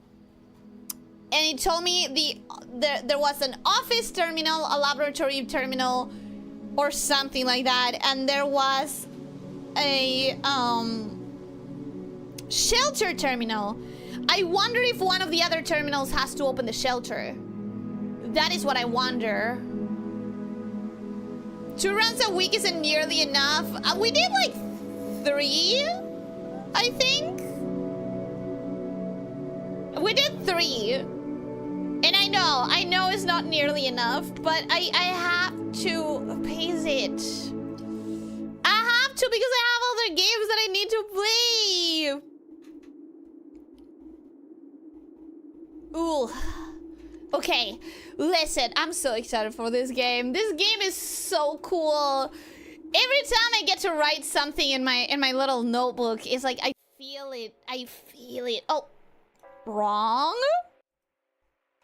and it told me there was an office terminal, a laboratory terminal, or something like that, and there was a shelter terminal. I wonder if one of the other terminals has to open the shelter. That is what I wonder. 2 runs a week isn't nearly enough. We did like 3, I think. We did 3. And I know it's not nearly enough, but I have to pace it. I have to, because I have other games that I need to play. Ooh. Okay, listen, I'm so excited for this game. This game is so cool. Every time I get to write something in my little notebook, it's like I feel it. I feel it. Oh, wrong.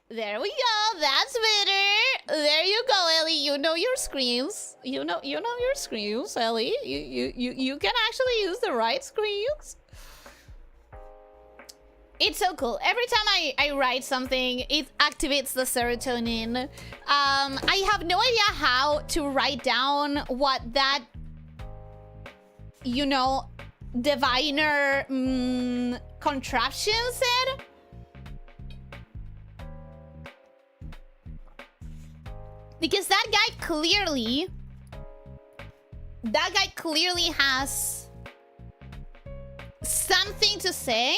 There we go. That's better. There you go, Ellie. You know your screens. You know your screens, Ellie. You can actually use the right screens. It's so cool. Every time I write something, it activates the serotonin. I have no idea how to write down what that, you know, diviner contraption said. Because that guy clearly has something to say.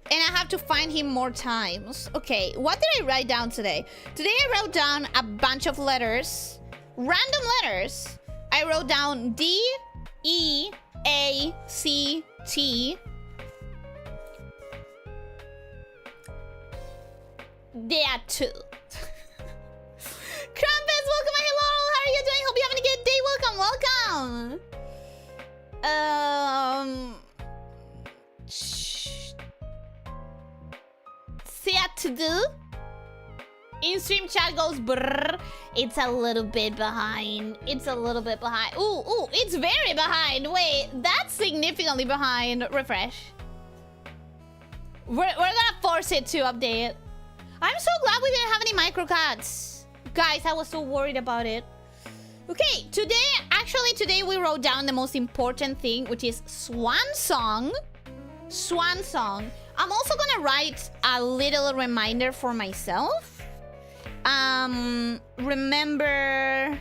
And I have to find him more times. Okay, what did I write down today? Today I wrote down a bunch of letters. Random letters. I wrote down D, E, A, C, T. There are 2. Crumpets, welcome, my hello. How are you doing? Hope you're having a good day. Welcome, welcome. To do. In-stream chat goes brrr. It's a little bit behind. It's a little bit behind. Ooh, it's very behind. Wait, that's significantly behind. Refresh. We're gonna force it to update. I'm so glad we didn't have any microcuts. Guys, I was so worried about it. Okay, today we wrote down the most important thing, which is Swan Song. Swan Song. I'm also gonna write a little reminder for myself. Remember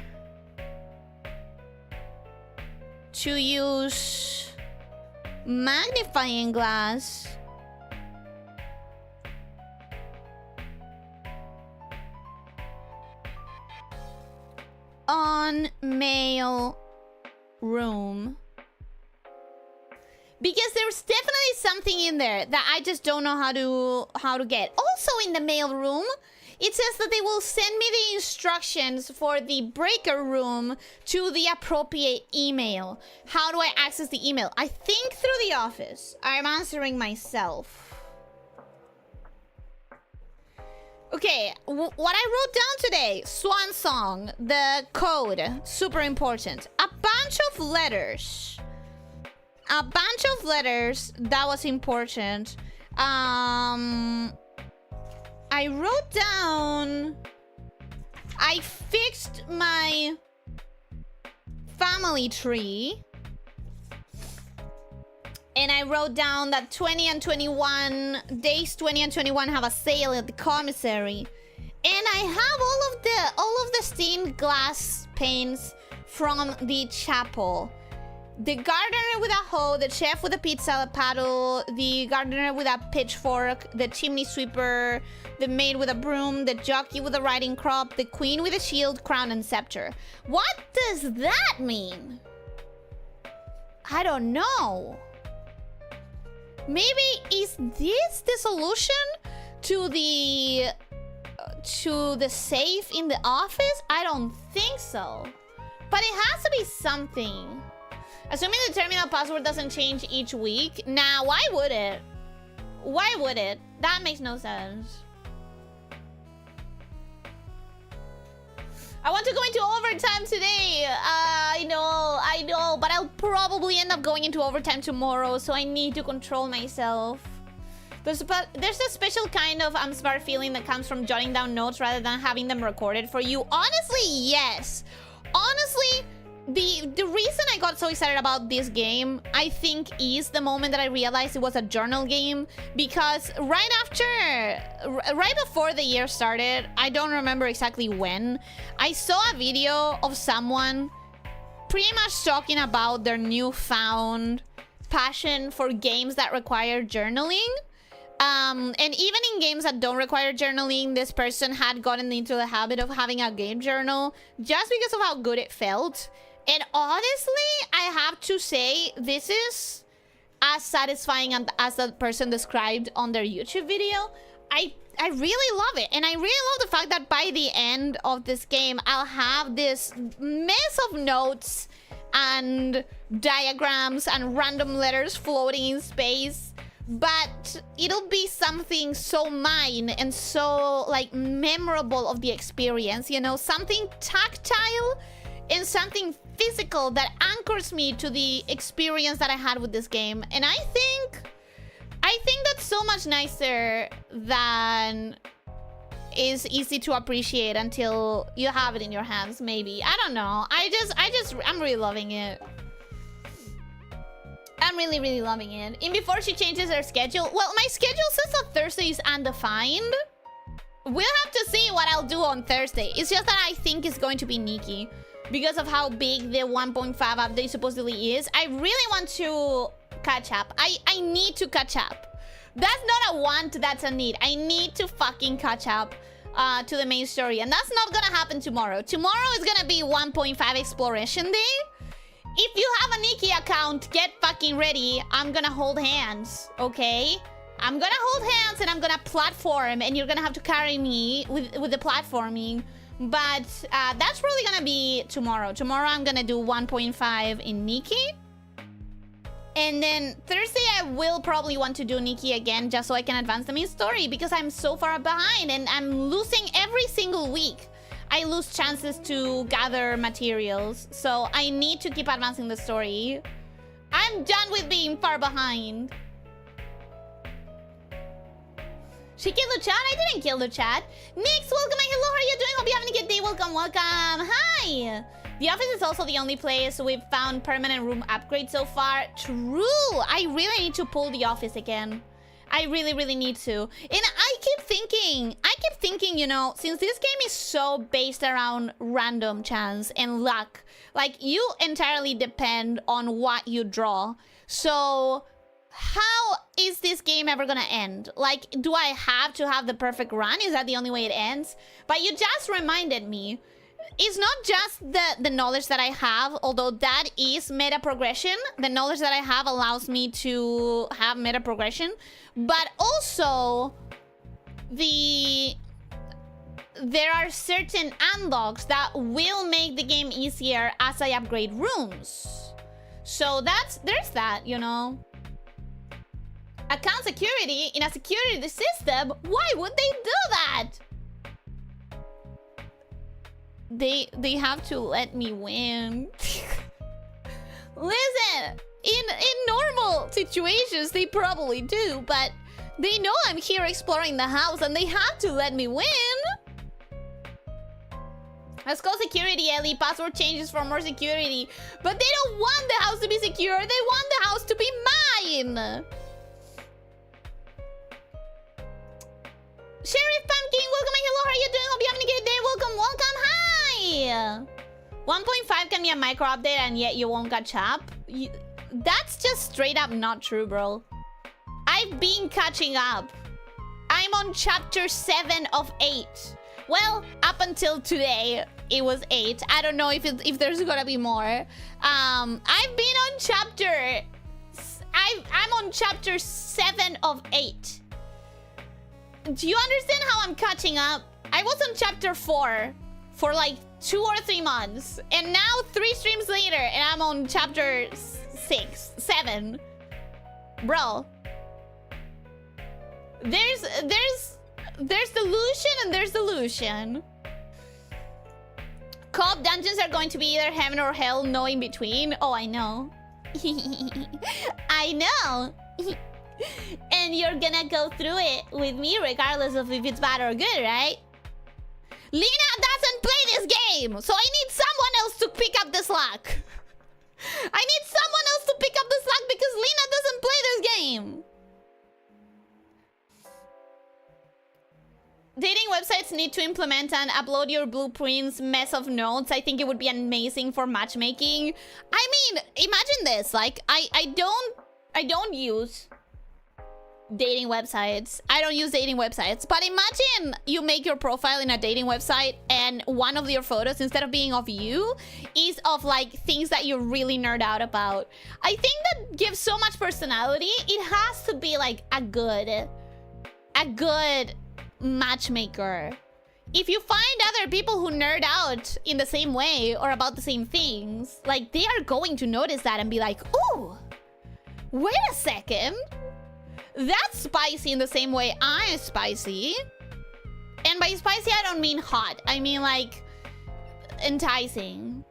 to use magnifying glass on mail room. Because there's definitely something in there that I just don't know how to get. Also in the mail room, it says that they will send me the instructions for the breaker room to the appropriate email. How do I access the email? I think through the office. I'm answering myself. Okay, what I wrote down today. Swan Song, the code, super important. A bunch of letters. That was important. I wrote down... I fixed my family tree. And I wrote down that 20 and 21... Days 20 and 21 have a sale at the commissary. And I have all of the stained glass panes from the chapel. The gardener with a hoe, the chef with a pizza paddle, the gardener with a pitchfork, the chimney sweeper, the maid with a broom, the jockey with a riding crop, the queen with a shield, crown, and scepter. What does that mean? I don't know. Maybe is this the solution to the safe in the office? I don't think so. But it has to be something. Assuming the terminal password doesn't change each week. Nah, why would it? Why would it? That makes no sense. I want to go into overtime today. I know, but I'll probably end up going into overtime tomorrow, so I need to control myself. There's a special kind of smart feeling that comes from jotting down notes rather than having them recorded for you. Honestly, yes. Honestly, the reason I got so excited about this game, I think, is the moment that I realized it was a journal game. Because right before the year started, I don't remember exactly when, I saw a video of someone pretty much talking about their newfound passion for games that require journaling. And even in games that don't require journaling, this person had gotten into the habit of having a game journal just because of how good it felt. And honestly, I have to say, this is as satisfying as the person described on their YouTube video. I really love it. And I really love the fact that by the end of this game, I'll have this mess of notes and diagrams and random letters floating in space. But it'll be something so mine and so, like, memorable of the experience. You know, something tactile and something physical that anchors me to the experience that I had with this game. And I think that's so much nicer than is easy to appreciate until you have it in your hands, maybe. I don't know. I'm really loving it. I'm really, really loving it. And before she changes her schedule, well, my schedule says that Thursday is undefined. We'll have to see what I'll do on Thursday. It's just that I think it's going to be Nikki because of how big the 1.5 update supposedly is. I really want to catch up. I need to catch up. That's not a want, that's a need. I need to fucking catch up to the main story. And that's not gonna happen tomorrow. Tomorrow is gonna be 1.5 exploration day. If you have a Nikki account, get fucking ready. I'm gonna hold hands, okay? I'm gonna hold hands and I'm gonna platform, and you're gonna have to carry me with the platforming. But that's really gonna be tomorrow. Tomorrow I'm gonna do 1.5 in Nikki. And then Thursday I will probably want to do Nikki again just so I can advance the main story because I'm so far behind and I'm losing every single week. I lose chances to gather materials, so I need to keep advancing the story. I'm done with being far behind. She killed the chat? I didn't kill the chat. Nix, welcome and hello, how are you doing? Hope you're having a good day. Welcome, welcome. Hi! The office is also the only place we've found permanent room upgrades so far. True! I really need to pull the office again. I really, really need to. And I keep thinking, you know, since this game is so based around random chance and luck, like, you entirely depend on what you draw. So how is this game ever gonna end? Like, do I have to have the perfect run? Is that the only way it ends? But you just reminded me, it's not just the knowledge that I have, although that is meta progression. The knowledge that I have allows me to have meta progression, but also there are certain unlocks that will make the game easier as I upgrade rooms. So there's that, you know. Account security in a security system, why would they do that? They have to let me win. Listen, in normal situations they probably do, but they know I'm here exploring the house and they have to let me win. Let's call security, Ellie. Password changes for more security. But they don't want the house to be secure. They want the house to be mine. Sheriff Pumpkin, welcome and hello. How are you doing? Hope you're having a good day. Welcome, welcome. Hi. 1.5 can be a micro update and yet you won't catch up. That's just straight up not true, bro. I've been catching up. I'm on chapter 7 of 8. Well, up until today, it was 8. I don't know if there's gonna be more. I've been on chapter... I'm on chapter 7 of 8. Do you understand how I'm catching up? I was on chapter 4 for like 2 or 3 months. And now 3 streams later, and I'm on chapter 7. Bro. There's delusion and there's delusion. Co-op dungeons are going to be either heaven or hell, no in between. Oh, I know. I know. And you're gonna go through it with me regardless of if it's bad or good, right? Lena doesn't play this game, so I need someone else to pick up the slack. I need someone else to pick up the slack because Lena doesn't play this game. Dating websites need to implement and upload your blueprints mess of notes. I think it would be amazing for matchmaking. I mean, imagine this. Like, I don't use dating websites. I don't use dating websites. But imagine you make your profile in a dating website and one of your photos, instead of being of you, is of like things that you really nerd out about. I think that gives so much personality. It has to be like a good matchmaker. If you find other people who nerd out in the same way or about the same things, like, they are going to notice that and be like, ooh, wait a second, that's spicy in the same way I'm spicy. And by spicy, I don't mean hot. I mean like enticing.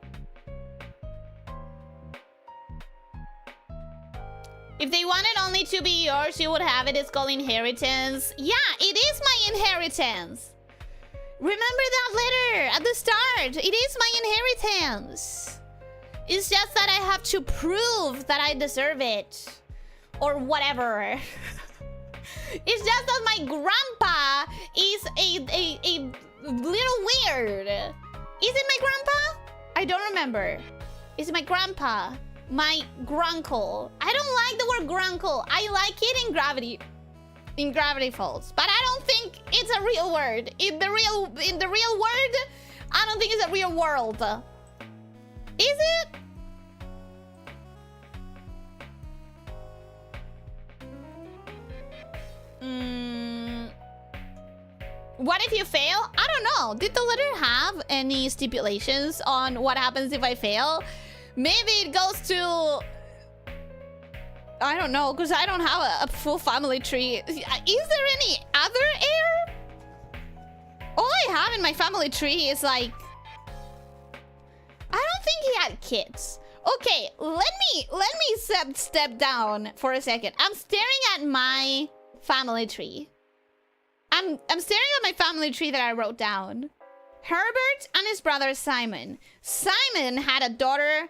If they wanted only to be yours, you would have it. It's called inheritance. Yeah, it is my inheritance. Remember that letter at the start. It is my inheritance. It's just that I have to prove that I deserve it. Or whatever. It's just that my grandpa is a little weird. Is it my grandpa? I don't remember. Is it my grandpa? My grunkle. I don't like the word grunkle. I like it in Gravity. In Gravity Falls. But I don't think it's a real word. In the real word, I don't think it's a real world. Is it? What if you fail? I don't know. Did the letter have any stipulations on what happens if I fail? Maybe it goes to... I don't know, because I don't have a full family tree. Is there any other heir? All I have in my family tree is like... I don't think he had kids. Okay, let me step down for a second. I'm staring at my family tree. I'm staring at my family tree that I wrote down. Herbert and his brother Simon. Simon had a daughter,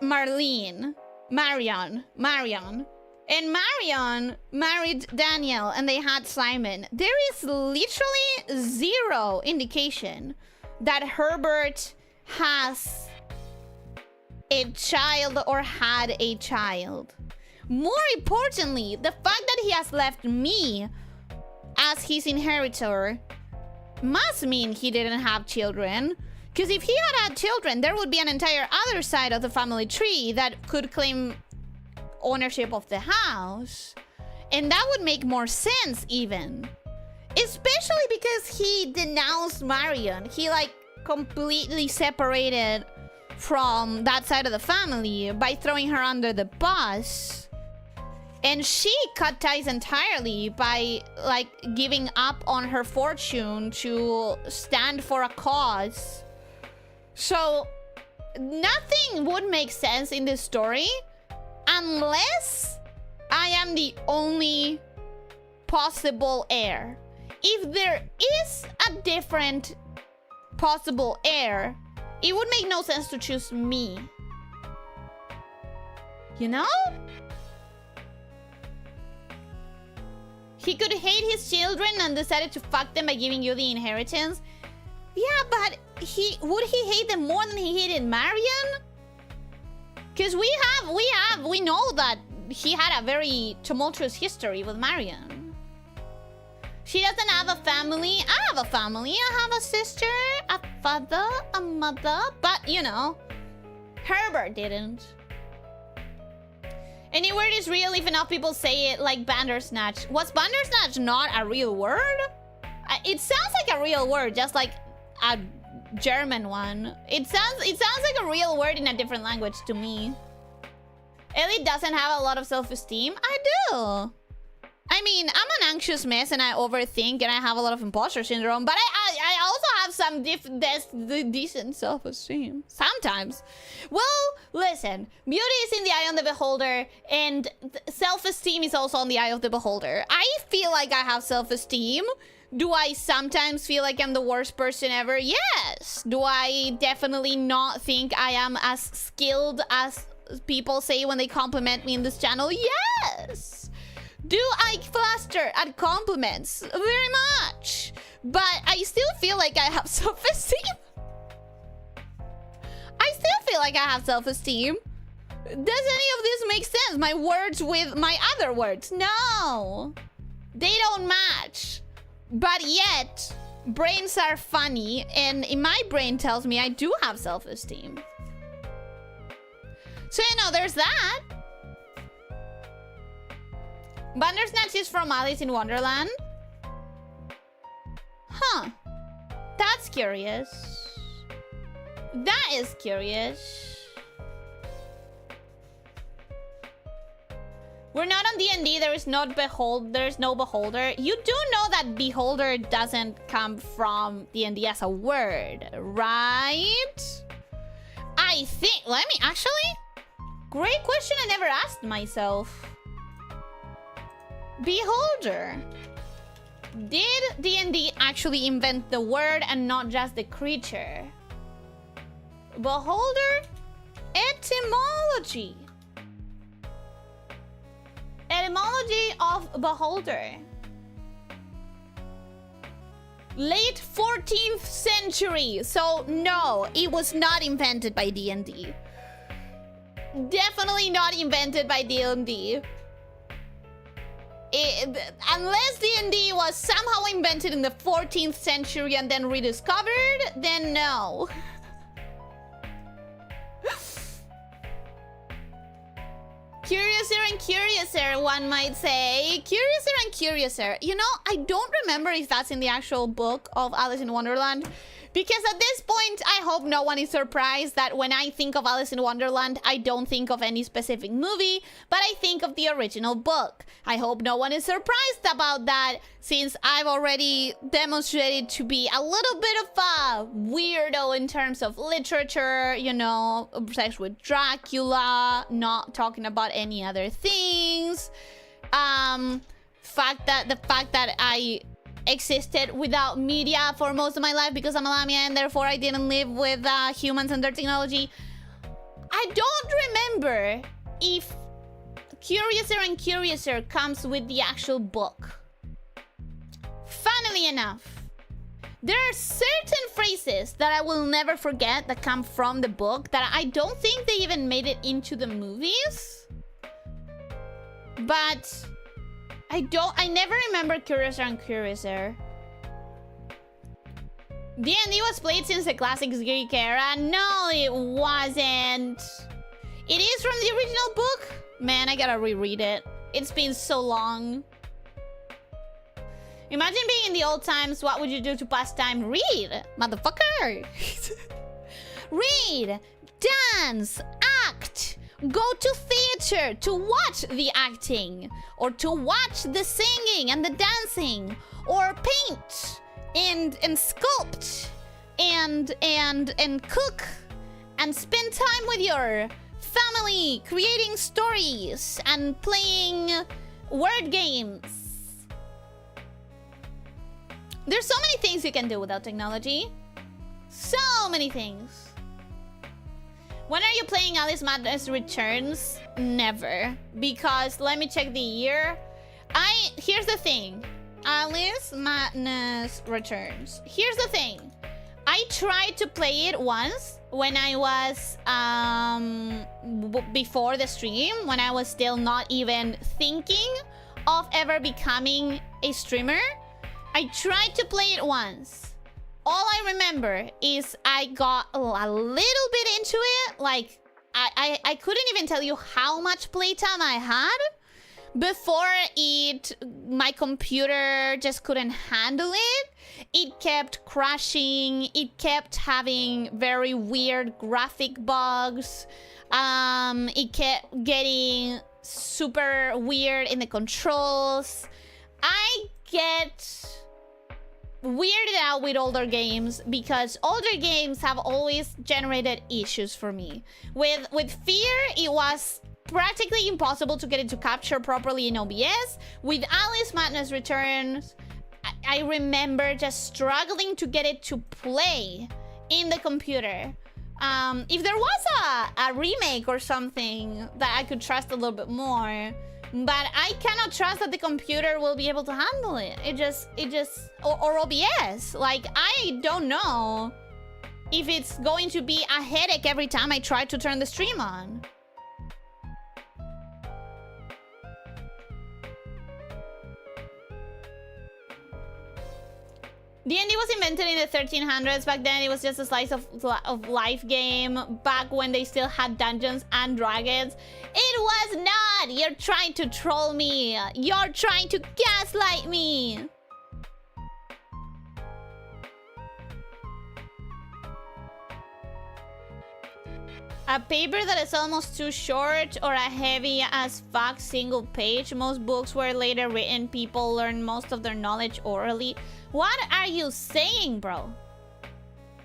Marion. And Marion married Daniel and they had Simon. There is literally zero indication that Herbert has a child or had a child. More importantly, the fact that he has left me as his inheritor must mean he didn't have children. Because if he had children, there would be an entire other side of the family tree that could claim ownership of the house. And that would make more sense even. Especially because he denounced Marion. He like completely separated from that side of the family by throwing her under the bus. And she cut ties entirely by like giving up on her fortune to stand for a cause. So nothing would make sense in this story unless I am the only possible heir. If there is a different possible heir, it would make no sense to choose me. You know? He could hate his children and decided to fuck them by giving you the inheritance. Yeah, but would he hate them more than he hated Marion? Because we know that he had a very tumultuous history with Marion. She doesn't have a family. I have a family. I have a sister, a father, a mother. But, you know, Herbert didn't. Any word is real if enough people say it, like Bandersnatch. Was Bandersnatch not a real word? It sounds like a real word, just like a German one. It sounds like a real word in a different language to me. Ellie doesn't have a lot of self-esteem. I do. I mean, I'm an anxious mess and I overthink and I have a lot of imposter syndrome, but I also have some decent self-esteem. Sometimes. Well, listen, beauty is in the eye of the beholder and self-esteem is also on the eye of the beholder. I feel like I have self-esteem. Do I sometimes feel like I'm the worst person ever? Yes. Do I definitely not think I am as skilled as people say when they compliment me in this channel? Yes. Do I fluster at compliments? Very much. But I still feel like I have self-esteem. I still feel like I have self-esteem. Does any of this make sense? My words with my other words? No. They don't match. But yet, brains are funny, and in my brain tells me I do have self-esteem. So, you know, there's that. Bandersnatch is from Alice in Wonderland. Huh. That's curious. That is curious. We're not on D&D. There is no beholder. You do know that beholder doesn't come from D&D as a word, right? I think. Let me actually. Great question. I never asked myself. Beholder. Did D&D actually invent the word and not just the creature? Beholder. Etymology. Etymology of beholder. Late 14th century. So no, it was not invented by D&D. Definitely not invented by D&D. Unless D&D was somehow invented in the 14th century and then rediscovered, then no. Curiouser and curiouser, one might say. Curiouser and curiouser. You know, I don't remember if that's in the actual book of Alice in Wonderland. Because at this point, I hope no one is surprised that when I think of Alice in Wonderland, I don't think of any specific movie, but I think of the original book. I hope no one is surprised about that, since I've already demonstrated to be a little bit of a weirdo in terms of literature, you know, obsessed with Dracula, not talking about any other things. The fact that I existed without media for most of my life because I'm a lamia and therefore I didn't live with humans and their technology. I don't remember if Curiouser and Curiouser comes with the actual book. Funnily enough, there are certain phrases that I will never forget that come from the book that I don't think they even made it into the movies. But I never remember Curiouser and Curiouser. D&D was played since the classic Greek era. No, it wasn't. It is from the original book. Man, I gotta reread it. It's been so long. Imagine being in the old times. What would you do to pass time? Read, motherfucker. Read, dance, act. Go to theater to watch the acting, or to watch the singing and the dancing, or paint and sculpt and cook and spend time with your family, creating stories and playing word games. There's so many things you can do without technology. So many things. When are you playing Alice Madness Returns? Never. Because, let me check the year. Here's the thing. Alice Madness Returns. Here's the thing. I tried to play it once when I was before the stream, when I was still not even thinking of ever becoming a streamer. I tried to play it once. All I remember is I got a little bit into it. Like, I couldn't even tell you how much playtime I had before my computer just couldn't handle it. It kept crashing. It kept having very weird graphic bugs. It kept getting super weird in the controls. I get weirded out with older games because older games have always generated issues for me. With Fear, it was practically impossible to get it to capture properly in OBS. With Alice Madness Returns, I remember just struggling to get it to play in the computer. If there was a remake or something that I could trust a little bit more, but I cannot trust that the computer will be able to handle it. Or OBS. Like, I don't know if it's going to be a headache every time I try to turn the stream on. D&D was invented in the 1300s. Back then, it was just a slice of life game. Back when they still had Dungeons and Dragons. It was not! You're trying to troll me. You're trying to gaslight me. A paper that is almost too short or a heavy as fuck single page. Most books were later written. People learn most of their knowledge orally. What are you saying, bro?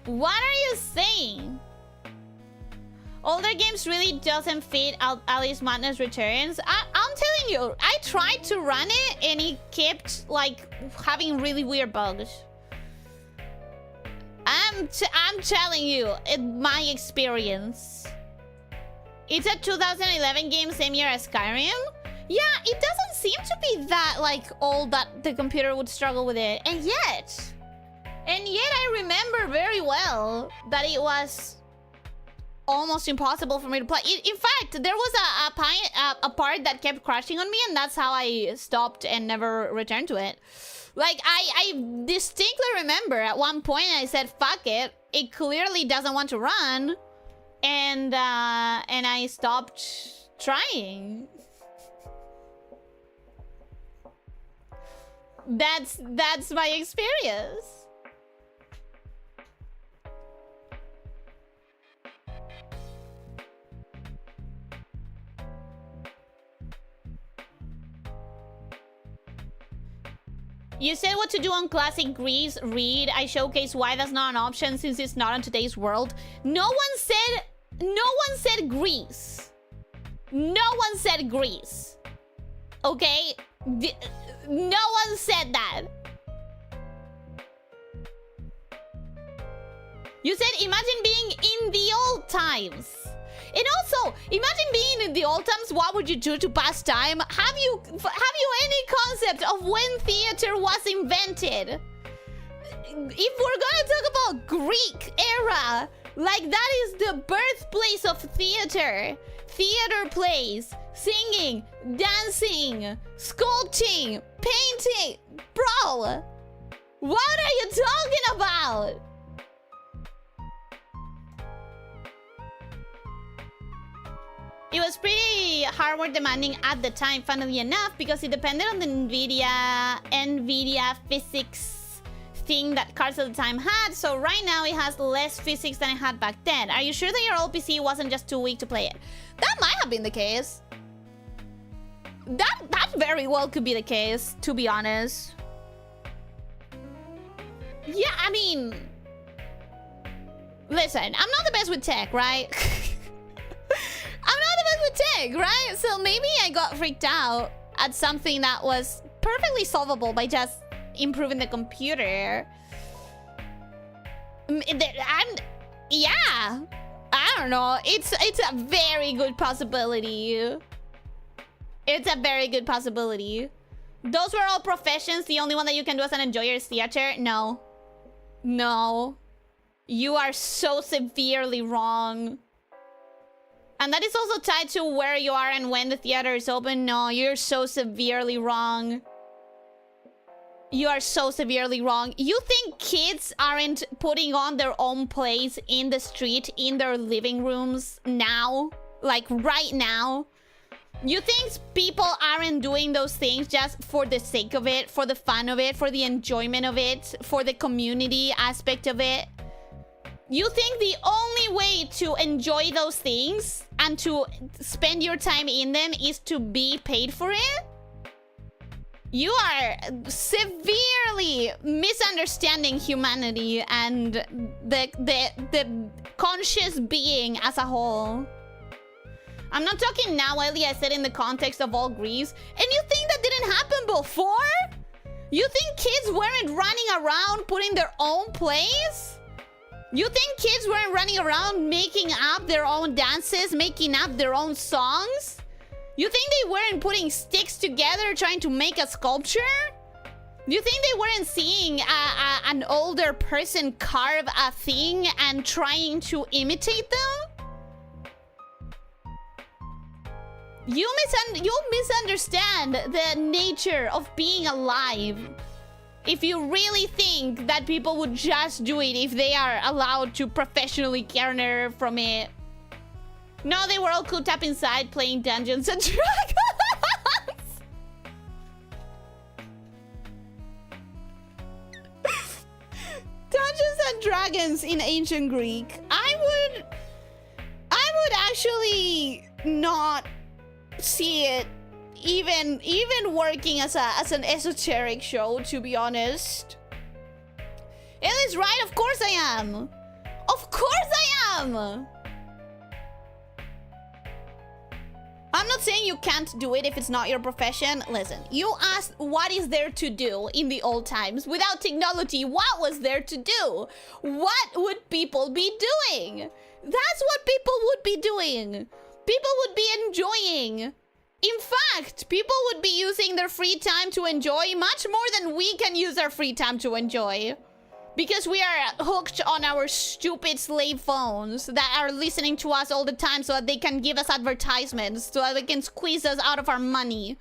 What are you saying? Older games really doesn't fit Alice Madness Returns. I'm telling you, I tried to run it and it kept like having really weird bugs. I'm telling you, my experience. It's a 2011 game, same year as Skyrim. Yeah, it doesn't seem to be that like old that the computer would struggle with it. And yet I remember very well that it was almost impossible for me to play. In fact, there was a part that kept crashing on me, and that's how I stopped and never returned to it. Like, I distinctly remember at one point I said, fuck it. It clearly doesn't want to run. And I stopped trying. That's my experience. You said what to do on classic Greece. Read. I showcase why that's not an option since it's not on today's world. No one said Greece. No one said Greece. Okay? No one said that. You said imagine being in the old times. And also, imagine being in the old times. What would you do to pass time? Have you any concept of when theater was invented? If we're gonna talk about Greek era, like that is the birthplace of theater. Theater plays, singing, dancing, sculpting, painting. Bro, what are you talking about? It was pretty hardware demanding at the time, funnily enough, because it depended on the NVIDIA physics thing that cards at the time had. So right now it has less physics than it had back then. Are you sure that your old PC wasn't just too weak to play it? That might have been the case. That very well could be the case, to be honest. Yeah, I mean, listen, I'm not the best with tech, right? I'm not the best with tech, right? So maybe I got freaked out at something that was perfectly solvable by just improving the computer. Yeah, I don't know. It's a very good possibility. It's a very good possibility. Those were all professions. The only one that you can do as an enjoyer is theater. No. No. You are so severely wrong. And that is also tied to where you are and when the theater is open. No, you're so severely wrong. You are so severely wrong. You think kids aren't putting on their own plays in the street, in their living rooms now? Like right now? You think people aren't doing those things just for the sake of it, for the fun of it, for the enjoyment of it, for the community aspect of it? You think the only way to enjoy those things and to spend your time in them is to be paid for it? You are severely misunderstanding humanity and the conscious being as a whole. I'm not talking now, Ellie, I said in the context of all griefs. And you think that didn't happen before? You think kids weren't running around putting their own plays? You think kids weren't running around making up their own dances, making up their own songs? You think they weren't putting sticks together trying to make a sculpture? You think they weren't seeing an older person carve a thing and trying to imitate them? You misunderstand the nature of being alive. If you really think that people would just do it if they are allowed to professionally garner from it. No, they were all cooped up inside playing Dungeons and Dragons. Dungeons and Dragons in ancient Greek. I would actually not see it even working as an esoteric show, to be honest. Ellie's right, of course I am. Of course I am. I'm not saying you can't do it if it's not your profession. Listen, you asked what is there to do in the old times. Without technology, what was there to do? What would people be doing? That's what people would be doing. People would be enjoying. In fact, people would be using their free time to enjoy much more than we can use our free time to enjoy. Because we are hooked on our stupid slave phones that are listening to us all the time so that they can give us advertisements, so that they can squeeze us out of our money.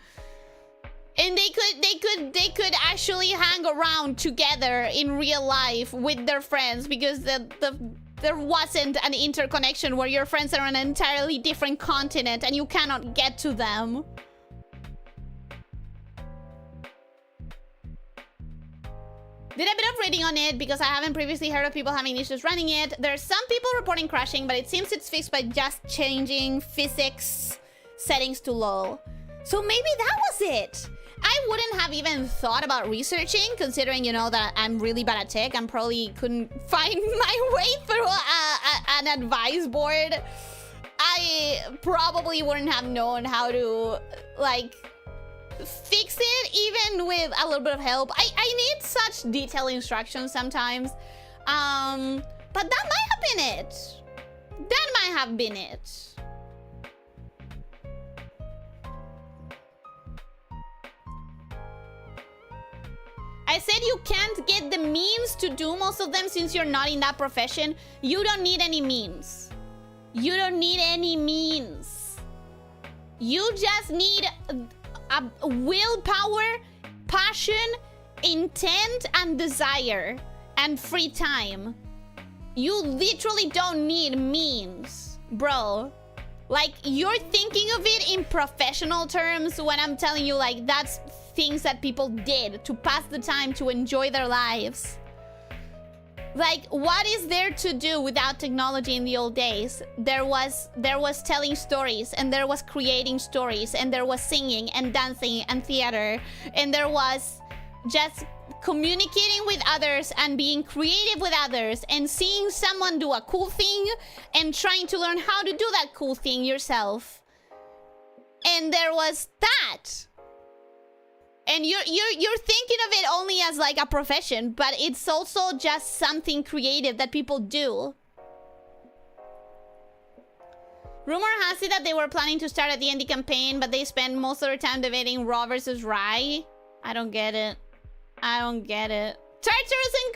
And they could actually hang around together in real life with their friends because there wasn't an interconnection where your friends are on an entirely different continent and you cannot get to them. Did a bit of reading on it because I haven't previously heard of people having issues running it. There's some people reporting crashing, but it seems it's fixed by just changing physics settings to low. So maybe that was it. I wouldn't have even thought about researching, considering, you know, that I'm really bad at tech. I probably couldn't find my way through an advice board. I probably wouldn't have known how to, like, fix it, even with a little bit of help. I need such detailed instructions sometimes. But that might have been it. That might have been it. I said you can't get the means to do most of them since you're not in that profession. You don't need any means. You don't need any means. You just need a willpower, passion, intent, and desire, and free time. You literally don't need means, bro. Like, you're thinking of it in professional terms when I'm telling you, like, that's things that people did to pass the time, to enjoy their lives. Like, what is there to do without technology in the old days? There was telling stories, and there was creating stories, and there was singing and dancing and theater, and there was just communicating with others and being creative with others and seeing someone do a cool thing and trying to learn how to do that cool thing yourself. And there was that. And you're thinking of it only as like a profession, but it's also just something creative that people do. Rumor has it that they were planning to start a D&D campaign, but they spend most of their time debating Raw versus Rye. I don't get it. I don't get it. Tartarus and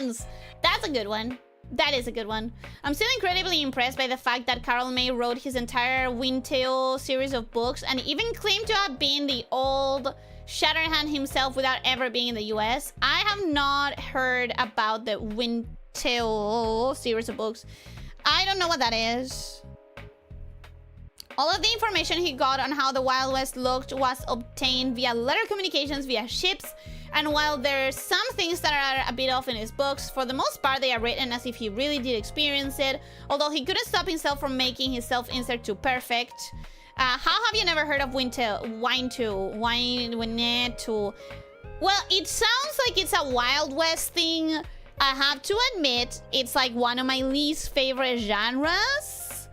Krakens! That's a good one. That is a good one. I'm still incredibly impressed by the fact that Carl May wrote his entire Windtail series of books and even claimed to have been the old Shatterhand himself without ever being in the US. I have not heard about the Windtail series of books. I don't know what that is. All of the information he got on how the Wild West looked was obtained via letter communications via ships. And while there's some things that are a bit off in his books, for the most part they are written as if he really did experience it, although he couldn't stop himself from making his self-insert too perfect. How have you never heard of Windtail? Well, it sounds like it's a Wild West thing. I have to admit, it's like one of my least favorite genres.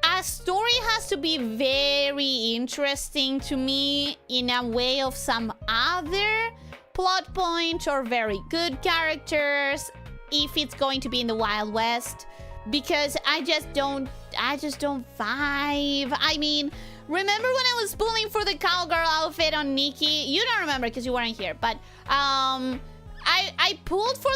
A story has to be very interesting to me in a way of some other plot point or very good characters if it's going to be in the Wild West, because I just don't vibe. I mean, remember when I was pulling for the cowgirl outfit on Nikki? You don't remember because you weren't here, but I pulled for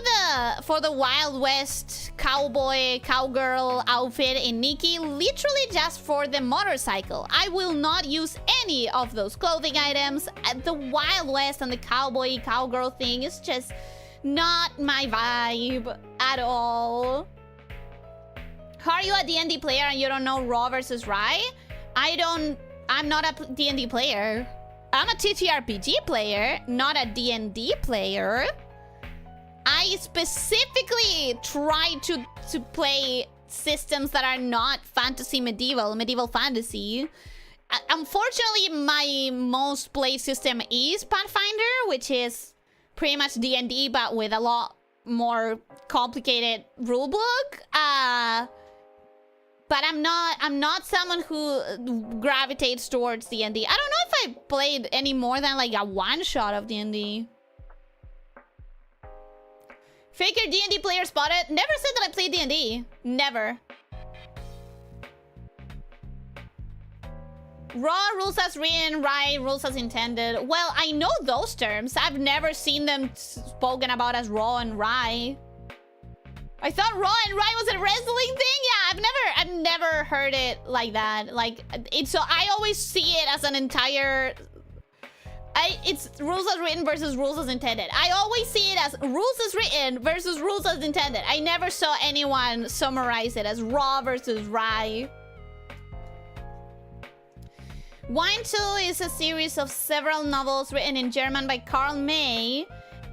the Wild West cowgirl outfit in Nikki literally just for the motorcycle. I will not use any of those clothing items. The Wild West and the cowgirl thing is just not my vibe at all. How are you a D&D player and you don't know Raw versus Rye? I'm not a D&D player. I'm a TTRPG player, not a D&D player. I specifically try to play systems that are not medieval fantasy. Unfortunately, my most played system is Pathfinder, which is pretty much D&D, but with a lot more complicated rulebook. But I'm not someone who gravitates towards D&D. I don't know if I played any more than like a one-shot of D&D. Faker D&D player spotted. Never said that I played D&D. Never. Raw rules as written, Rye rules as intended. Well, I know those terms. I've never seen them spoken about as Raw and Rye. I thought Raw and Rye was a wrestling thing. Yeah, I've never heard it like that. Like it's so I always see it as an entire. It's rules as written versus rules as intended. I always see it as rules as written versus rules as intended. I never saw anyone summarize it as Raw versus Rye. Windtail is a series of several novels written in German by Karl May,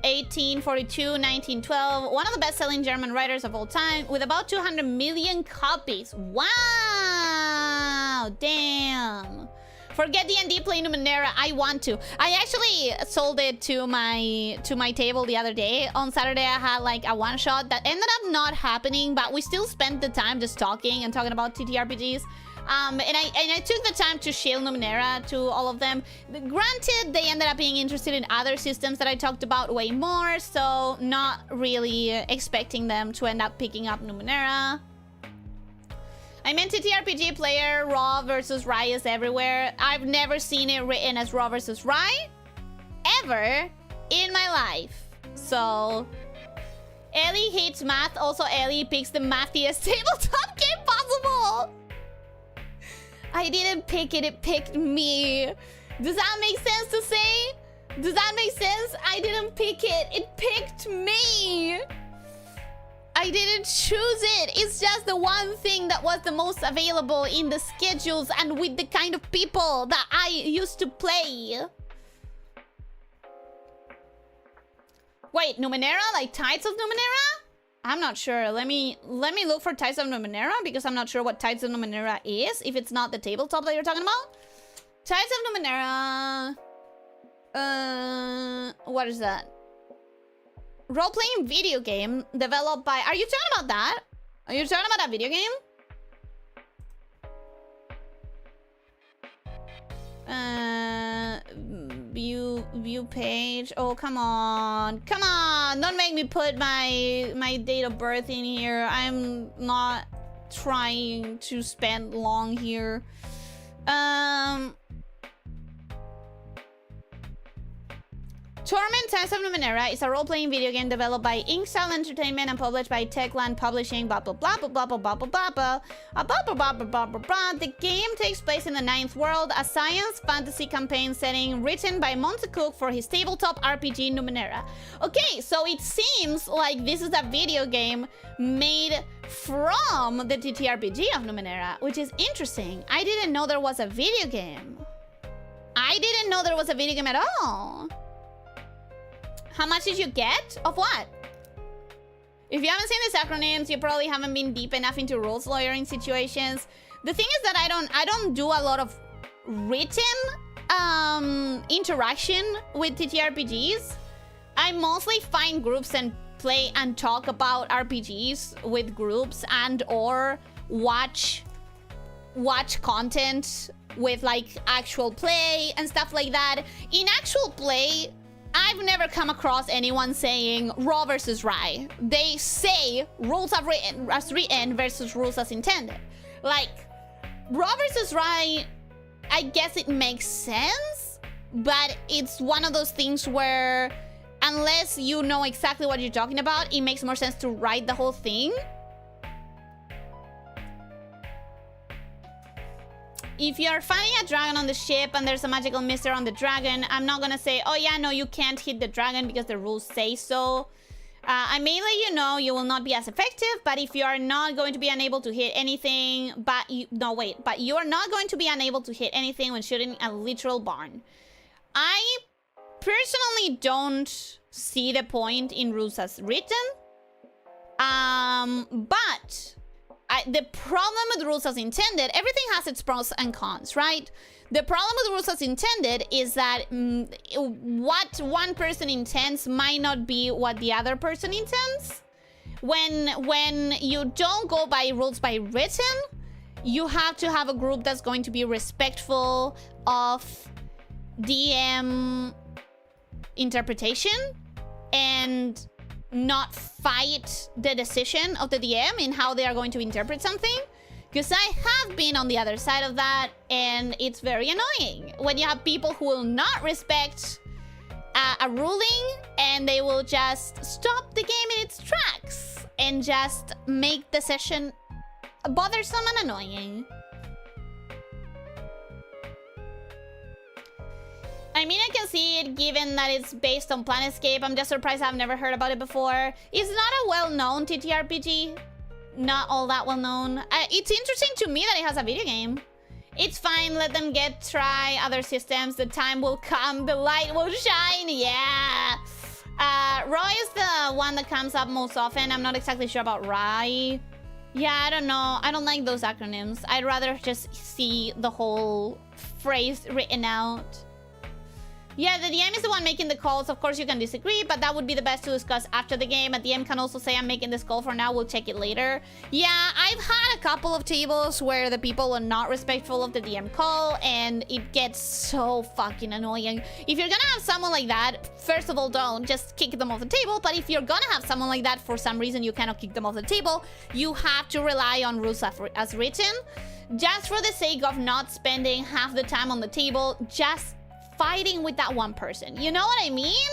1842-1912, one of the best-selling German writers of all time, with about 200 million copies. Wow! Damn. Forget D&D, play Numenera. I want to. I actually sold it to my table the other day. On Saturday, I had like a one-shot that ended up not happening, but we still spent the time just talking about TTRPGs. And I took the time to shield Numenera to all of them. Granted, they ended up being interested in other systems that I talked about way more, so not really expecting them to end up picking up Numenera. I meant TTRPG player, Raw versus Rye is everywhere. I've never seen it written as Raw versus Rye ever in my life. So Ellie hates math. Also, Ellie picks the mathiest tabletop game possible. I didn't pick it, it picked me. Does that make sense to say? Does that make sense? I didn't pick it, it picked me. I didn't choose it. It's just the one thing that was the most available in the schedules and with the kind of people that I used to play. Wait, Numenera? Like Tides of Numenera? I'm not sure. Let me look for Tides of Numenera because I'm not sure what Tides of Numenera is. If it's not the tabletop that you're talking about. Tides of Numenera. What is that? Role-playing video game developed by... Are you talking about that? Are you talking about a video game? View page. Oh, come on. Come on. Don't make me put my date of birth in here. I'm not trying to spend long here. Torment Times of Numenera is a role-playing video game developed by Inkstyle Entertainment and published by Techland Publishing. Blah blah blah blah blah blah blah blah blah blah blah blah blah blah blah. The game takes place in the Ninth World, a science fantasy campaign setting written by Monte Cook for his tabletop RPG Numenera. Okay, so it seems like this is a video game made from the TTRPG of Numenera, which is interesting. I didn't know there was a video game. I didn't know there was a video game at all. How much did you get? Of what? If you haven't seen these acronyms, you probably haven't been deep enough into rules lawyering situations. The thing is that I don't do a lot of written interaction with TTRPGs. I mostly find groups and play and talk about RPGs with groups and or watch content with like actual play and stuff like that. In actual play, I've never come across anyone saying raw versus Rye. They say rules as written versus rules as intended. Like, raw versus Rye, I guess it makes sense, but it's one of those things where unless you know exactly what you're talking about, it makes more sense to write the whole thing. If you're fighting a dragon on the ship and there's a magical mister on the dragon, I'm not gonna say, oh yeah, no, you can't hit the dragon because the rules say so. I may let you know you will not be as effective, but if you are not going to be unable to hit anything, but you are not going to be unable to hit anything when shooting a literal barn. I personally don't see the point in rules as written, but the problem with rules as intended, everything has its pros and cons, right? The problem with rules as intended is that what one person intends might not be what the other person intends. When you don't go by rules by written, you have to have a group that's going to be respectful of DM interpretation and not fight the decision of the DM in how they are going to interpret something. Because I have been on the other side of that, and it's very annoying when you have people who will not respect a ruling, and they will just stop the game in its tracks and just make the session bothersome and annoying. I mean, I can see it given that it's based on Planescape. I'm just surprised I've never heard about it before. It's not a well-known TTRPG. Not all that well-known. It's interesting to me that it has a video game. It's fine, let them try other systems. The time will come, the light will shine, yeah. Roy is the one that comes up most often. I'm not exactly sure about Rye. Yeah, I don't know. I don't like those acronyms. I'd rather just see the whole phrase written out. Yeah, the DM is the one making the calls. Of course, you can disagree, but that would be the best to discuss after the game. A DM can also say, I'm making this call for now. We'll check it later. Yeah, I've had a couple of tables where the people are not respectful of the DM call, and it gets so fucking annoying. If you're gonna have someone like that, first of all, don't just kick them off the table. But if you're gonna have someone like that, for some reason you cannot kick them off the table, you have to rely on rules as written. Just for the sake of not spending half the time on the table, just fighting with that one person. You know what I mean?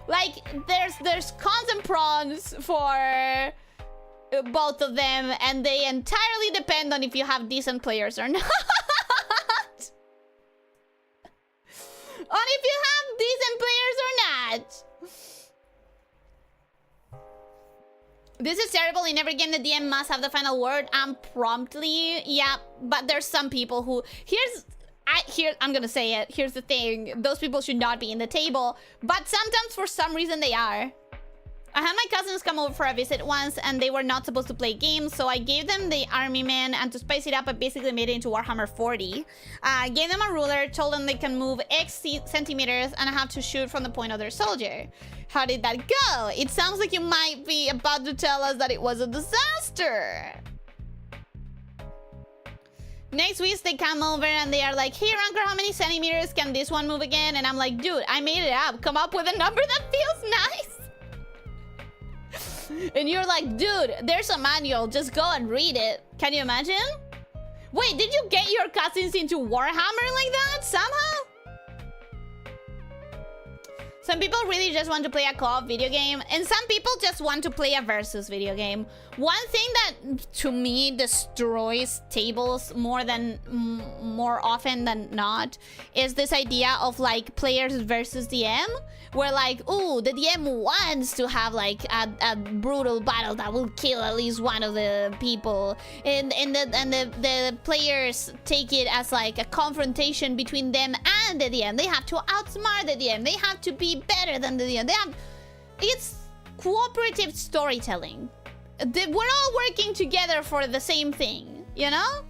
Like, there's cons and pros for both of them, and they entirely depend on if you have decent players or not. On if you have decent players or not. This is terrible. In every game, the DM must have the final word and promptly. Yeah, but there's some people who... I'm gonna say it. Here's the thing. Those people should not be in the table. But sometimes, for some reason, they are. I had my cousins come over for a visit once, and they were not supposed to play games, so I gave them the army man, and to spice it up, I basically made it into Warhammer 40. I gave them a ruler, told them they can move X centimeters, and I have to shoot from the point of their soldier. How did that go? It sounds like you might be about to tell us that it was a disaster. Next week, they come over and they are like, hey, Ranker, how many centimeters can this one move again? And I'm like, dude, I made it up. Come up with a number that feels nice. And you're like, dude, there's a manual. Just go and read it. Can you imagine? Wait, did you get your cousins into Warhammer like that somehow? Some people really just want to play a co-op video game, and some people just want to play a versus video game. One thing that, to me, destroys tables more often than not is this idea of, like, players versus DM, where, like, ooh, the DM wants to have, like, a brutal battle that will kill at least one of the people, and the players take it as, like, a confrontation between them and the DM. They have to outsmart the DM. They have to be better than the DM. It's cooperative storytelling. We're all working together for the same thing, you know?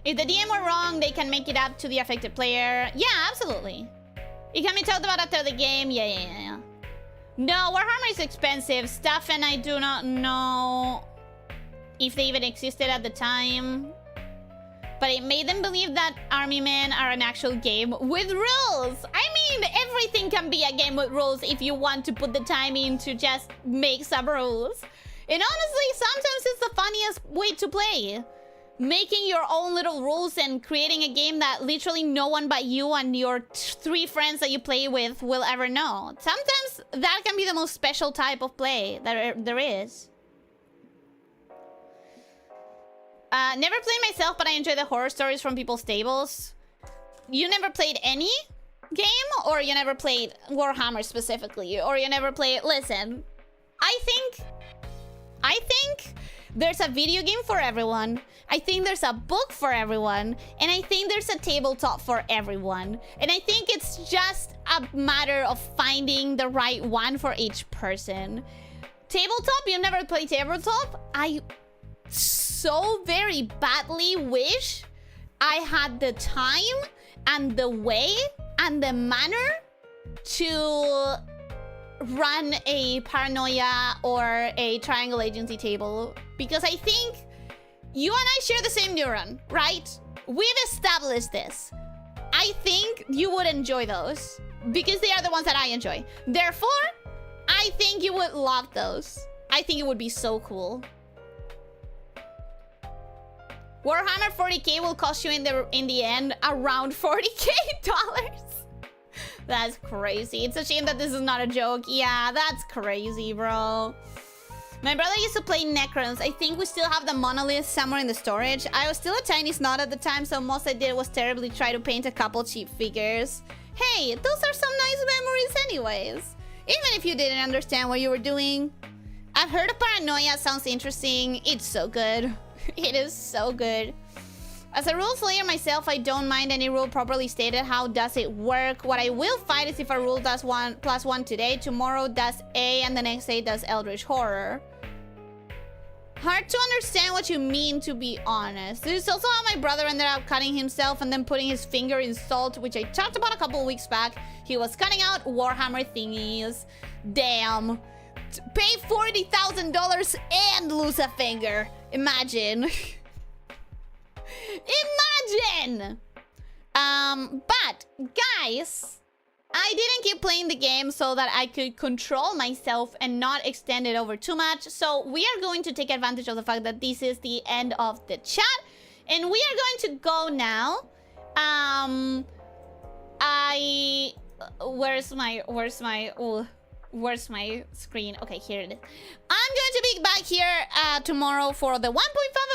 If the DM were wrong, they can make it up to the affected player. Yeah, absolutely. It can be talked about after the game. Yeah. No, Warhammer is expensive stuff, and I do not know if they even existed at the time. But it made them believe that Army Men are an actual game with rules. I mean, everything can be a game with rules if you want to put the time in to just make some rules. And honestly, sometimes it's the funniest way to play. Making your own little rules and creating a game that literally no one but you and your 3 friends that you play with will ever know. Sometimes that can be the most special type of play that there is. Never played myself, but I enjoy the horror stories from people's tables. You never played any game? Or you never played Warhammer specifically? Or you never played... Listen, I think there's a video game for everyone. I think there's a book for everyone. And I think there's a tabletop for everyone. And I think it's just a matter of finding the right one for each person. Tabletop? You never played tabletop? I so very badly wish I had the time and the way and the manner to run a Paranoia or a Triangle Agency table, because I think you and I share the same neuron, right? We've established this. I think you would enjoy those because they are the ones that I enjoy. Therefore, I think you would love those. I think it would be so cool. Warhammer 40k will cost you in the end around $40k. That's crazy. It's a shame that this is not a joke. Yeah, that's crazy, bro. My brother used to play Necrons. I think we still have the monolith somewhere in the storage. I was still a tiny snot at the time, so most I did was terribly try to paint a couple cheap figures. Hey, those are some nice memories anyways. Even if you didn't understand what you were doing. I've heard of Paranoia. Sounds interesting. It's so good. It is so good. As a rules player myself, I don't mind any rule properly stated. How does it work? What I will fight is if a rule does 1+1 today, tomorrow does A, and the next day does Eldritch Horror. Hard to understand what you mean, to be honest. This is also how my brother ended up cutting himself and then putting his finger in salt, which I talked about a couple weeks back. He was cutting out Warhammer thingies. Damn. Pay $40,000 and lose a finger. Imagine. Imagine! But, guys, I didn't keep playing the game so that I could control myself and not extend it over too much. So we are going to take advantage of the fact that this is the end of the chat. And we are going to go now. Where's my screen? Okay, here it is. I'm going to be back here tomorrow for the 1.5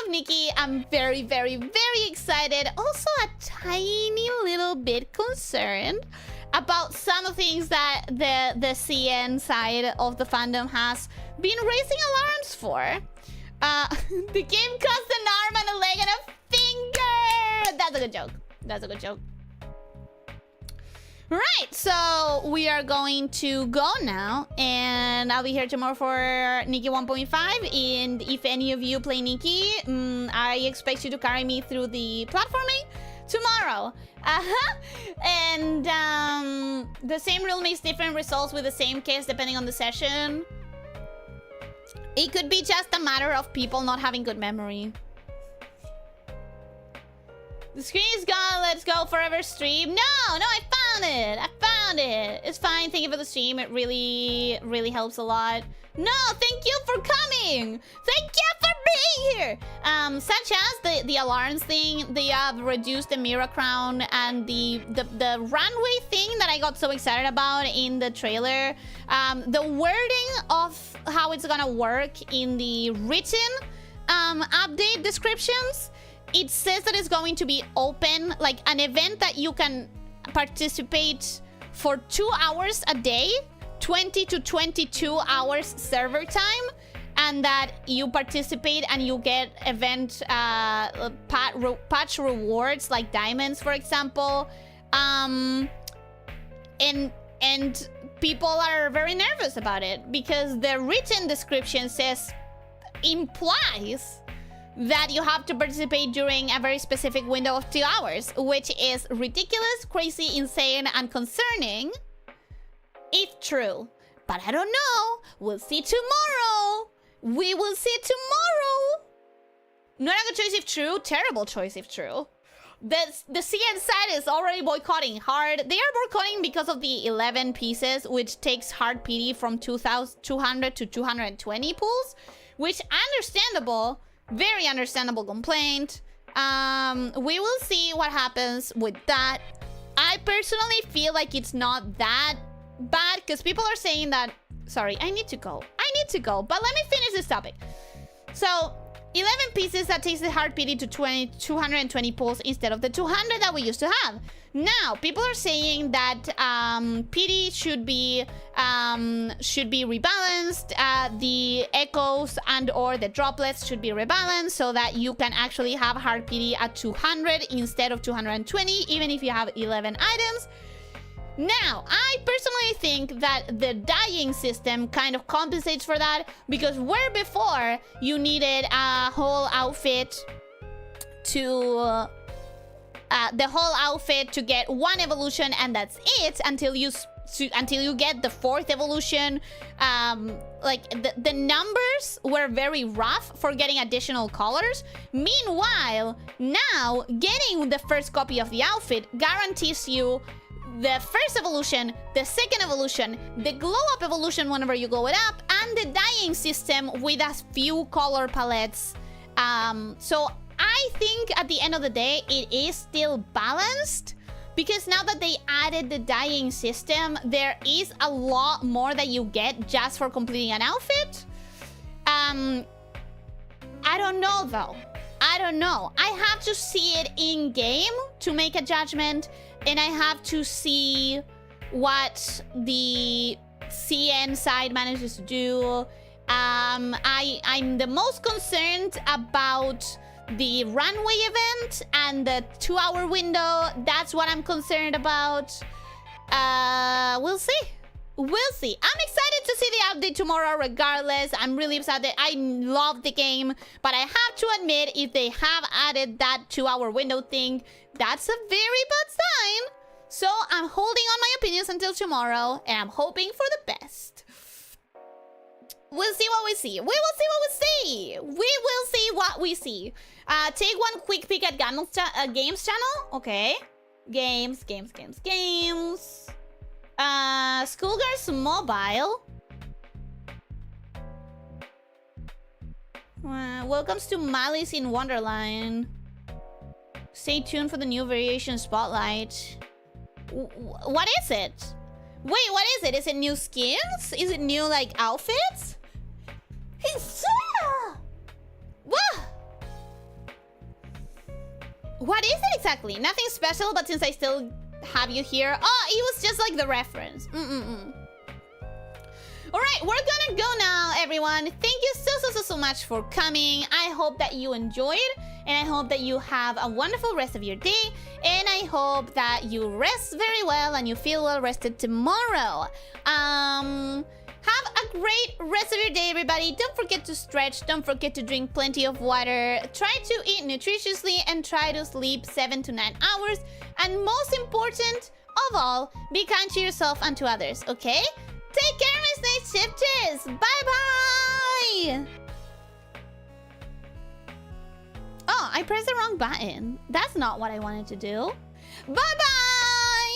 of Nikki. I'm very, very, very excited. Also a tiny little bit concerned about some of the things that the CN side of the fandom has been raising alarms for. The game costs an arm and a leg and a finger! That's a good joke. That's a good joke. Right, so we are going to go now, and I'll be here tomorrow for Nikki 1.5, and if any of you play Nikki, I expect you to carry me through the platforming tomorrow. And the same rule makes different results with the same case depending on the session. It could be just a matter of people not having good memory. The screen is gone. Let's go forever stream. No, I found it. I found it. It's fine. Thank you for the stream. It really, really helps a lot. No, thank you for coming. Thank you for being here. Such as the alarms thing, they have reduced the mirror crown, and the runway thing that I got so excited about in the trailer. The wording of how it's gonna work in the written update descriptions, it says that it's going to be open, like an event that you can participate for 2 hours a day, 20 to 22 hours server time, and that you participate and you get event patch rewards like diamonds, for example. And people are very nervous about it because the written description implies that you have to participate during a very specific window of 2 hours, which is ridiculous, crazy, insane, and concerning, if true. But I don't know. We'll see tomorrow. We will see tomorrow. Not a good choice if true. Terrible choice if true. The CN side is already boycotting hard. They are boycotting because of the 11 pieces, which takes hard PD from 200 to 220 pulls, which understandable. Very understandable complaint. We will see what happens with that. I personally feel like it's not that bad because people are saying that... Sorry, I need to go. But let me finish this topic. So, 11 pieces, that takes the hard PD to 220 pulls instead of the 200 that we used to have. Now, people are saying that PD should be rebalanced. The echoes and or the droplets should be rebalanced so that you can actually have hard PD at 200 instead of 220, even if you have 11 items. Now, I personally think that the dyeing system kind of compensates for that, because where before you needed a whole outfit to get one evolution and that's it until you get the 4th evolution. Like the numbers were very rough for getting additional colors. Meanwhile, now getting the first copy of the outfit guarantees you the first evolution, the second evolution, the glow up evolution whenever you glow it up, and the dyeing system with a few color palettes. So I think at the end of the day, it is still balanced, because now that they added the dyeing system, there is a lot more that you get just for completing an outfit. I don't know though. I don't know. I have to see it in game to make a judgment, and I have to see what the CN side manages to do. I'm the most concerned about the runway event and the 2-hour window. That's what I'm concerned about. We'll see. We'll see. I'm excited to see the update tomorrow regardless. I'm really excited. I love the game, but I have to admit, if they have added that 2-hour window thing, that's a very bad sign. So I'm holding on my opinions until tomorrow, and I'm hoping for the best. We'll see what we see. We will see what we see. We will see what we see. Take one quick peek at Games channel. Okay. Games. Schoolgirls Mobile. Welcomes to Malice in Wonderland. Stay tuned for the new variation spotlight. What is it? Wait, what is it? Is it new skins? Is it new, like, outfits? What is it exactly? Nothing special, but since I still have you here... Oh, it was just like the reference. Alright, we're gonna go now, everyone. Thank you so much for coming. I hope that you enjoyed, and I hope that you have a wonderful rest of your day, and I hope that you rest very well and you feel well rested tomorrow. Have a great rest of your day, everybody. Don't forget to stretch. Don't forget to drink plenty of water. Try to eat nutritiously and try to sleep 7 to 9 hours. And most important of all, be kind to yourself and to others, okay? Take care, my snake shifters. Bye-bye. Oh, I pressed the wrong button. That's not what I wanted to do. Bye-bye.